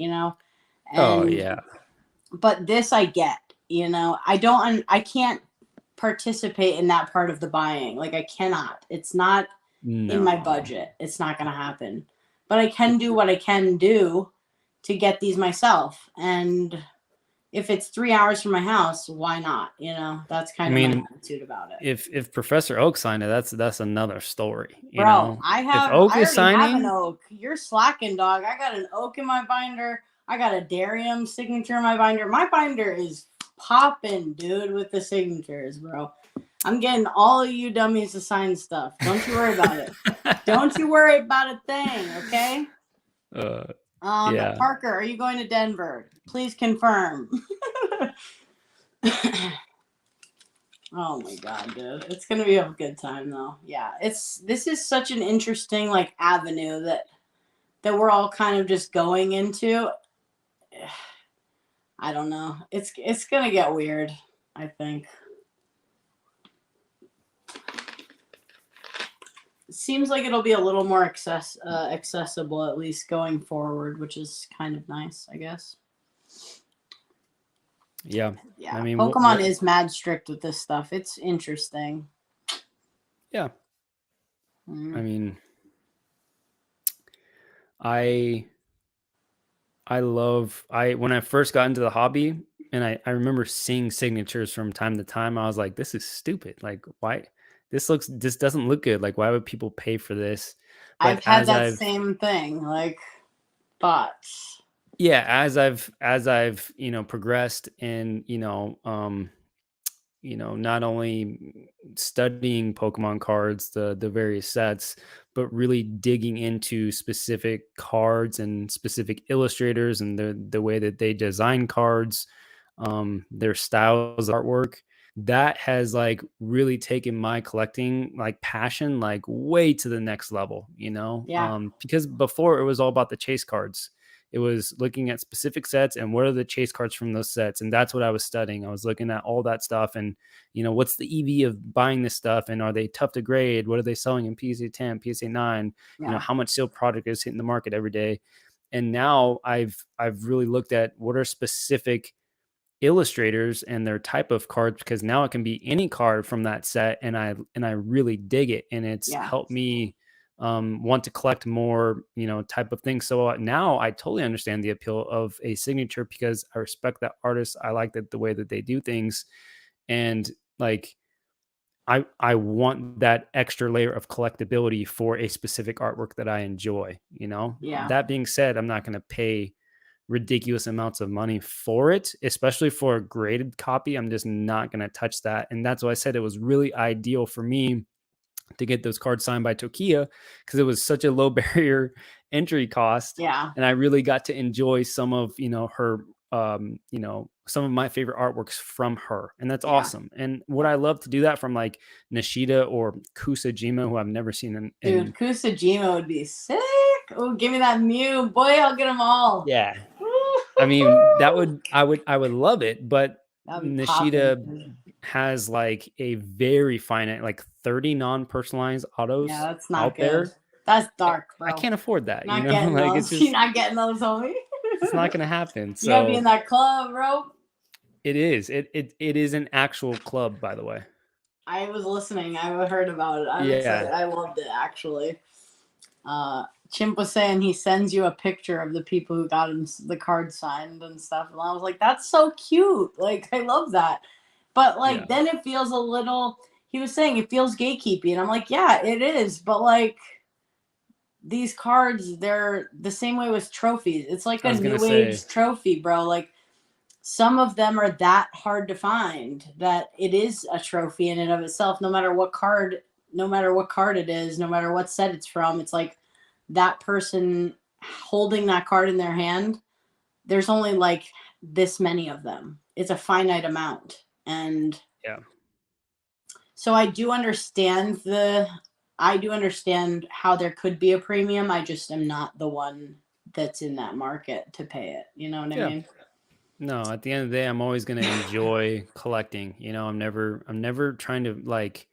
Oh And yeah. but this I get, I can't participate in that part of the buying. Like I cannot. It's not in my budget. It's not going to happen. But I can do what I can do to get these myself. And if it's 3 hours from my house, why not? That's kind of my attitude about it. If Professor Oak signed it, that's another story. Bro, If Oak I is already have an signing, Oak. You're slacking, dog. I got an Oak in my binder. I got a Darium signature in my binder. My binder is popping, dude, with the signatures, bro. I'm getting all of you dummies to sign stuff. Don't you worry about it. Don't you worry about a thing, okay? yeah. Parker, are you going to Denver? Please confirm. Oh my god, dude. It's gonna be a good time though. Yeah. This is such an interesting like avenue that we're all kind of just going into. I don't know. It's gonna get weird, I think. It seems like it'll be a little more accessible, at least going forward, which is kind of nice, I guess. Yeah. Yeah. I mean, Pokemon is mad strict with this stuff. It's interesting. Yeah. I mean, I when I first got into the hobby, and I remember seeing signatures from time to time, I was like, this is stupid. Like, why? this doesn't look good. Like, why would people pay for this? But I've had that same thing, like, bots. yeah, as I've progressed in not only studying Pokemon cards, the various sets, but really digging into specific cards and specific illustrators and the way that they design cards, their styles of artwork. That has like really taken my collecting like passion like way to the next level, Yeah, because before it was all about the chase cards. It was looking at specific sets and what are the chase cards from those sets. And that's what I was studying. I was looking at all that stuff and, what's the EV of buying this stuff? And are they tough to grade? What are they selling in PSA 10, PSA 9? yeah, How much sealed product is hitting the market every day? And now I've really looked at what are specific illustrators and their type of cards, because now it can be any card from that set, and I really dig it, and it's yeah, helped me want to collect more type of things. So now I totally understand the appeal of a signature, because I respect that artist. I like that the way that they do things, and like I want that extra layer of collectability for a specific artwork that I enjoy. yeah, That being said, I'm not going to pay ridiculous amounts of money for it, especially for a graded copy. I'm just not going to touch that. And that's why I said it was really ideal for me to get those cards signed by Tokia, because it was such a low barrier entry cost. yeah, And I really got to enjoy some of, her, some of my favorite artworks from her. And that's yeah. awesome. And what I love to do that from like Nishida or Kusajima, who I've never seen Dude, in Kusajima would be sick. Oh, give me that Mew. Boy, I'll get them all. yeah, I mean, Woo-hoo-hoo. I would love it, but That'd be Nishida popping. has like a very finite, like 30 non-personalized Yeah, autos that's not out good. there. That's I dark, I bro. can't afford that, Not getting like it's those. You're just not getting those, homie. it's not gonna happen. You gotta be in So that club, bro. it is. It is an actual club, by the way. I was listening. I heard about it. I'm excited. Yeah. I loved it, actually. Chimp was saying he sends you a picture of the people who got him the card signed and stuff. And I was like, that's so cute. Like, I love that. But, like, Yeah. then it feels a little, he was saying it feels gatekeepy. And I'm like, yeah, it is. But, like, these cards, they're the same way with trophies. It's like I a was gonna new say, age trophy, bro. Like, some of them are that hard to find that it is a trophy in and of itself, no matter what card it is, no matter what set it's from. It's like that person holding that card in their hand, there's only like this many of them. It's a finite amount. And yeah. so I do understand how there could be a premium. I just am not the one that's in that market to pay it. You know what I Yeah. mean? No, at the end of the day, I'm always gonna enjoy collecting. I'm never trying to like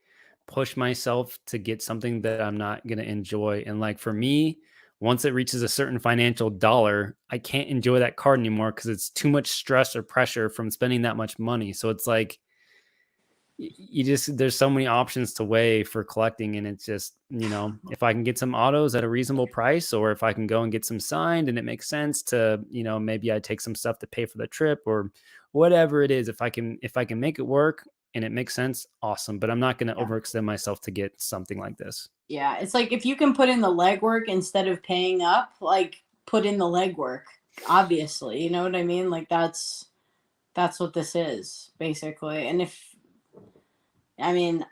push myself to get something that I'm not gonna enjoy. And like for me, once it reaches a certain financial dollar, I can't enjoy that card anymore because it's too much stress or pressure from spending that much money. So it's like you just there's so many options to weigh for collecting, and it's just if I can get some autos at a reasonable price, or if I can go and get some signed and it makes sense to maybe I take some stuff to pay for the trip or whatever it is, if I can make it work and it makes sense, awesome. But I'm not going to Yeah. overextend myself to get something like this. Yeah, it's like if you can put in the legwork instead of paying up, like put in the legwork. Obviously, you know what I mean? Like that's what this is basically. And if I mean,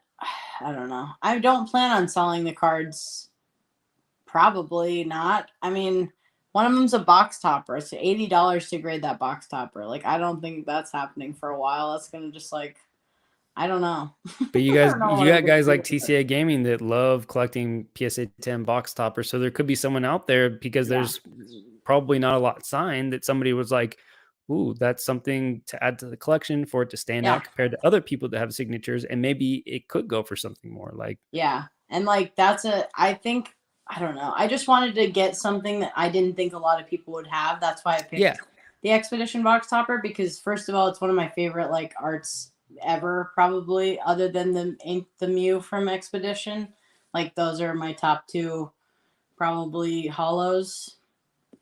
I don't know. I don't plan on selling the cards. Probably not. I mean, one of them's a box topper. It's $80 to grade that box topper. Like I don't think that's happening for a while. That's gonna just like I don't know. But I don't know you what I'm got gonna guys do like with it. TCA Gaming that love collecting PSA 10 box toppers. So there could be someone out there, because Yeah, there's probably not a lot signed, that somebody was like, "Ooh, that's something to add to the collection for it to stand yeah. out compared to other people that have signatures, and maybe it could go for something more." Like, Yeah. And like I think I don't know. I just wanted to get something that I didn't think a lot of people would have. That's why I yeah, picked the Expedition box topper because first of all, it's one of my favorite like arts ever probably other than the Mew from Expedition. Like those are my top two probably hollows.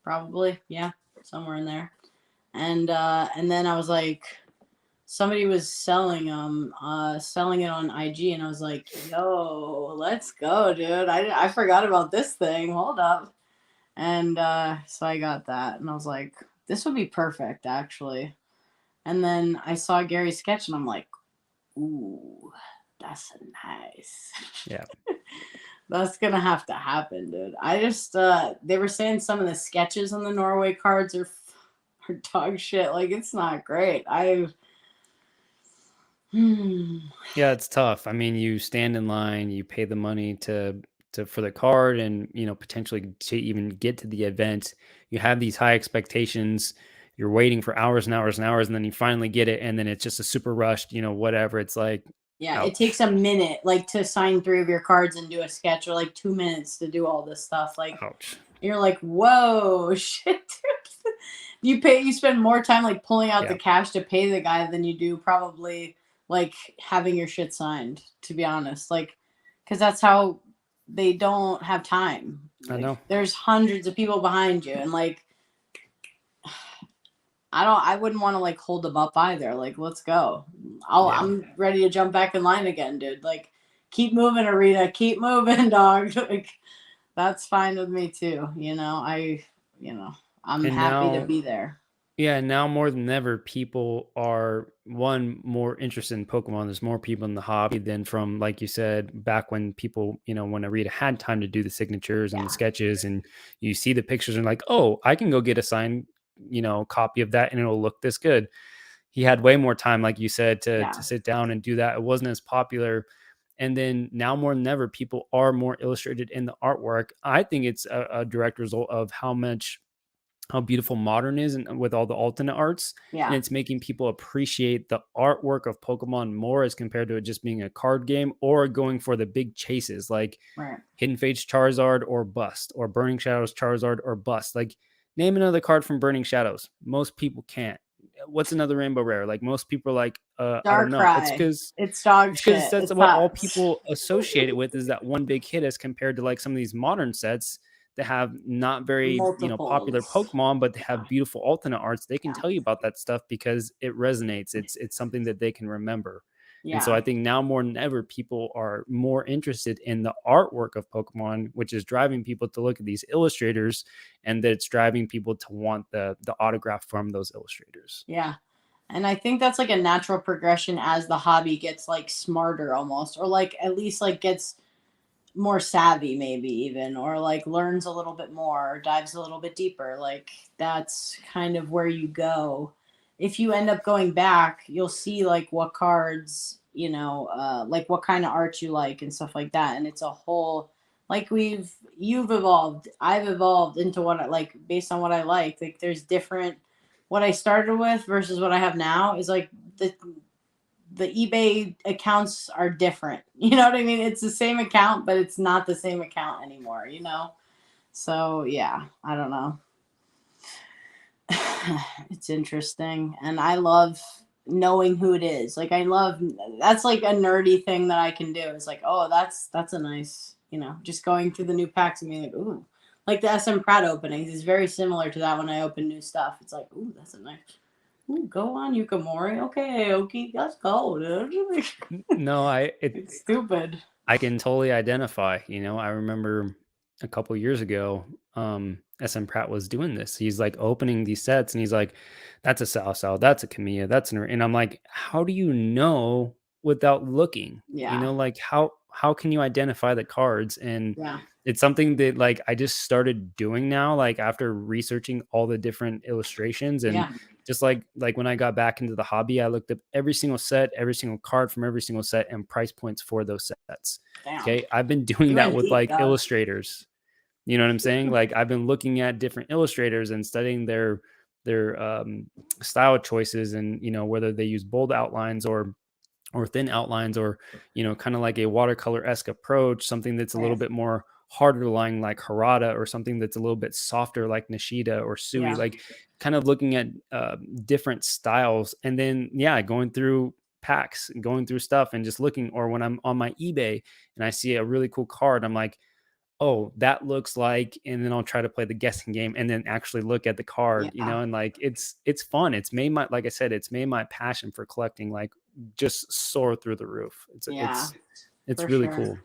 Probably. Yeah, somewhere in there. And then I was like somebody was selling it on IG, and I was like, "Yo, let's go, dude! I forgot about this thing. Hold up." And so I got that, and I was like, "This would be perfect, actually." And then I saw Gary's sketch, and I'm like, "Ooh, that's nice." Yeah. That's gonna have to happen, dude. I just they were saying some of the sketches on the Norway cards are dog shit. Like it's not great. I hmm. Yeah, it's tough. I mean, you stand in line, you pay the money to for the card and, potentially to even get to the event. You have these high expectations. You're waiting for hours and hours and hours, and then you finally get it, and then it's just a super rushed, whatever. It's like, Yeah, it takes ouch. a minute like to sign three of your cards and do a sketch, or like 2 minutes to do all this stuff. Like Ouch. you're like, whoa, shit, dude. You spend more time like pulling out the Yeah, cash to pay the guy than you do probably like having your shit signed, to be honest. Like, because that's how they don't have time. I Like, know. there's hundreds of people behind you, and like, I wouldn't want to like hold them up either. Like, let's go. Yeah. I'm ready to jump back in line again, dude. Like, keep moving, Arita. Keep moving, dog. Like, that's fine with me too. You know, I'm And happy to now, be there. yeah, now more than ever, people are one more interested in Pokemon. There's more people in the hobby than from, like you said, back when people, when Arita had time to do the signatures and the Yeah, sketches, and you see the pictures and like, oh, I can go get a signed, copy of that, and it'll look this good. He had way more time, like you said, to yeah, sit down and do that. It wasn't as popular. And then now more than ever, people are more illustrated in the artwork. I think it's a direct result of how beautiful modern is and with all the alternate arts, and yeah. it's making people appreciate the artwork of Pokemon more as compared to it just being a card game or going for the big chases like Right. Hidden Fates Charizard or bust, or Burning Shadows Charizard or bust. Like, name another card from Burning Shadows. Most people can't. What's another rainbow rare? Like, most people are like, I don't know. It's Darkrai. because It's dog it's because shit. that's It what all sucks. people associate it with, is that one big hit, as compared to like some of these modern sets that have not very, popular Multiples. Pokemon, but they Yeah, have beautiful alternate arts. They can yeah, tell you about that stuff because it resonates. It's something that they can remember. And so yeah, I think now more than ever, people are more interested in the artwork of Pokemon, which is driving people to look at these illustrators, and that it's driving people to want the autograph from those illustrators. yeah. And I think that's like a natural progression as the hobby gets like smarter almost, or like at least like gets more savvy maybe even, or like learns a little bit more, or dives a little bit deeper. Like that's kind of where you go. If you end up going back, you'll see like what cards, like what kind of art you like and stuff like that. And it's a whole like you've evolved, I've evolved into what I like based on what I like. Like there's different what I started with versus what I have now is like the eBay accounts are different. You know what I mean? It's the same account, but it's not the same account anymore. So yeah, I don't know. It's interesting. And I love knowing who it is. Like I love that's like a nerdy thing that I can do. It's like, oh, that's a nice, just going through the new packs and being like, ooh. Like the SM Pratt openings is very similar to that when I open new stuff. It's like, ooh, that's a nice. Ooh, go on, Yukamori. Okay, let's go, dude. No, It's stupid. I can totally identify. I remember a couple years ago, SM Pratt was doing this. He's like opening these sets, and he's like, "That's a Sao, that's a Kamiya, that's an," and I'm like, "How do you know without looking? Yeah, Like how can you identify the cards?" And yeah, it's something that like I just started doing now, like after researching all the different illustrations. And yeah. just like when I got back into the hobby, I looked up every single set, every single card from every single set, and price points for those sets. Damn, Okay. I've been doing you that went with deep, like dog. illustrators. You know what I'm saying? Like I've been looking at different illustrators and studying their style choices, and whether they use bold outlines or thin outlines, or kind of like a watercolor-esque approach, something that's a little Right. bit more harder lying like Harada, or something that's a little bit softer like Nishida or Sui. Yeah, Like kind of looking at different styles, and then yeah, going through packs, going through stuff, and just looking. Or when I'm on my eBay and I see a really cool card, I'm like, oh, that looks like, and then I'll try to play the guessing game and then actually look at the card, you Yeah. know, and like it's fun. It's made my, like I said, it's made my passion for collecting like just soar through the roof. Yeah, It's for really sure. cool.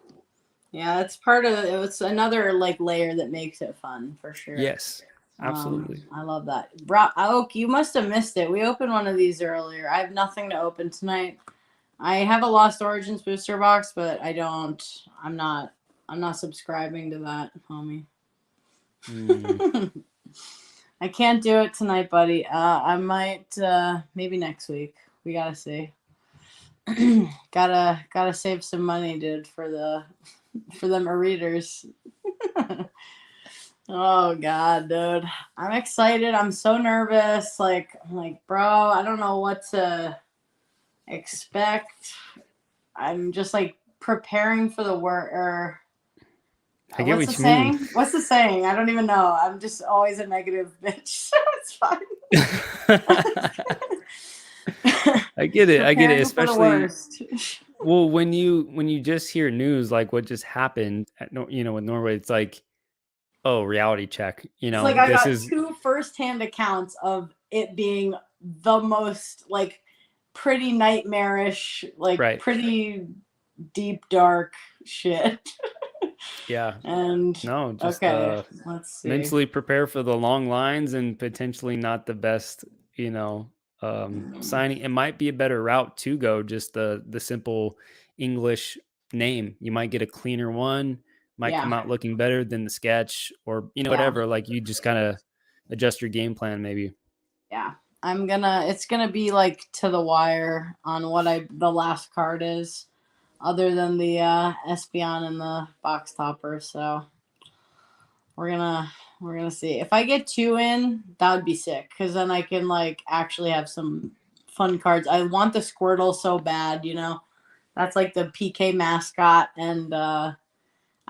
Yeah, it's part of it. It's another like layer that makes it fun for sure. Yes, absolutely. I love that. Bro, Oak, you must have missed it. We opened one of these earlier. I have nothing to open tonight. I have a Lost Origins booster box, but I'm not subscribing to that, homie. I can't do it tonight, buddy. I might maybe next week. We gotta see. gotta save some money, dude, for them readers. Oh god, dude. I'm excited. I'm so nervous. I'm like, bro, I don't know what to expect. I'm just like preparing for the work or I get what's what the you mean. saying? What's the saying? I don't even know. I'm just always a negative bitch, so it's fine. I get it. I get it. Preparing for the Especially, worst. well, when you just hear news like what just happened at with Norway, it's like, oh, reality check. It's like I This got is two firsthand accounts of it being the most like pretty nightmarish, like right. pretty deep dark shit. Yeah. And No, just okay, let's see. mentally prepare for the long lines and potentially not the best, signing. It might be a better route to go just the simple English name. You might get a cleaner one, might come Yeah, out looking better than the sketch, or yeah, whatever. Like you just kind of adjust your game plan maybe. yeah. It's gonna be like to the wire on what the last card is, other than the Espeon and the box topper. So we're gonna see. If I get two in, that would be sick, because then I can like actually have some fun cards. I want the Squirtle so bad, That's like the PK mascot, and I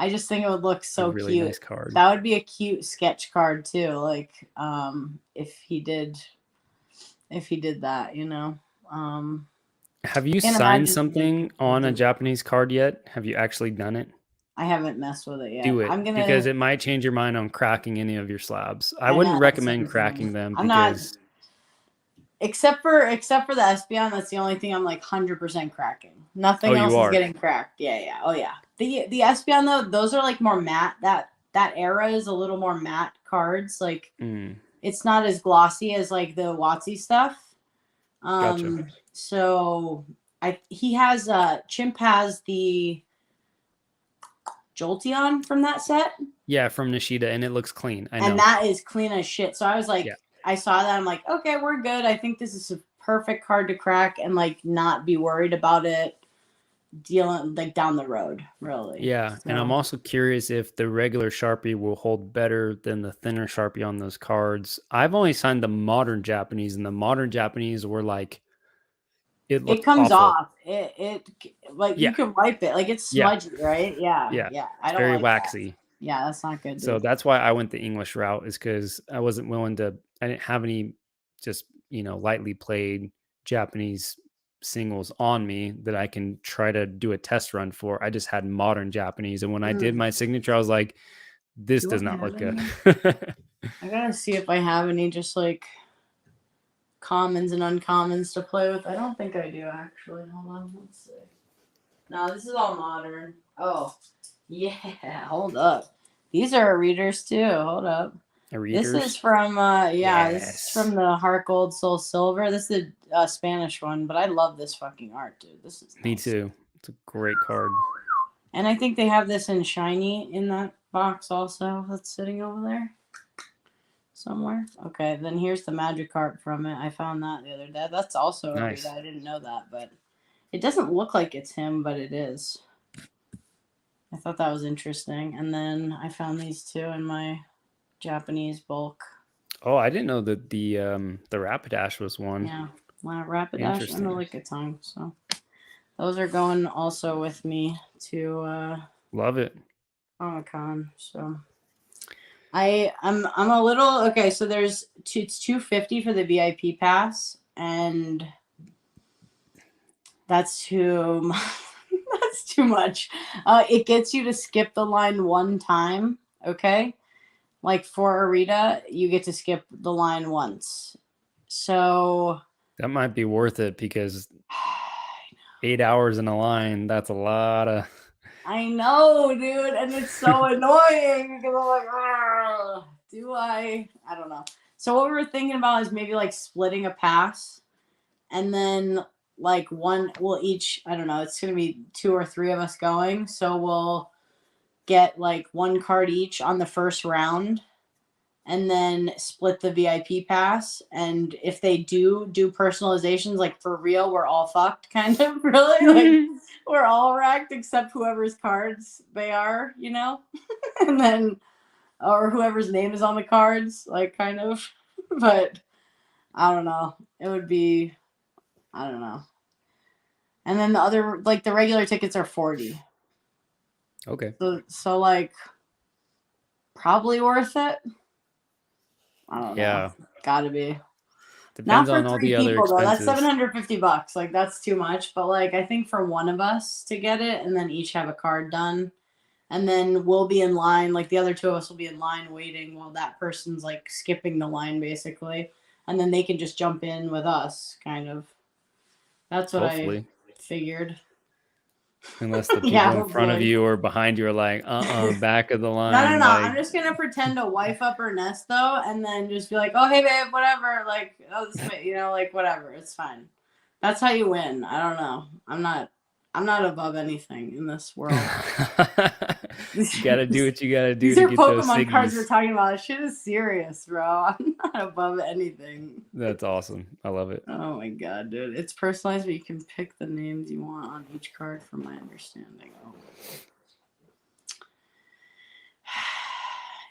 just think it would look so A really cute. nice card. That would be a cute sketch card too. Like if he did that, Have you Can't signed imagine something on a Japanese card yet? Have you actually done it? I haven't messed with it yet. Do it, I'm gonna because it might change your mind on cracking any of your slabs. I I wouldn't know, recommend cracking them I'm not, because except for the Espeon. That's the only thing I'm like 100% cracking. Nothing else you is are. getting cracked. Yeah. Oh yeah. The Espeon though, those are like more matte. That era is a little more matte cards. Like it's not as glossy as like the Watsy stuff. Gotcha. So Chimp has the Jolteon from that set. Yeah, from Nishida, and it looks clean. I know. And that is clean as shit. So I was like, Yeah. I saw that. I'm like, okay, we're good. I think this is a perfect card to crack and like not be worried about it dealing like down the road, really. Yeah, So, and I'm also curious if the regular Sharpie will hold better than the thinner Sharpie on those cards. I've only signed the modern Japanese, and the modern Japanese were like, it it looked comes awful. off. It like Yeah. you can wipe it. Like it's Yeah. smudgy, right? Yeah. Yeah. I It's don't very like waxy. that. Yeah, that's not good. So Dude. that's why I went the English route, is because I wasn't willing to. I didn't have any just lightly played Japanese singles on me that I can try to do a test run for. I just had modern Japanese, and when I did my signature, I was like, this does not look good. I gotta see if I have any just like commons and uncommons to play with. I don't think I do actually. Hold on, let's see. No, this is all modern. Oh, yeah. Hold up. These are readers too. Hold up. Readers? This is from this is Yes. from the Heart Gold Soul Silver. This is a Spanish one, but I love this fucking art, dude. This is Me nice. too. It's a great card. And I think they have this in shiny in that box also. That's sitting over there somewhere. Okay, then here's the Magikarp from it. I found that the other day. That's also a Nice. reader. I didn't know that, but it doesn't look like it's him, but it is. I thought that was interesting. And then I found these two in my Japanese bulk. Oh, I didn't know that the Rapidash was one. Yeah, Rapidash and the Lickitung. So those are going also with me to love it. Comic-Con. So I'm a little okay. So it's $250 for the VIP pass, and that's too too much. It gets you to skip the line one time. Okay. Like for Arita, you get to skip the line once. So That might be worth it because 8 hours in a line, that's a lot of. I know, dude, and it's so annoying because I'm like, "Ugh, do I? I don't know. So what we were thinking about is maybe like splitting a pass, and then like one, we'll each. I don't know. It's gonna be 2 or 3 of us going, so we'll get like one card each on the first round, and then split the VIP pass. And if they do personalizations, like for real, we're all fucked, kind of really. Like we're all racked except whoever's cards they are, you know, and then or whoever's name is on the cards, like kind of. But I don't know. It would be, I don't know. And then the other, like the regular tickets are 40. Okay. So like probably worth it. I don't Yeah. know. Gotta be. Not Depends for on all 3 the other people though. That's expenses. $750. Like that's too much. But like I think for one of us to get it and then each have a card done, and then we'll be in line. Like the other 2 of us will be in line waiting while that person's like skipping the line basically, and then they can just jump in with us. Kind of. That's what I Hopefully. figured. Unless the Yeah, people in front of hopefully. you or behind you are like, back of the No. line. I'm Like, just gonna pretend to wife up her nest though, and then just be like, "Oh, hey, babe, whatever." Like, oh, this, like whatever. It's fine. That's how you win. I don't know. I'm not above anything in this world. you gotta do what you gotta do These to are get those Pokemon cards we're signies. talking about. This shit is serious, bro. I'm not above anything. That's awesome. I love it. Oh my god, dude. It's personalized, but you can pick the names you want on each card from my understanding. Oh.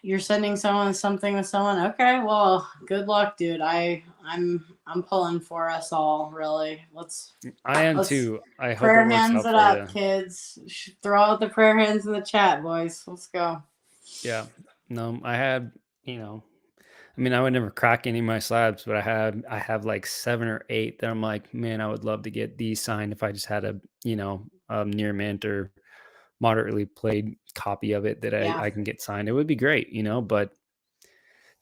You're sending someone something with someone? Okay, well, good luck, dude. I'm pulling for us all, really. I am Let's too. I hope it prayer works hands out it for up, you. kids. Throw out the prayer hands in the chat, boys. Let's go. Yeah. No, I had, I mean, I would never crack any of my slabs, but I have like 7 or 8 that I'm like, man, I would love to get these signed if I just had a near mint or moderately played copy of it that Yeah. I can get signed. It would be great, but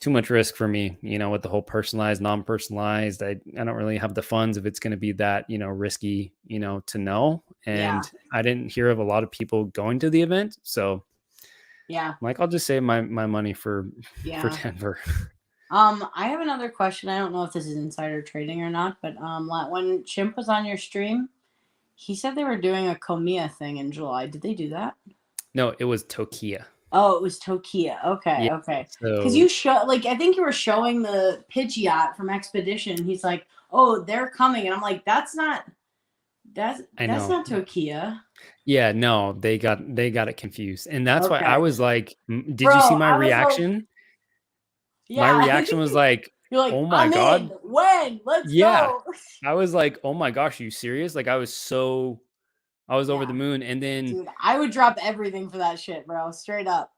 too much risk for me, with the whole personalized, non-personalized. I don't really have the funds if it's going to be that, risky, to know. Yeah. And I didn't hear of a lot of people going to the event. So Yeah. like, I'll just save my money for Yeah. Denver. I have another question. I don't know if this is insider trading or not, but when Chimp was on your stream, he said they were doing a Komiya thing in July. Did they do that? No, it was Tokia. Oh, it was Tokia. Okay, Yeah. okay. Because So you show, like, I think you were showing the Pidgeot from Expedition. He's like, "Oh, they're coming," and I'm like, that's I that's know. not Tokia." Yeah, no, they got it confused. And that's why I Okay, was like, did bro, you see my I was like, reaction? My "Yeah." reaction was like, You're like, "Oh my "I'm in. God." When? Let's Yeah. go." I was like, "Oh my gosh, are you serious?" Like I was over Yeah, the moon. And then dude, I would drop everything for that shit, bro. Straight up,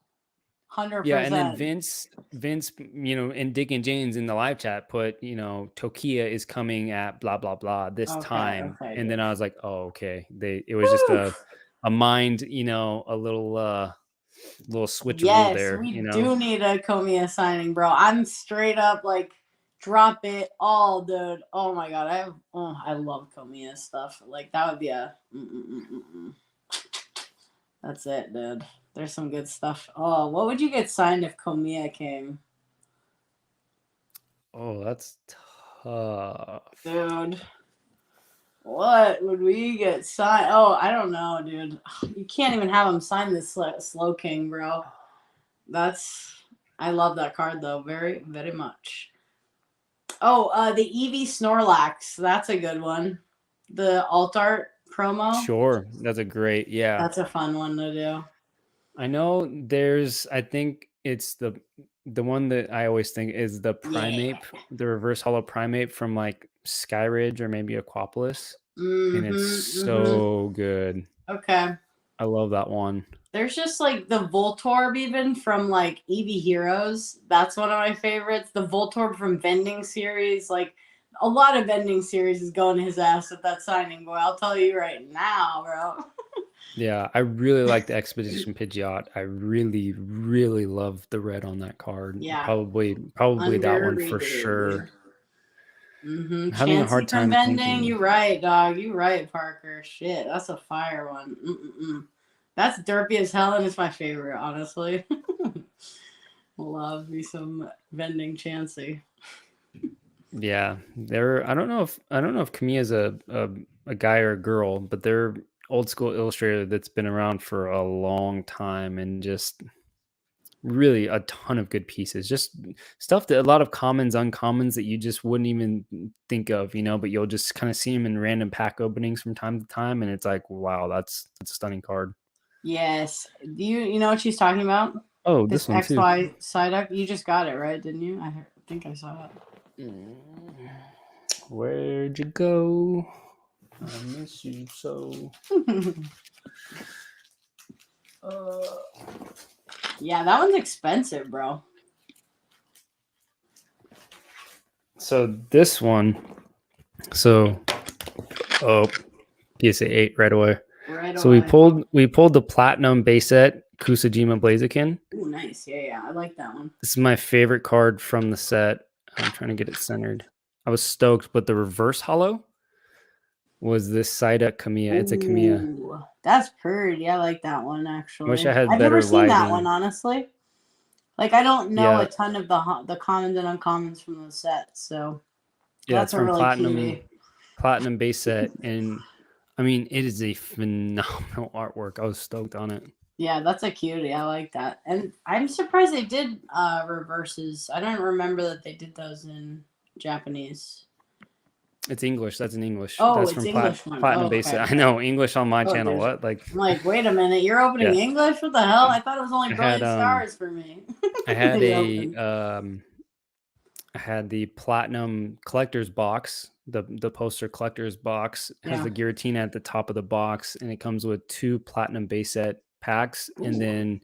yeah, and then 100%. Vince, and Dick and James in the live chat put, Tokia is coming at blah blah blah this Okay, time. okay, And then dude. I was like, "Oh, okay." It was just Whew. a mind, a little switcheroo Yes, there, we do need a Komiya signing, bro. I'm straight up like drop it all, dude. Oh my god, I love Komiya stuff. Like that would be a. That's it, dude. There's some good stuff. Oh, what would you get signed if Komiya came, Oh, that's tough. dude? What would we get signed? Oh, I don't know, dude. You can't even have him sign this Slow King, bro. I love that card though, very, very much. Oh, the Eevee Snorlax. That's a good one. The alt art promo. Sure. That's a great, yeah. That's a fun one to do. I know I think it's the one that I always think is the Yeah. Primeape, the reverse hollow Primeape from like Skyridge or maybe Aquapolis. And it's Mm-hmm. so good. Okay. I love that one. There's just like the Voltorb even from like Eevee Heroes. That's one of my favorites. The Voltorb from Vending Series. Like a lot of Vending Series is going to his ass with that signing, boy. I'll tell you right now, bro. Yeah, I really like the Expedition Pidgeot. I really, really love the red on that card. Yeah, Probably that one for underrated. sure. Mm-hmm. I'm having a Chansey hard from time vending. thinking. You right, dog. You right, Parker. Shit, that's a fire one. Mm-mm-mm. That's derpy as hell, and it's my favorite, honestly. Love me some vending Chansey. Yeah, they're. I don't know if Kamiya's a guy or a girl, but they're old school illustrator that's been around for a long time and just really a ton of good pieces. Just stuff that a lot of commons, uncommons that you just wouldn't even think of, but you'll just kind of see them in random pack openings from time to time, and it's like, wow, that's a stunning card. Yes. Do you know what she's talking about? Oh, This this one too. XY side up. You just got it, right? Didn't you? Think I saw Mm, Where'd you go? I miss you so. it. Yeah, that one's expensive, bro. So this one, so oh, PSA 8 right away. Right So we away. pulled the platinum base set Kusajima Blaziken. Ooh, nice. Yeah, I like that one. This is my favorite card from the set. I'm trying to get it centered. I was stoked, but the reverse hollow was this Psyduck Kamiya. It's a Kamiya. Ooh, that's pretty. I like that one I wish actually. I had I've never better seen that one lighting. honestly. Like I don't know Yeah, a ton of the commons and uncommons from the set, so yeah, that's it's a from really cutie. Platinum base set, and I mean it is a phenomenal artwork. I was stoked on it. Yeah, that's a cutie. I like that, and I'm surprised they did reverses. I don't remember that they did those in Japanese. It's English. That's in English. Oh, That's it's from English one. Platinum Oh, base okay. set. I know English on my Oh, channel. there's. What? Like, I'm like, wait a minute, you're opening yeah. English? What the hell? I thought it was only I had Brilliant Stars for me. I had You opened. I had the platinum collector's box, the poster collector's box has Yeah. the Giratina at the top of the box, and it comes with 2 platinum base set packs and Ooh.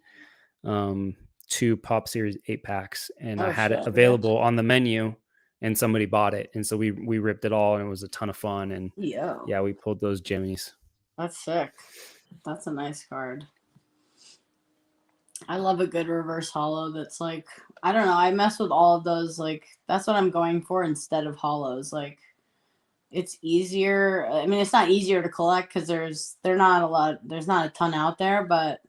then 2 Pop Series 8 packs, and I Oh had it shit. available on the menu, and somebody bought it, and so we ripped it all, and it was a ton of fun, and Yo, yeah, we pulled those jimmies. that's sick. That's a nice card. I love a good reverse hollow that's like I don't know, I mess with all of those, like that's what I'm going for instead of hollows. Like it's easier. I mean it's not easier to collect because there's not a ton out there, but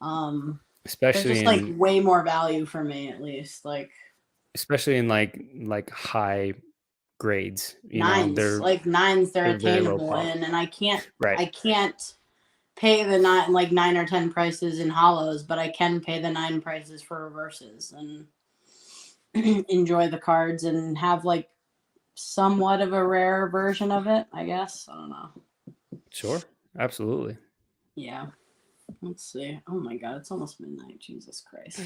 um there's Especially just like in way more value for me at least. Like especially in like high grades, nines. Like nines they're they're very low attainable pop. in and Right. I can't pay the nine or 10 prices in hollows, but I can pay the 9 prices for reverses and enjoy the cards and have like somewhat of a rare version of it, I guess. I don't know. Sure. Absolutely. Yeah. Let's see. Oh my god, it's almost midnight. Jesus Christ.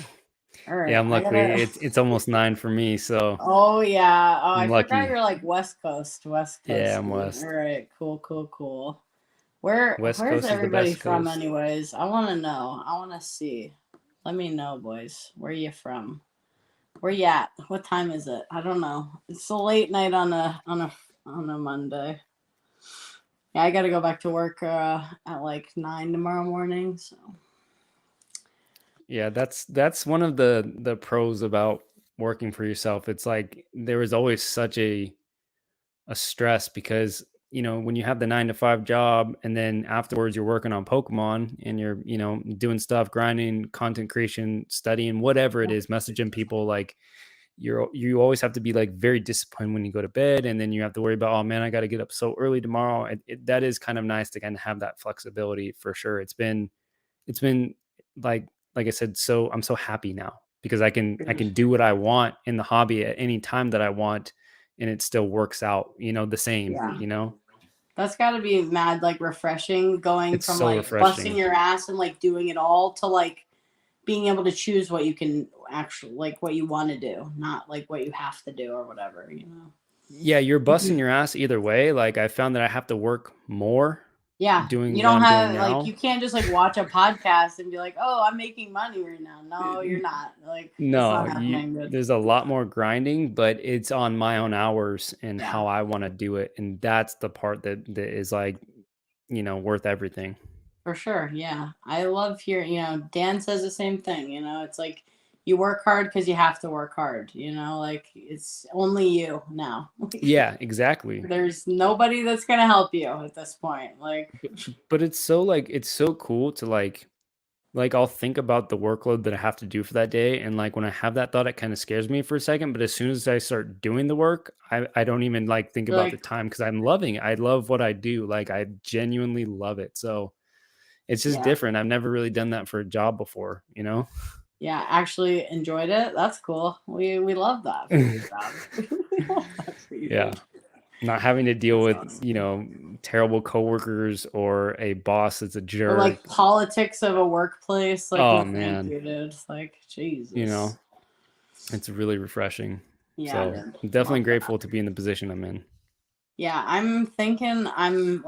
All right, Yeah, I'm I lucky. gotta. It's almost 9 for me, so Oh yeah. Oh, I I'm forgot lucky. you're like West Coast. West Yeah, Coast. I'm All West. right. Cool. West Where's Coast is the everybody best from, coast. anyways? I want to know. I want to see. Let me know, boys. Where you from? Where you at? What time is it? I don't know. It's a late night on a Monday. Yeah, I got to go back to work at like 9 tomorrow morning. So Yeah, that's one of the pros about working for yourself. It's like there is always such a stress because when you have the 9 to 5 job and then afterwards you're working on Pokemon and you're doing stuff, grinding, content creation, studying, whatever it yeah, is, messaging people, like you always have to be like very disciplined when you go to bed, and then you have to worry about, oh man, I got to get up so early tomorrow. That is kind of nice to kind of have that flexibility for sure. It's been like I said, so I'm so happy now because I can do what I want in the hobby at any time that I want, and it still works out, the same, yeah. That's got to be mad like refreshing going it's from so like busting refreshing. your ass and like doing it all to like being able to choose what you can actually like what you want to do, not like what you have to do or whatever. Yeah, you're busting your ass either way. Like I found that I have to work more Yeah, doing you what don't I'm doing have like you now. can't just like watch a podcast and be like, "Oh, I'm making money right now." No, you're not. Like it's No, not happening. Good. there's a lot more grinding, but it's on my own hours and Yeah. how I want to do it. And that's the part that is like, worth everything. For sure. Yeah. I love hearing, Dan says the same thing. It's like you work hard because you have to work hard, like it's only you now. Yeah, exactly. There's nobody that's going to help you at this point. Like, But it's so like it's so cool to like I'll think about the workload that I have to do for that day, and like when I have that thought, it kind of scares me for a second. But as soon as I start doing the work, I don't even like think you're about the like, time because I'm loving it. I love what I do. Like I genuinely love it. So it's just yeah. different. I've never really done that for a job before, you know? Yeah. Actually enjoyed it. That's cool. We love that for your job. We love that for you, Yeah. dude. Not having to deal That's with, awesome. terrible coworkers or a boss that's a Or jerk. like politics of a workplace. Like, no, Oh thank man, you, dude. Like, you know, Jesus. it's really refreshing. Yeah, So dude. I'm definitely Love that. grateful to be in the position I'm in. Yeah, I'm thinking I'm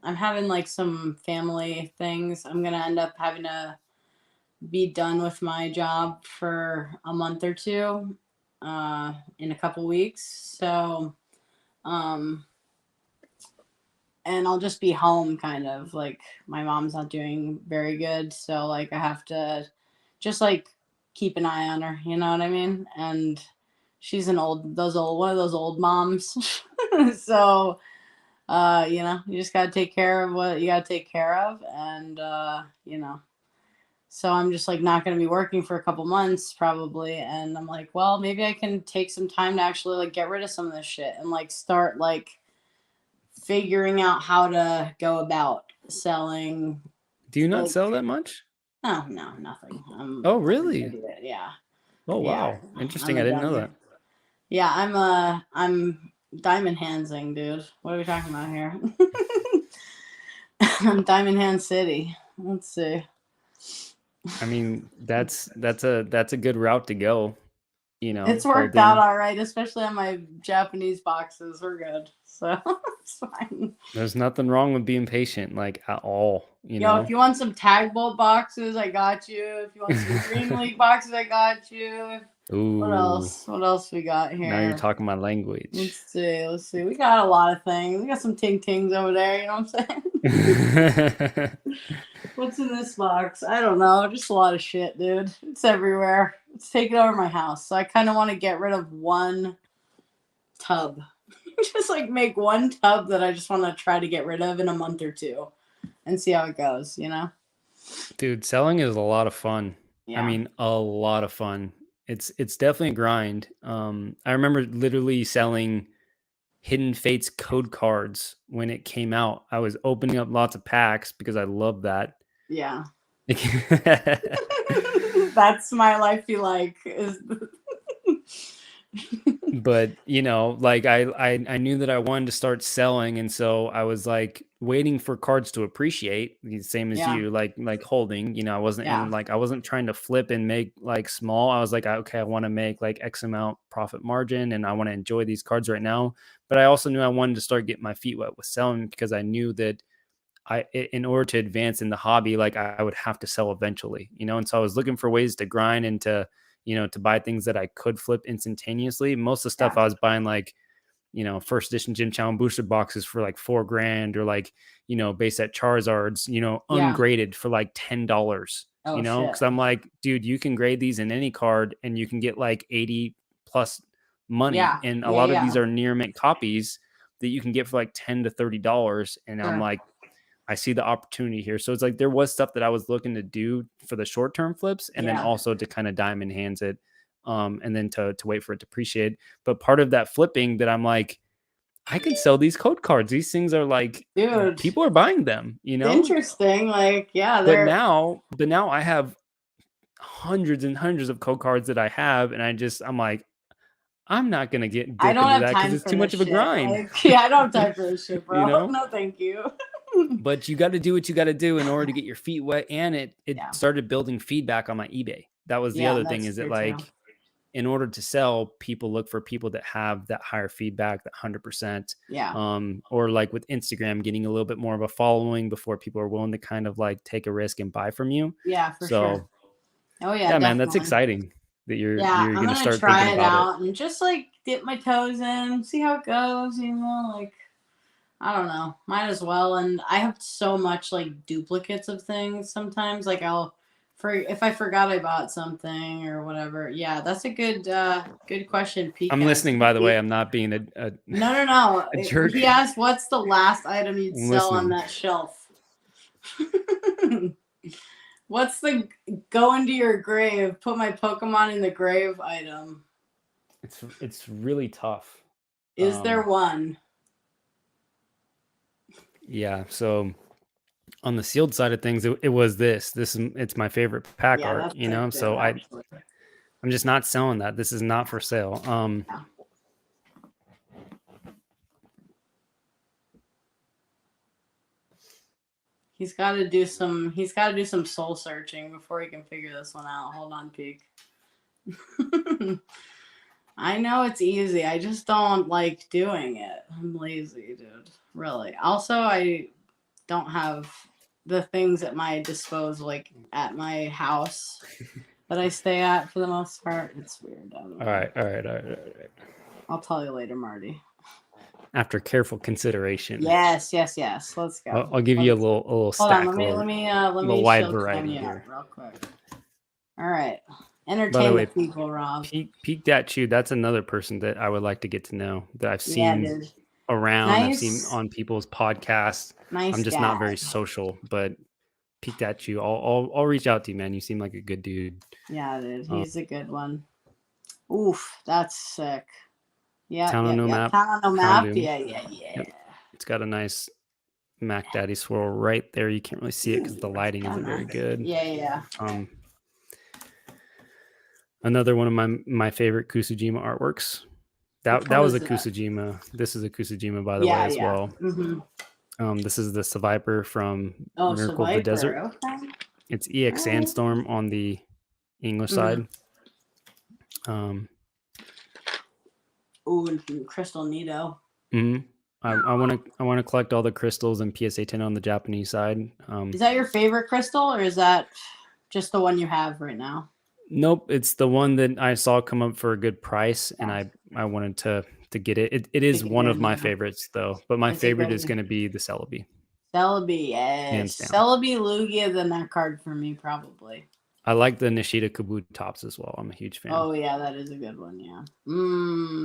having like some family things. I'm gonna end up having to be done with my job for a month or two, in a couple weeks. So, um, and I'll just be home kind of like my mom's not doing very good. So like I have to just like keep an eye on her, you know what I mean? And she's one of those old moms. So, you just got to take care of what you got to take care of. And, so I'm just like not going to be working for a couple months probably. And I'm like, well, maybe I can take some time to actually like get rid of some of this shit and like start like figuring out how to go about selling. Do you not Like, sell that much? no, no, nothing. Oh, I'm an really? idiot. Yeah. Oh, Yeah. wow. I'm Interesting. a I didn't know dummy. that. Yeah. I'm diamond handsing, dude. What are we talking about here? Diamond Hand City. Let's see. I mean, that's a good route to go, It's worked out holding. all right, especially on my Japanese boxes. We're good, so it's fine. There's nothing wrong with being patient, like at all, Yo, if you want some tag bolt boxes, I got you. If you want some Dream League boxes, I got you. What Ooh, else? What else we got now you're here? talking my language. Let's see. Let's see. We got a lot of things. We got some ting tings over there. You know what I'm saying? What's in this box? I don't know. Just a lot of shit, dude. It's everywhere. It's taking over my house. So I kind of want to get rid of one tub. Just like make one tub that I just want to try to get rid of in a month or two and see how it goes, you know? Dude, selling is a lot of fun. I Yeah. mean, a lot of fun. It's definitely a grind. I remember literally selling Hidden Fates code cards when it came out. I was opening up lots of packs because I love that. Yeah. That's my life you like is But like I knew that I wanted to start selling, and so I was like waiting for cards to appreciate the same as yeah. you, like holding. Yeah. I wasn't trying to flip and make like small. I was like, okay, I want to make like X amount profit margin, and I want to enjoy these cards right now. But I also knew I wanted to start getting my feet wet with selling because I knew that in order to advance in the hobby, like I would have to sell eventually, and so I was looking for ways to grind and to buy things that I could flip instantaneously. Most of the stuff Yeah. I was buying, like, first edition Gym Challenge booster boxes for like $4,000, or like, base set Charizards, Yeah. ungraded for like $10, Oh shit. cause I'm like, dude, you can grade these in any card and you can get like 80 plus money. Yeah. And a Yeah. lot of Yeah. these are near mint copies that you can get for like $10 to $30. And I'm Sure. like, I see the opportunity here. So it's like there was stuff that I was looking to do for the short term flips, and then Yeah. also to kind of diamond hands it, and then to wait for it to appreciate. But part of that flipping that I'm like, I can sell these code cards. These things are like Dude. people are buying them, Interesting. Like, yeah, But they're now I have hundreds and hundreds of code cards that I have, and I'm like, I'm not gonna get I dip don't into have that because time it's for too this much of a shit. grind, Like, yeah, I don't have time for this shit, you bro. know. No, thank you. But you got to do what you got to do in order to get your feet wet. And it Yeah. started building feedback on my eBay. That was the Yeah, other thing, that's is that true too. like in order to sell, people look for people that have that higher feedback, that 100%. Yeah. Or like with Instagram, getting a little bit more of a following before people are willing to kind of like take a risk and buy from you. Yeah, for sure. So Oh yeah, yeah, man, that's definitely. exciting that Yeah, you're I'm gonna gonna start thinking try it about it. out and just like dip my toes in, see how it goes, like I don't know. Might as well. And I have so much like duplicates of things sometimes. Like if I forgot I bought something or whatever. Yeah, that's a good question. Pete I'm asked. listening, by the way. I'm not being No. a jerk. He asked, "What's the last item you'd I'm sell on listening. that shelf?" What's the go into your grave? Put my Pokemon in the grave item. It's really tough. Is there one? Yeah. So on the sealed side of things, it was this. It's my favorite pack Yeah, art. that's You sick know. too, So actually. I'm just not selling that. This is not for sale. Yeah. He's got to do some soul searching before he can figure this one out. Hold on, Peak. I know it's easy. I just don't like doing it. I'm lazy, dude. Really. Also, I don't have the things at my disposal, like at my house that I stay at for the most part. It's weird. I don't know. All right. I'll tell you later, Marty. After careful consideration. Yes. Let's go. I'll give you a little Hold stack, on. Let little me wide show variety Cam here. real quick. All right. By the Entertain way, the people, Rob. Peak Dat Chew, that's another person that I would like to get to know that I've Yeah, seen dude. around. I've seen Nice. on people's podcasts. Nice I'm just guy. not very social, but Peak Dat Chew, I'll reach out to you, man. You seem like a good dude. Yeah, dude. He's a good one. Oof, that's sick. Yeah. Town on No Map. Town on No Found Map. him. Yeah. Yep. It's got a nice Mac Daddy swirl right there. You can't really see it because the lighting isn't very good. Yeah. Another one of my favorite Kusujima artworks. That was a Kusujima. This is a Kusujima, by the way, as well. Mm-hmm. This is the Survivor from Miracle of the Survivor. Desert. Okay. It's EX Sandstorm on the English side. Ooh, and Crystal Nito. Mm-hmm. I want to collect all the crystals and PSA 10 on the Japanese side. Is that your favorite crystal, or is that just the one you have right now? Nope, it's the one that I saw come up for a good price, and I wanted to get it. It is one of my favorites, though. But my favorite is going to be the Celebi. Celebi, yes. Celebi, Lugia, then that card for me, probably. I like the Nishida Kabuto tops as well. I'm a huge fan. Oh, yeah, that is a good one, yeah.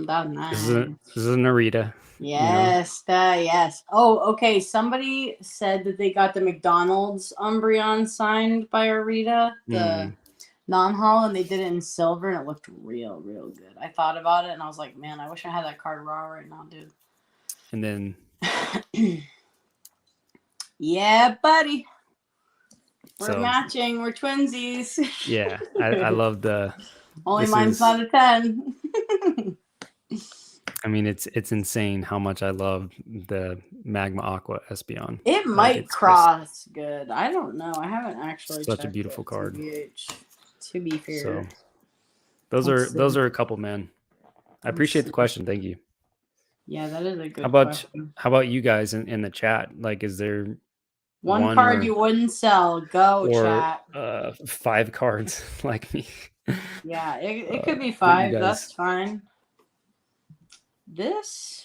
That's nice. This is a Narita. Yes, yes. Oh, okay. Somebody said that they got the McDonald's Umbreon signed by Arita, the non-holo, and they did it in silver, and it looked real good. I thought about it, and I was like, man, I wish I had that card raw right now, dude. And then... yeah, buddy. We're matching. We're twinsies. Yeah, I love the... Only mine's not a 10. I mean, it's insane how much I love the Magma Aqua Espeon. It might cross good. I don't know. I haven't actually. Such a beautiful card. To be fair, so those are a couple, man. I appreciate the question. Thank you. Yeah, that is a good question. How about you guys in the chat? Like, is there one card you wouldn't sell? Go chat. 5 cards like me. Yeah, it could be 5. That's fine. This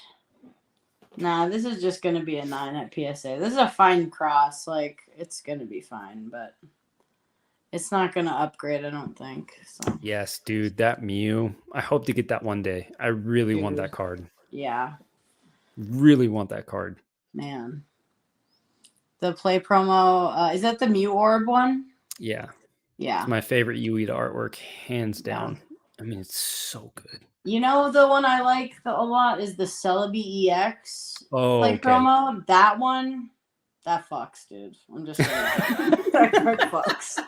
is just gonna be a 9 at PSA. This is a fine cross. Like, it's gonna be fine, but it's not gonna upgrade, I don't think. So. Yes, dude, that Mew. I hope to get that one day. I really want that card. Yeah. Really want that card. Man. The play promo, is that the Mew Orb one? Yeah. Yeah. It's my favorite Ueda artwork, hands down. I mean, it's so good. You know, the one I like a lot is the Celebi EX play promo. That one, that fucks, dude. I'm just saying. That card fucks.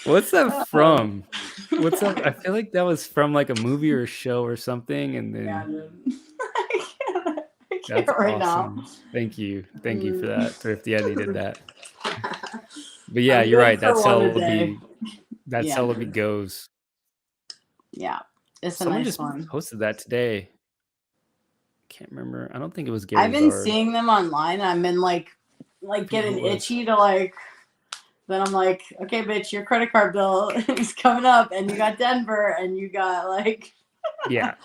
What's that from? What's up? I feel like that was from like a movie or a show or something. And then I can't right now. Thank you for that, Thrifty. I needed that. But yeah, you're right. That Celebi goes. Yeah, it's Someone a nice just one. Posted that today. Can't remember. I don't think it was Gary. I've been seeing them online. I've been like getting itchy to like. Then I'm like, okay, bitch, your credit card bill is coming up, and you got Denver, and you got like. Yeah.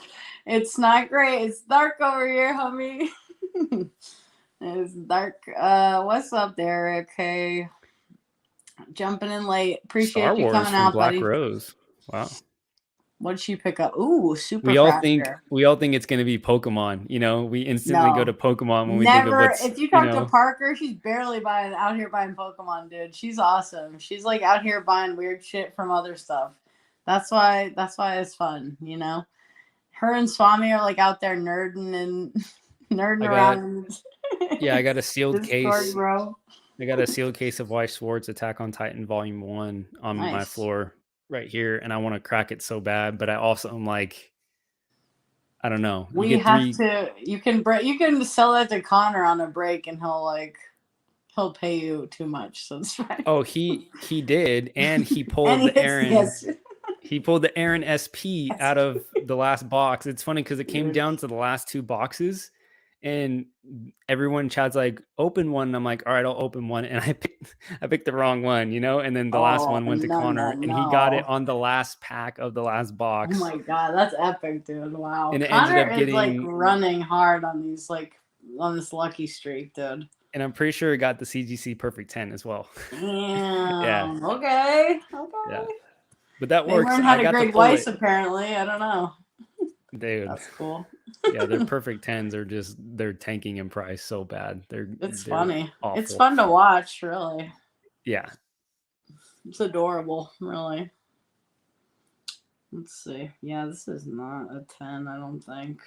It's not great. It's dark over here, homie. It's dark. What's up, Derek? Hey, jumping in late. Star Appreciate you Wars coming from out, Black buddy. Rose. Wow. What did she pick up? Ooh, super We all think fracture. it's going to be Pokemon. You know, we instantly go to No, Pokemon when we think of never. what's, If you you talk to know, Parker, she's barely buying out here buying Pokemon, dude. She's awesome. She's like out here buying weird shit from other stuff. That's why. That's why it's fun, you know. Her and Swami are like out there nerding and nerding I got, around yeah, I in got a sealed Discord, case. bro. I got a sealed case of Weiss Schwartz Attack on Titan Volume 1 on my Nice. floor right here. And I want to crack it so bad. But I also am like, I don't know. You We get have 3. to. You can sell that to Connor on a break, and he'll pay you too much. So it's fine. Oh, he did. And he And pulled he the hits Aaron. yes. He pulled the Aaron SP out of the last box. It's funny because it came Dude. down to the last 2 boxes. And everyone Chad's like, open one. And I'm like, all right, I'll open one. And I picked the wrong one, you know? And then the last one went to Connor and he got it on the last pack of the last box. Oh my God, that's epic, dude. Wow. And it Connor ended up is like getting, running hard on these, like, on this lucky streak, dude. and I'm pretty sure it got the CGC Perfect 10 as well. Damn. Yeah. Okay. Yeah. But that They works. learned how I to got to grade pull Weiss, it. apparently. I don't know. Dude. That's cool. Yeah, their Perfect 10s are just, they're tanking in price so bad. They're funny. awful. It's fun to watch, really. Yeah. It's adorable, really. Let's see. Yeah, this is not a 10, I don't think.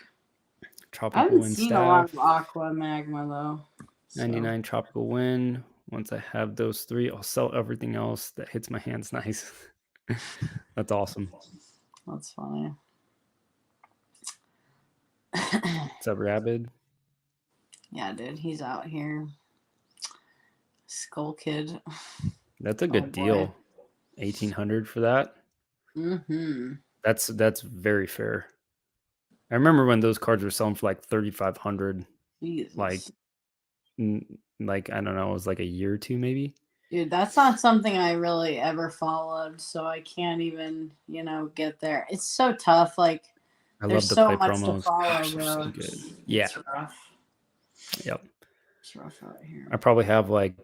Tropical I haven't Wind seen Staff. a lot of Aqua Magma, though. So. 99 Tropical Wind. Once I have those 3, I'll sell everything else that hits my hands nice. That's awesome. That's funny. What's up, Rabid? Yeah, dude, he's out here. Skull Kid. That's a good deal. 1,800 for that. Mm-hmm. That's very fair. I remember when those cards were selling for like 3,500. Jesus. Like I don't know, it was like a year or 2 maybe. Dude, that's not something I really ever followed, so I can't even, get there. It's so tough. Like, I there's love the so play much promos. to follow, Gosh, bro. they're so good. Yeah. It's rough. Yep. It's rough out here. I probably have like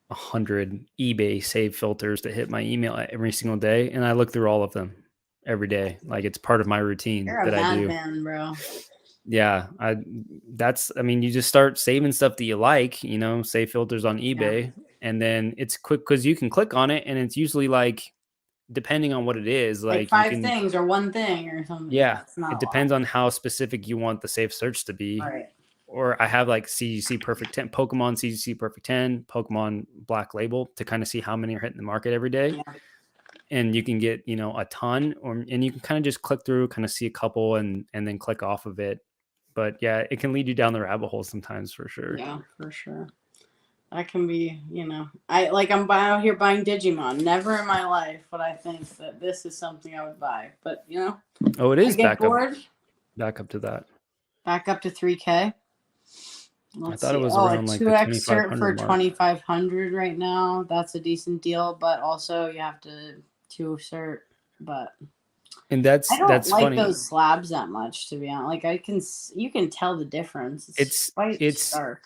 100 eBay save filters that hit my email every single day, and I look through all of them every day. Like it's part of my routine that I do. Madman, bro. Yeah, I mean, you just start saving stuff that you like, save filters on eBay, and then it's quick because you can click on it, and it's usually like, depending on what it is, like 5 things or 1 thing or something. Yeah, it depends on how specific you want the save search to be. Right. Or I have like CGC Perfect 10, Pokemon CGC Perfect 10, Pokemon Black Label to kind of see how many are hitting the market every day. Yeah. And you can get, a ton, and you can kind of just click through, kind of see a couple and then click off of it. But yeah, it can lead you down the rabbit hole sometimes, for sure. Yeah, for sure. That can be, I'm out here buying Digimon. Never in my life would I think that this is something I would buy. But, Oh, it is back up to that. Back up to 3K. I thought it was around like the 2x cert for 2,500 right now. That's a decent deal, but also you have to 2 cert. But and that's like funny. Those slabs that much, to be honest. Like you can tell the difference. It's dark.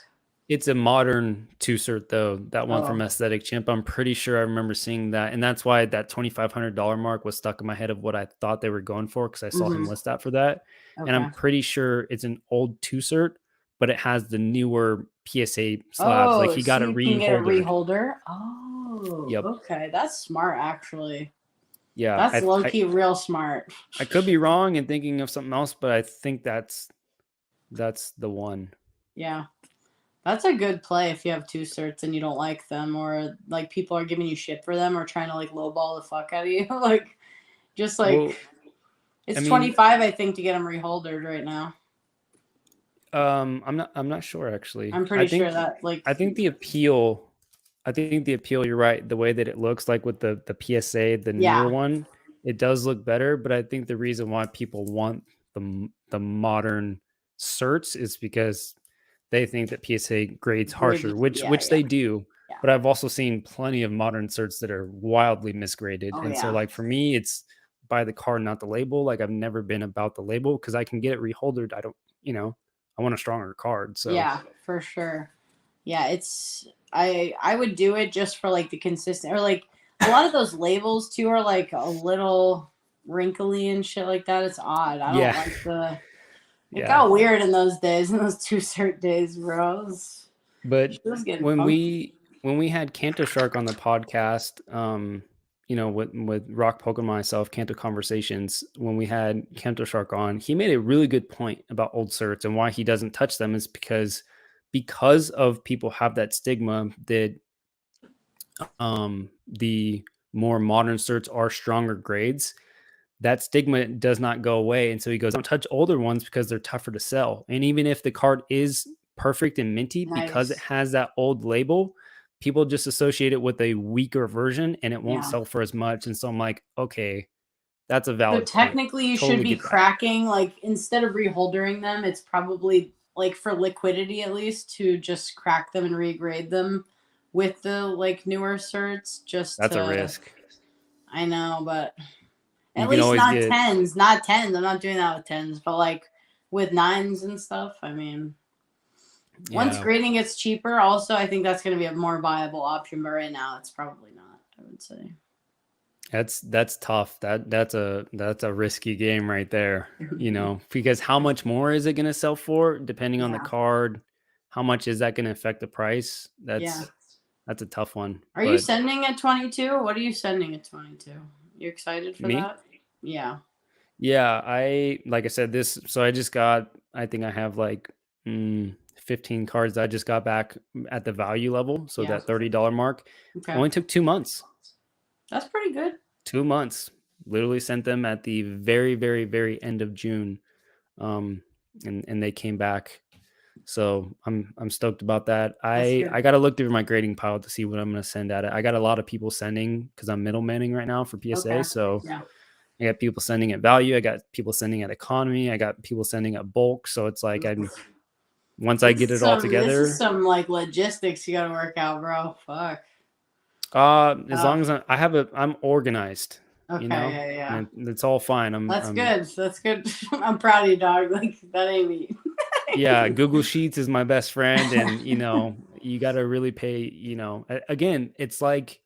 It's a modern 2 cert though. That one from Aesthetic Chimp. I'm pretty sure I remember seeing that, and that's why that $2,500 mark was stuck in my head of what I thought they were going for, because I saw him list that for that. Okay. And I'm pretty sure it's an old 2 cert, but it has the newer PSA slabs. Like he got a reholder. Oh, yep. Okay, that's smart actually. Yeah, that's low key real smart. I could be wrong and thinking of something else, but I think that's the one. Yeah. That's a good play if you have 2 certs and you don't like them, or like people are giving you shit for them or trying to like lowball the fuck out of you. It's 25, I think, to get them reholdered right now. I'm not sure actually. I'm pretty sure that I think the appeal, you're right. The way that it looks like with the PSA, the newer one, it does look better. But I think the reason why people want the modern certs is because they think that PSA grades harsher, which they do. Yeah. But I've also seen plenty of modern certs that are wildly misgraded. So like for me, it's buy the card, not the label. Like I've never been about the label because I can get it reholdered. I don't, I want a stronger card. So Yeah, for sure. Yeah, it's I would do it just for like the consistent, or like a lot of those labels too are like a little wrinkly and shit like that. It's odd. I don't yeah, like the it yeah. got weird in those days, in those two cert days, bro. But It was getting when funky. we had Canto Shark on the podcast, with Rock Poke and myself, Canto Conversations, when we had Canto Shark on, he made a really good point about old certs and why he doesn't touch them is because of people have that stigma that the more modern certs are stronger grades. That stigma does not go away. And so he goes, don't touch older ones because they're tougher to sell. And even if the card is perfect and minty, because it Nice. has that old label, people just associate it with a weaker version and it won't Yeah. sell for as much. And so I'm like, okay, that's a So valid point. technically you should Totally be get that. cracking, like instead of reholdering them, it's probably like for liquidity at least to just crack them and regrade them with the like newer certs just That's a to risk. I know, but You at can least always not get, tens, not tens. I'm not doing that with tens, but like with nines and stuff. I mean, once yeah, grading gets cheaper, also I think that's going to be a more viable option. But right now, it's probably not. I would say. that's tough. That's a risky game right there, because how much more is it going to sell for depending on the Yeah, card? How much is that going to affect the price? yeah. That's a tough one. Are you But sending at 22? What are you sending at 22? You excited for me, that? Yeah. yeah, like I said, so I just got, I think I have like 15 cards that I just got back at the value level. So Yeah. that $30 mark Okay. only took 2 months. That's pretty good. 2 months. Literally sent them at the very, very, very end of June. Um, and they came back. So I'm stoked about that. That's I good. got to look through my grading pile to see what I'm going to send at it. I got a lot of people sending because I'm middlemanning right now for PSA. Okay. So Yeah. I got people sending at value. I got people sending at economy. I got people sending at bulk. So it's like once I get it all This is together, some like logistics you got to work out, bro. Fuck. as long as I'm organized, Okay. Yeah. Yeah. and it's all fine. That's good. That's good. I'm proud of you, dog. Like that ain't me. Yeah, Google Sheets is my best friend, and you got to really pay. Again, it's like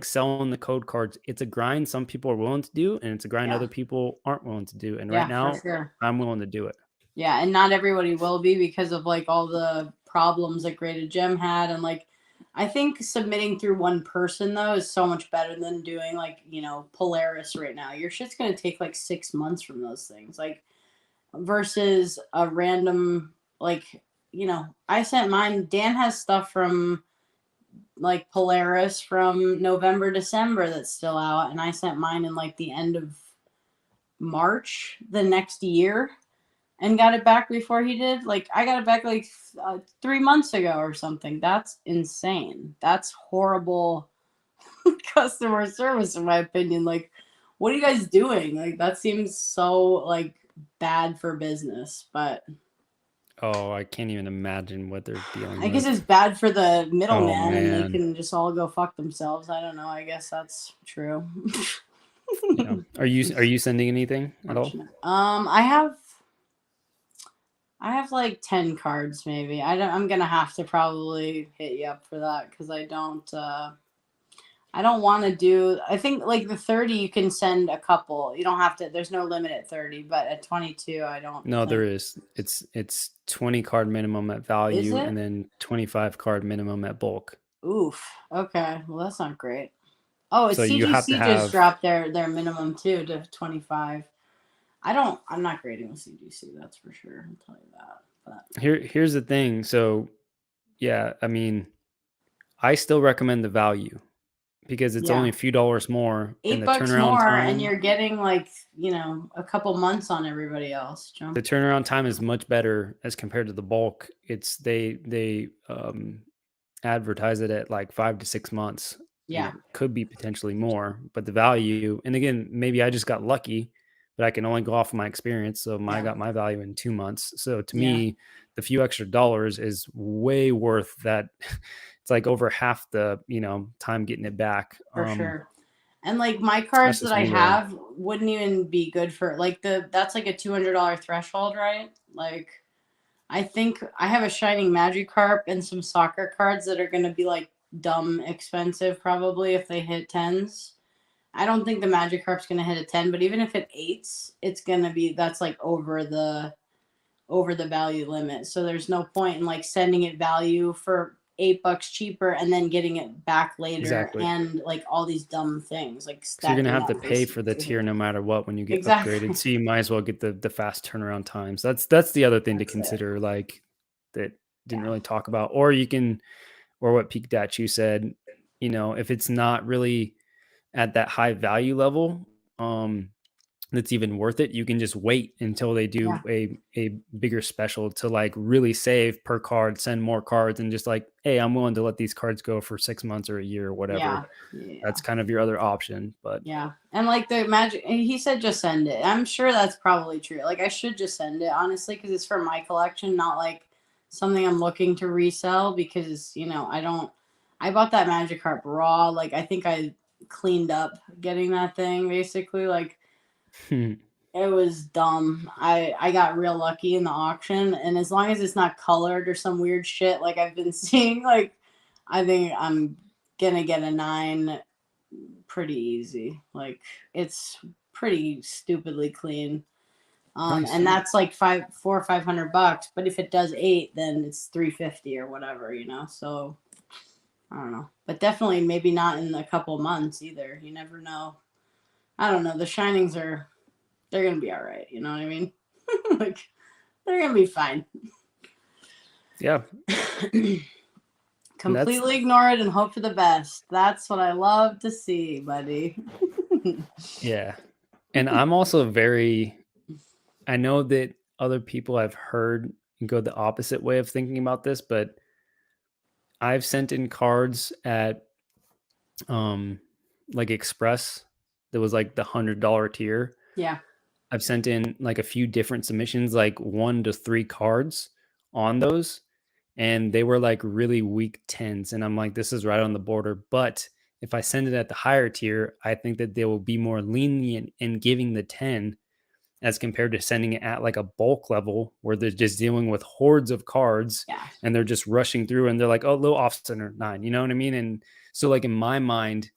selling the code cards. It's a grind some people are willing to do, and it's a grind Yeah. other people aren't willing to do. And right Yeah, for now, sure. I'm willing to do it. Yeah, and not everybody will be because of like all the problems that Graded Gem had, and like I think submitting through one person though is so much better than doing like Polaris right now. Your shit's gonna take like 6 months from those things, like versus a random like I sent mine. Dan has stuff from like Polaris from November December that's still out, and I sent mine in like the end of March the next year and got it back before he did. Like I got it back like 3 months ago or something. That's insane. That's horrible customer service, in my opinion. Like, what are you guys doing? Like that seems so like bad for business. But Oh, I can't even imagine what they're dealing I guess it's with. bad for the Oh middleman, and they man, can just all go fuck themselves. I don't know. I guess that's true. yeah. Are you sending anything at all? Fortunate. I have like 10 cards maybe. I'm gonna have to probably hit you up for that because I don't want to do. I think like the 30 you can send a couple. You don't have to. There's no limit at 30, but at 22 I don't No, there think. is. It's 20 card minimum at Is value, it? and then 25 card minimum at bulk. Oof. Okay. Well, that's not great. Oh, it's So you have to CGC just have dropped their minimum too to 25. I'm not grading with CGC. That's for sure. I'll tell you that. But here's the thing. So yeah, I mean, I still recommend the value because it's yeah, only a few dollars more, and the $8 turnaround more, and time you're getting like a couple months on everybody else. the Jump. turnaround time is much better as compared to the bulk. It's they advertise it at like 5 to 6 months, and Yeah, it could be potentially more. But the value, and again, maybe I just got lucky, but I can only go off of my experience. So I yeah, got my value in 2 months. So to yeah, me, the few extra dollars is way worth that. It's like over half the time getting it back. for sure. And like my That's cards that just I me though. have wouldn't even be good for like that's like a $200 threshold, right? Like I think I have a Shining Magikarp and some soccer cards that are gonna be like dumb expensive probably if they hit tens. I don't think the Magikarp's gonna hit a 10, but even if it eights, it's gonna be that's like over the value limit. So there's no point in like sending it value for $8 cheaper and then getting it back later Exactly. and like all these dumb things like So you're gonna stacking have to up pay for the basically. tier no matter what when you get upgraded. Exactly. So you might as well get the fast turnaround times. That's the other thing to That's it. consider, like that didn't Yeah. really talk about. Or you can, or what Peak Dachu said, if it's not really at that high value level, that's even worth it, you can just wait until they do Yeah. a bigger special to like really save per card, send more cards, and just like, hey, I'm willing to let these cards go for 6 months or a year or whatever. Yeah. Yeah. That's kind of your other option. But Yeah. And like the magic, he said just send it. I'm sure that's probably true. Like I should just send it, honestly, because it's for my collection, not like something I'm looking to resell because, I bought that Magikarp raw. Like I think I cleaned up getting that thing basically. Like it was dumb. I got real lucky in the auction, and as long as it's not colored or some weird shit like I've been seeing, like I think I'm gonna get a 9 pretty easy. Like it's pretty stupidly clean. nice. And that's like 500 or 500 bucks. But if it does 8, then it's 350 or whatever. So I don't know. But definitely maybe not in a couple months either. You never know. I don't know. The Shinings they're gonna be all right. You know what I mean? Like they're gonna be fine. Yeah. And that's Completely ignore it and hope for the best. That's what I love to see, buddy. yeah. And I'm also I know that other people I've heard go the opposite way of thinking about this, but I've sent in cards at um like Express that was like the $100 tier. Yeah. I've sent in like a few different submissions, like 1 to 3 cards on those, and they were like really weak tens. And I'm like, this is right on the border. But if I send it at the higher tier, I think that they will be more lenient in giving the 10 as compared to sending it at like a bulk level where they're just dealing with hordes of cards Yeah. and they're just rushing through and they're like, oh, little off center 9, you know what I mean? And so, like, in my mind,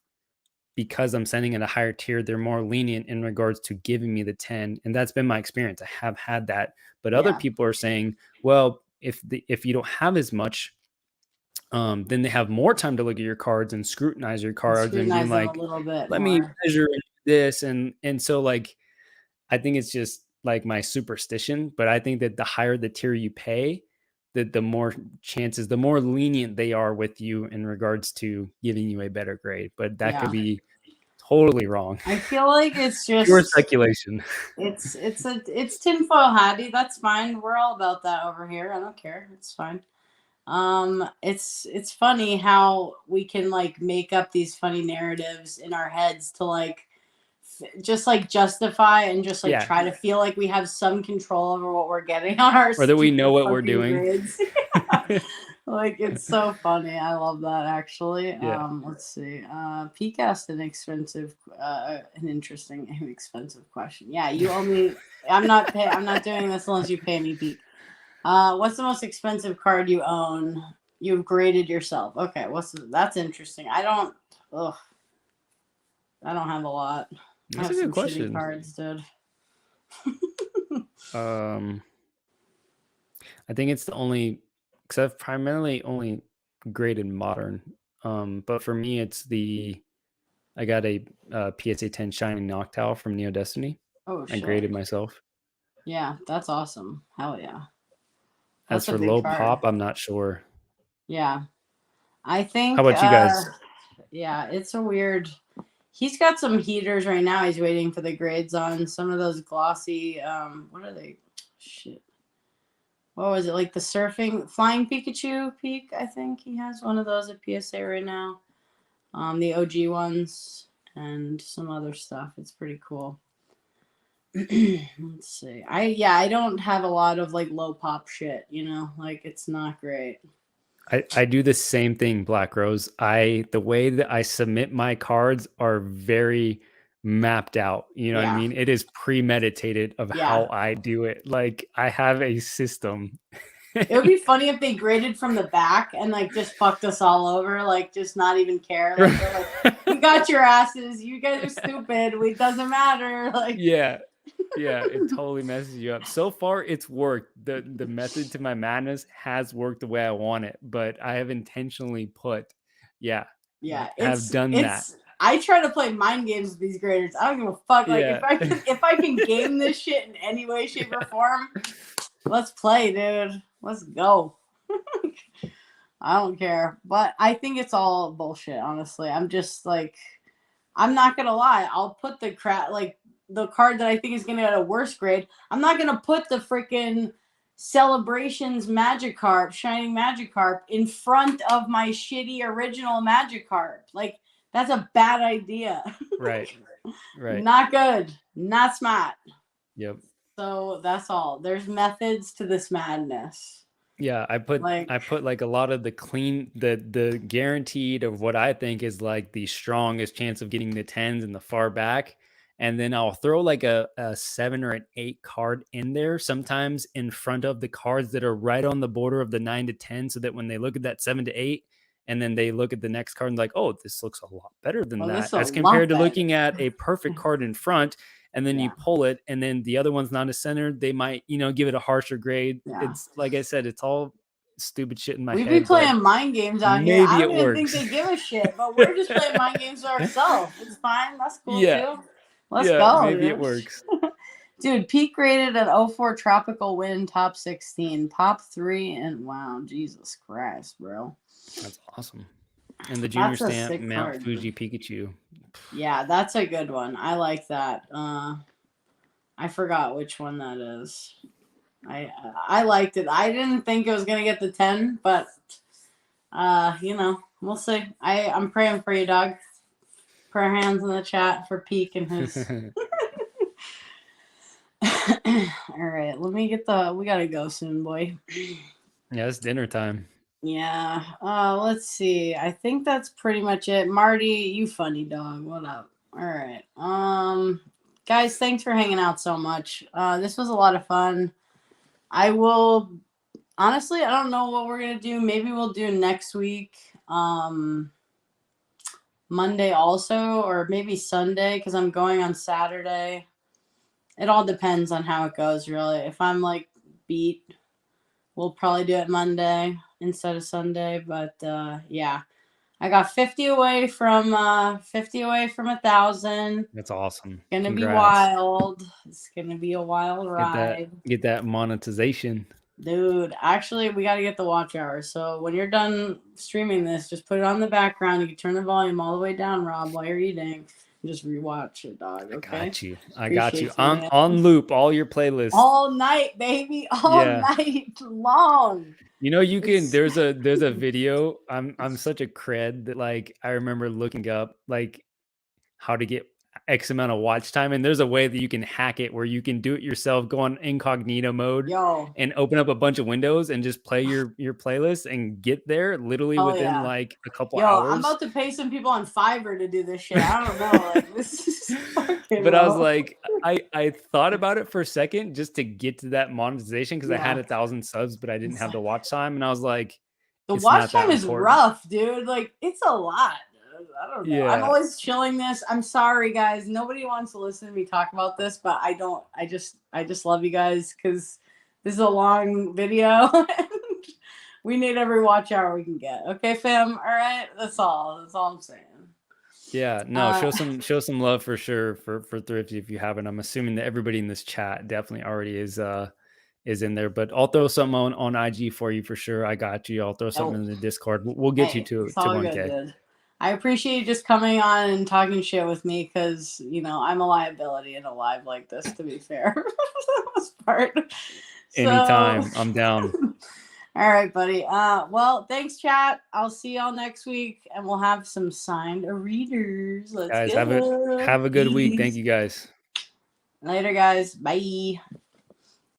because I'm sending at a higher tier, they're more lenient in regards to giving me the 10. And that's been my experience. I have had that. But other Yeah. people are saying, well, if you don't have as much, then they have more time to look at your cards and scrutinize your And cards and being scrutinize them a like, little bit let me more. measure this. And so, like, I think it's just like my superstition, but I think that the higher the tier you pay, the more chances, the more lenient they are with you in regards to giving you a better grade. But that could Yeah. be totally wrong. I feel like it's Pure just speculation. it's tinfoil hatty. That's fine. We're all about that over here. I don't care. It's fine. It's funny how we can like make up these funny narratives in our heads to like just like justify and just like Yeah. try to feel like we have some control over what we're getting on our Or that we know stupid what we're fucking doing. grades. Like it's so funny. I love that actually. Yeah. Let's see. Peak asked an interesting and expensive question. Yeah, you owe me. I'm not doing this unless you pay me, Peak. What's the most expensive card you own? You've graded yourself. Okay, that's interesting. Ugh, I don't have a lot. I That's a have good some shitty question. cards, dude. Um, I think it's the only, because I've primarily only graded modern. But for me, I got a PSA 10 Shining Noctowl from Neo Destiny. Oh I shit. graded myself. Yeah, that's awesome. Hell yeah. As That's a for big low card. pop, I'm not sure. Yeah. I How think about you guys? yeah, it's a weird. He's got some heaters right now. He's waiting for the grades on some of those glossy what are they? Shit. What was it? Like the surfing flying Pikachu peak, I think he has one of those at PSA right now. The OG ones and some other stuff. It's pretty cool. Let's see. I don't have a lot of like low pop shit, like it's not great. I do the same thing, Black Rose. The way that I submit my cards are very mapped out. You know what I Yeah. mean? It is premeditated of Yeah. how I do it. Like I have a system. It would be funny if they graded from the back and like just fucked us all over, like just not even care. Like they're like, we got your asses. You guys are stupid. It doesn't matter. Like, Yeah. Yeah, it totally messes you up. So far, it's worked. The method to my madness has worked the way I want it, but I have intentionally put, yeah, yeah, have done that. I try to play mind games with these graders. I don't give a fuck. Like Yeah. if I can game this shit in any way, shape, or form, let's play, dude. Let's go. I don't care. But I think it's all bullshit, honestly. I'm just like, I'm not gonna lie. I'll put the crap like the card that I think is gonna get a worse grade. I'm not gonna put the freaking Celebrations Magikarp, Shining Magikarp, in front of my shitty original Magikarp. Like that's a bad idea. Right. Right. Not good. Not smart. Yep. So that's all. There's methods to this madness. Yeah, I put Like, like a lot of the guaranteed of what I think is like the strongest chance of getting the tens in the far back. And then I'll throw like a 7 or an 8 card in there, sometimes in front of the cards that are right on the border of the 9 to 10, so that when they look at that 7 to 8, and then they look at the next card and like, oh, this looks a lot better than oh, this that, is a as lot compared to better. looking at a perfect card in front, and then Yeah. you pull it, and then the other one's not as centered, they might, give it a harsher grade. Yeah. It's like I said, it's all stupid shit in my We head. be playing mind games out here. Maybe I don't it even think works. they give a shit, but we're just playing mind games ourselves. It's fine. That's cool Yeah. too. Let's Yeah, go, maybe dude. it works. Dude, peak rated at 04 Tropical Wind, top 16, top 3, and wow, Jesus Christ, bro. That's awesome. And the junior That's a stamp sick Mount card, Fuji dude. Pikachu. Yeah, that's a good one. I like that. I forgot which one that is. I liked it. I didn't think it was gonna get the 10, but we'll see. I'm praying for you, dog. Prayer hands in the chat for Peak and his. All right, let me get we gotta go soon, boy. Yeah, it's dinner time. Yeah. Let's see. I think that's pretty much it. Marty, you funny dog. What up? All right. Guys, thanks for hanging out so much. This was a lot of fun. I will honestly, I don't know what we're gonna do. Maybe we'll do next week. Monday also, or maybe Sunday, because I'm going on Saturday. It all depends on how it goes, really. If I'm like beat, we'll probably do it Monday instead of Sunday. But yeah, I got 50 away from 1,000. That's awesome. It's gonna be Congrats. wild. It's gonna be a wild ride. Get that monetization. Dude, actually, we got to get the watch hours. So when you're done streaming this, just put it on the background. You can turn the volume all the way down, Rob, while you're eating. Just rewatch it, dog. Okay. I got you. Man. On loop, all your playlists. All night, baby. All night long. You can. There's a video. I'm such a cred that like I remember looking up like how to get X amount of watch time, and there's a way that you can hack it where you can do it yourself, go on incognito mode, and open up a bunch of windows and just play your playlist and get there literally within like a couple hours. I'm about to pay some people on Fiverr to do this shit. I don't know. Like, this is fucking but I was like, I thought about it for a second just to get to that monetization because I had 1,000 subs, but I didn't have the watch time, and I was like, the watch time is rough, dude. Like, it's a lot. I don't know. I'm always chilling this. I'm sorry, guys. Nobody wants to listen to me talk about this, but I don't. I just love you guys because this is a long video. We need every watch hour we can get. Okay, fam. All right. That's all. That's all I'm saying. Yeah. No. Show some love for sure for Thrifty if you haven't. I'm assuming that everybody in this chat definitely already is in there, but I'll throw something on IG for you for sure. I got you. I'll throw something in the Discord. We'll get you to 1K. Good. I appreciate you just coming on and talking shit with me because, I'm a liability in a live like this, to be fair. For the most part. Anytime. I'm down. All right, buddy. Well, thanks, chat. I'll see y'all next week, and we'll have some signed readers. Let's guys, go. have a good week. Thank you, guys. Later, guys. Bye.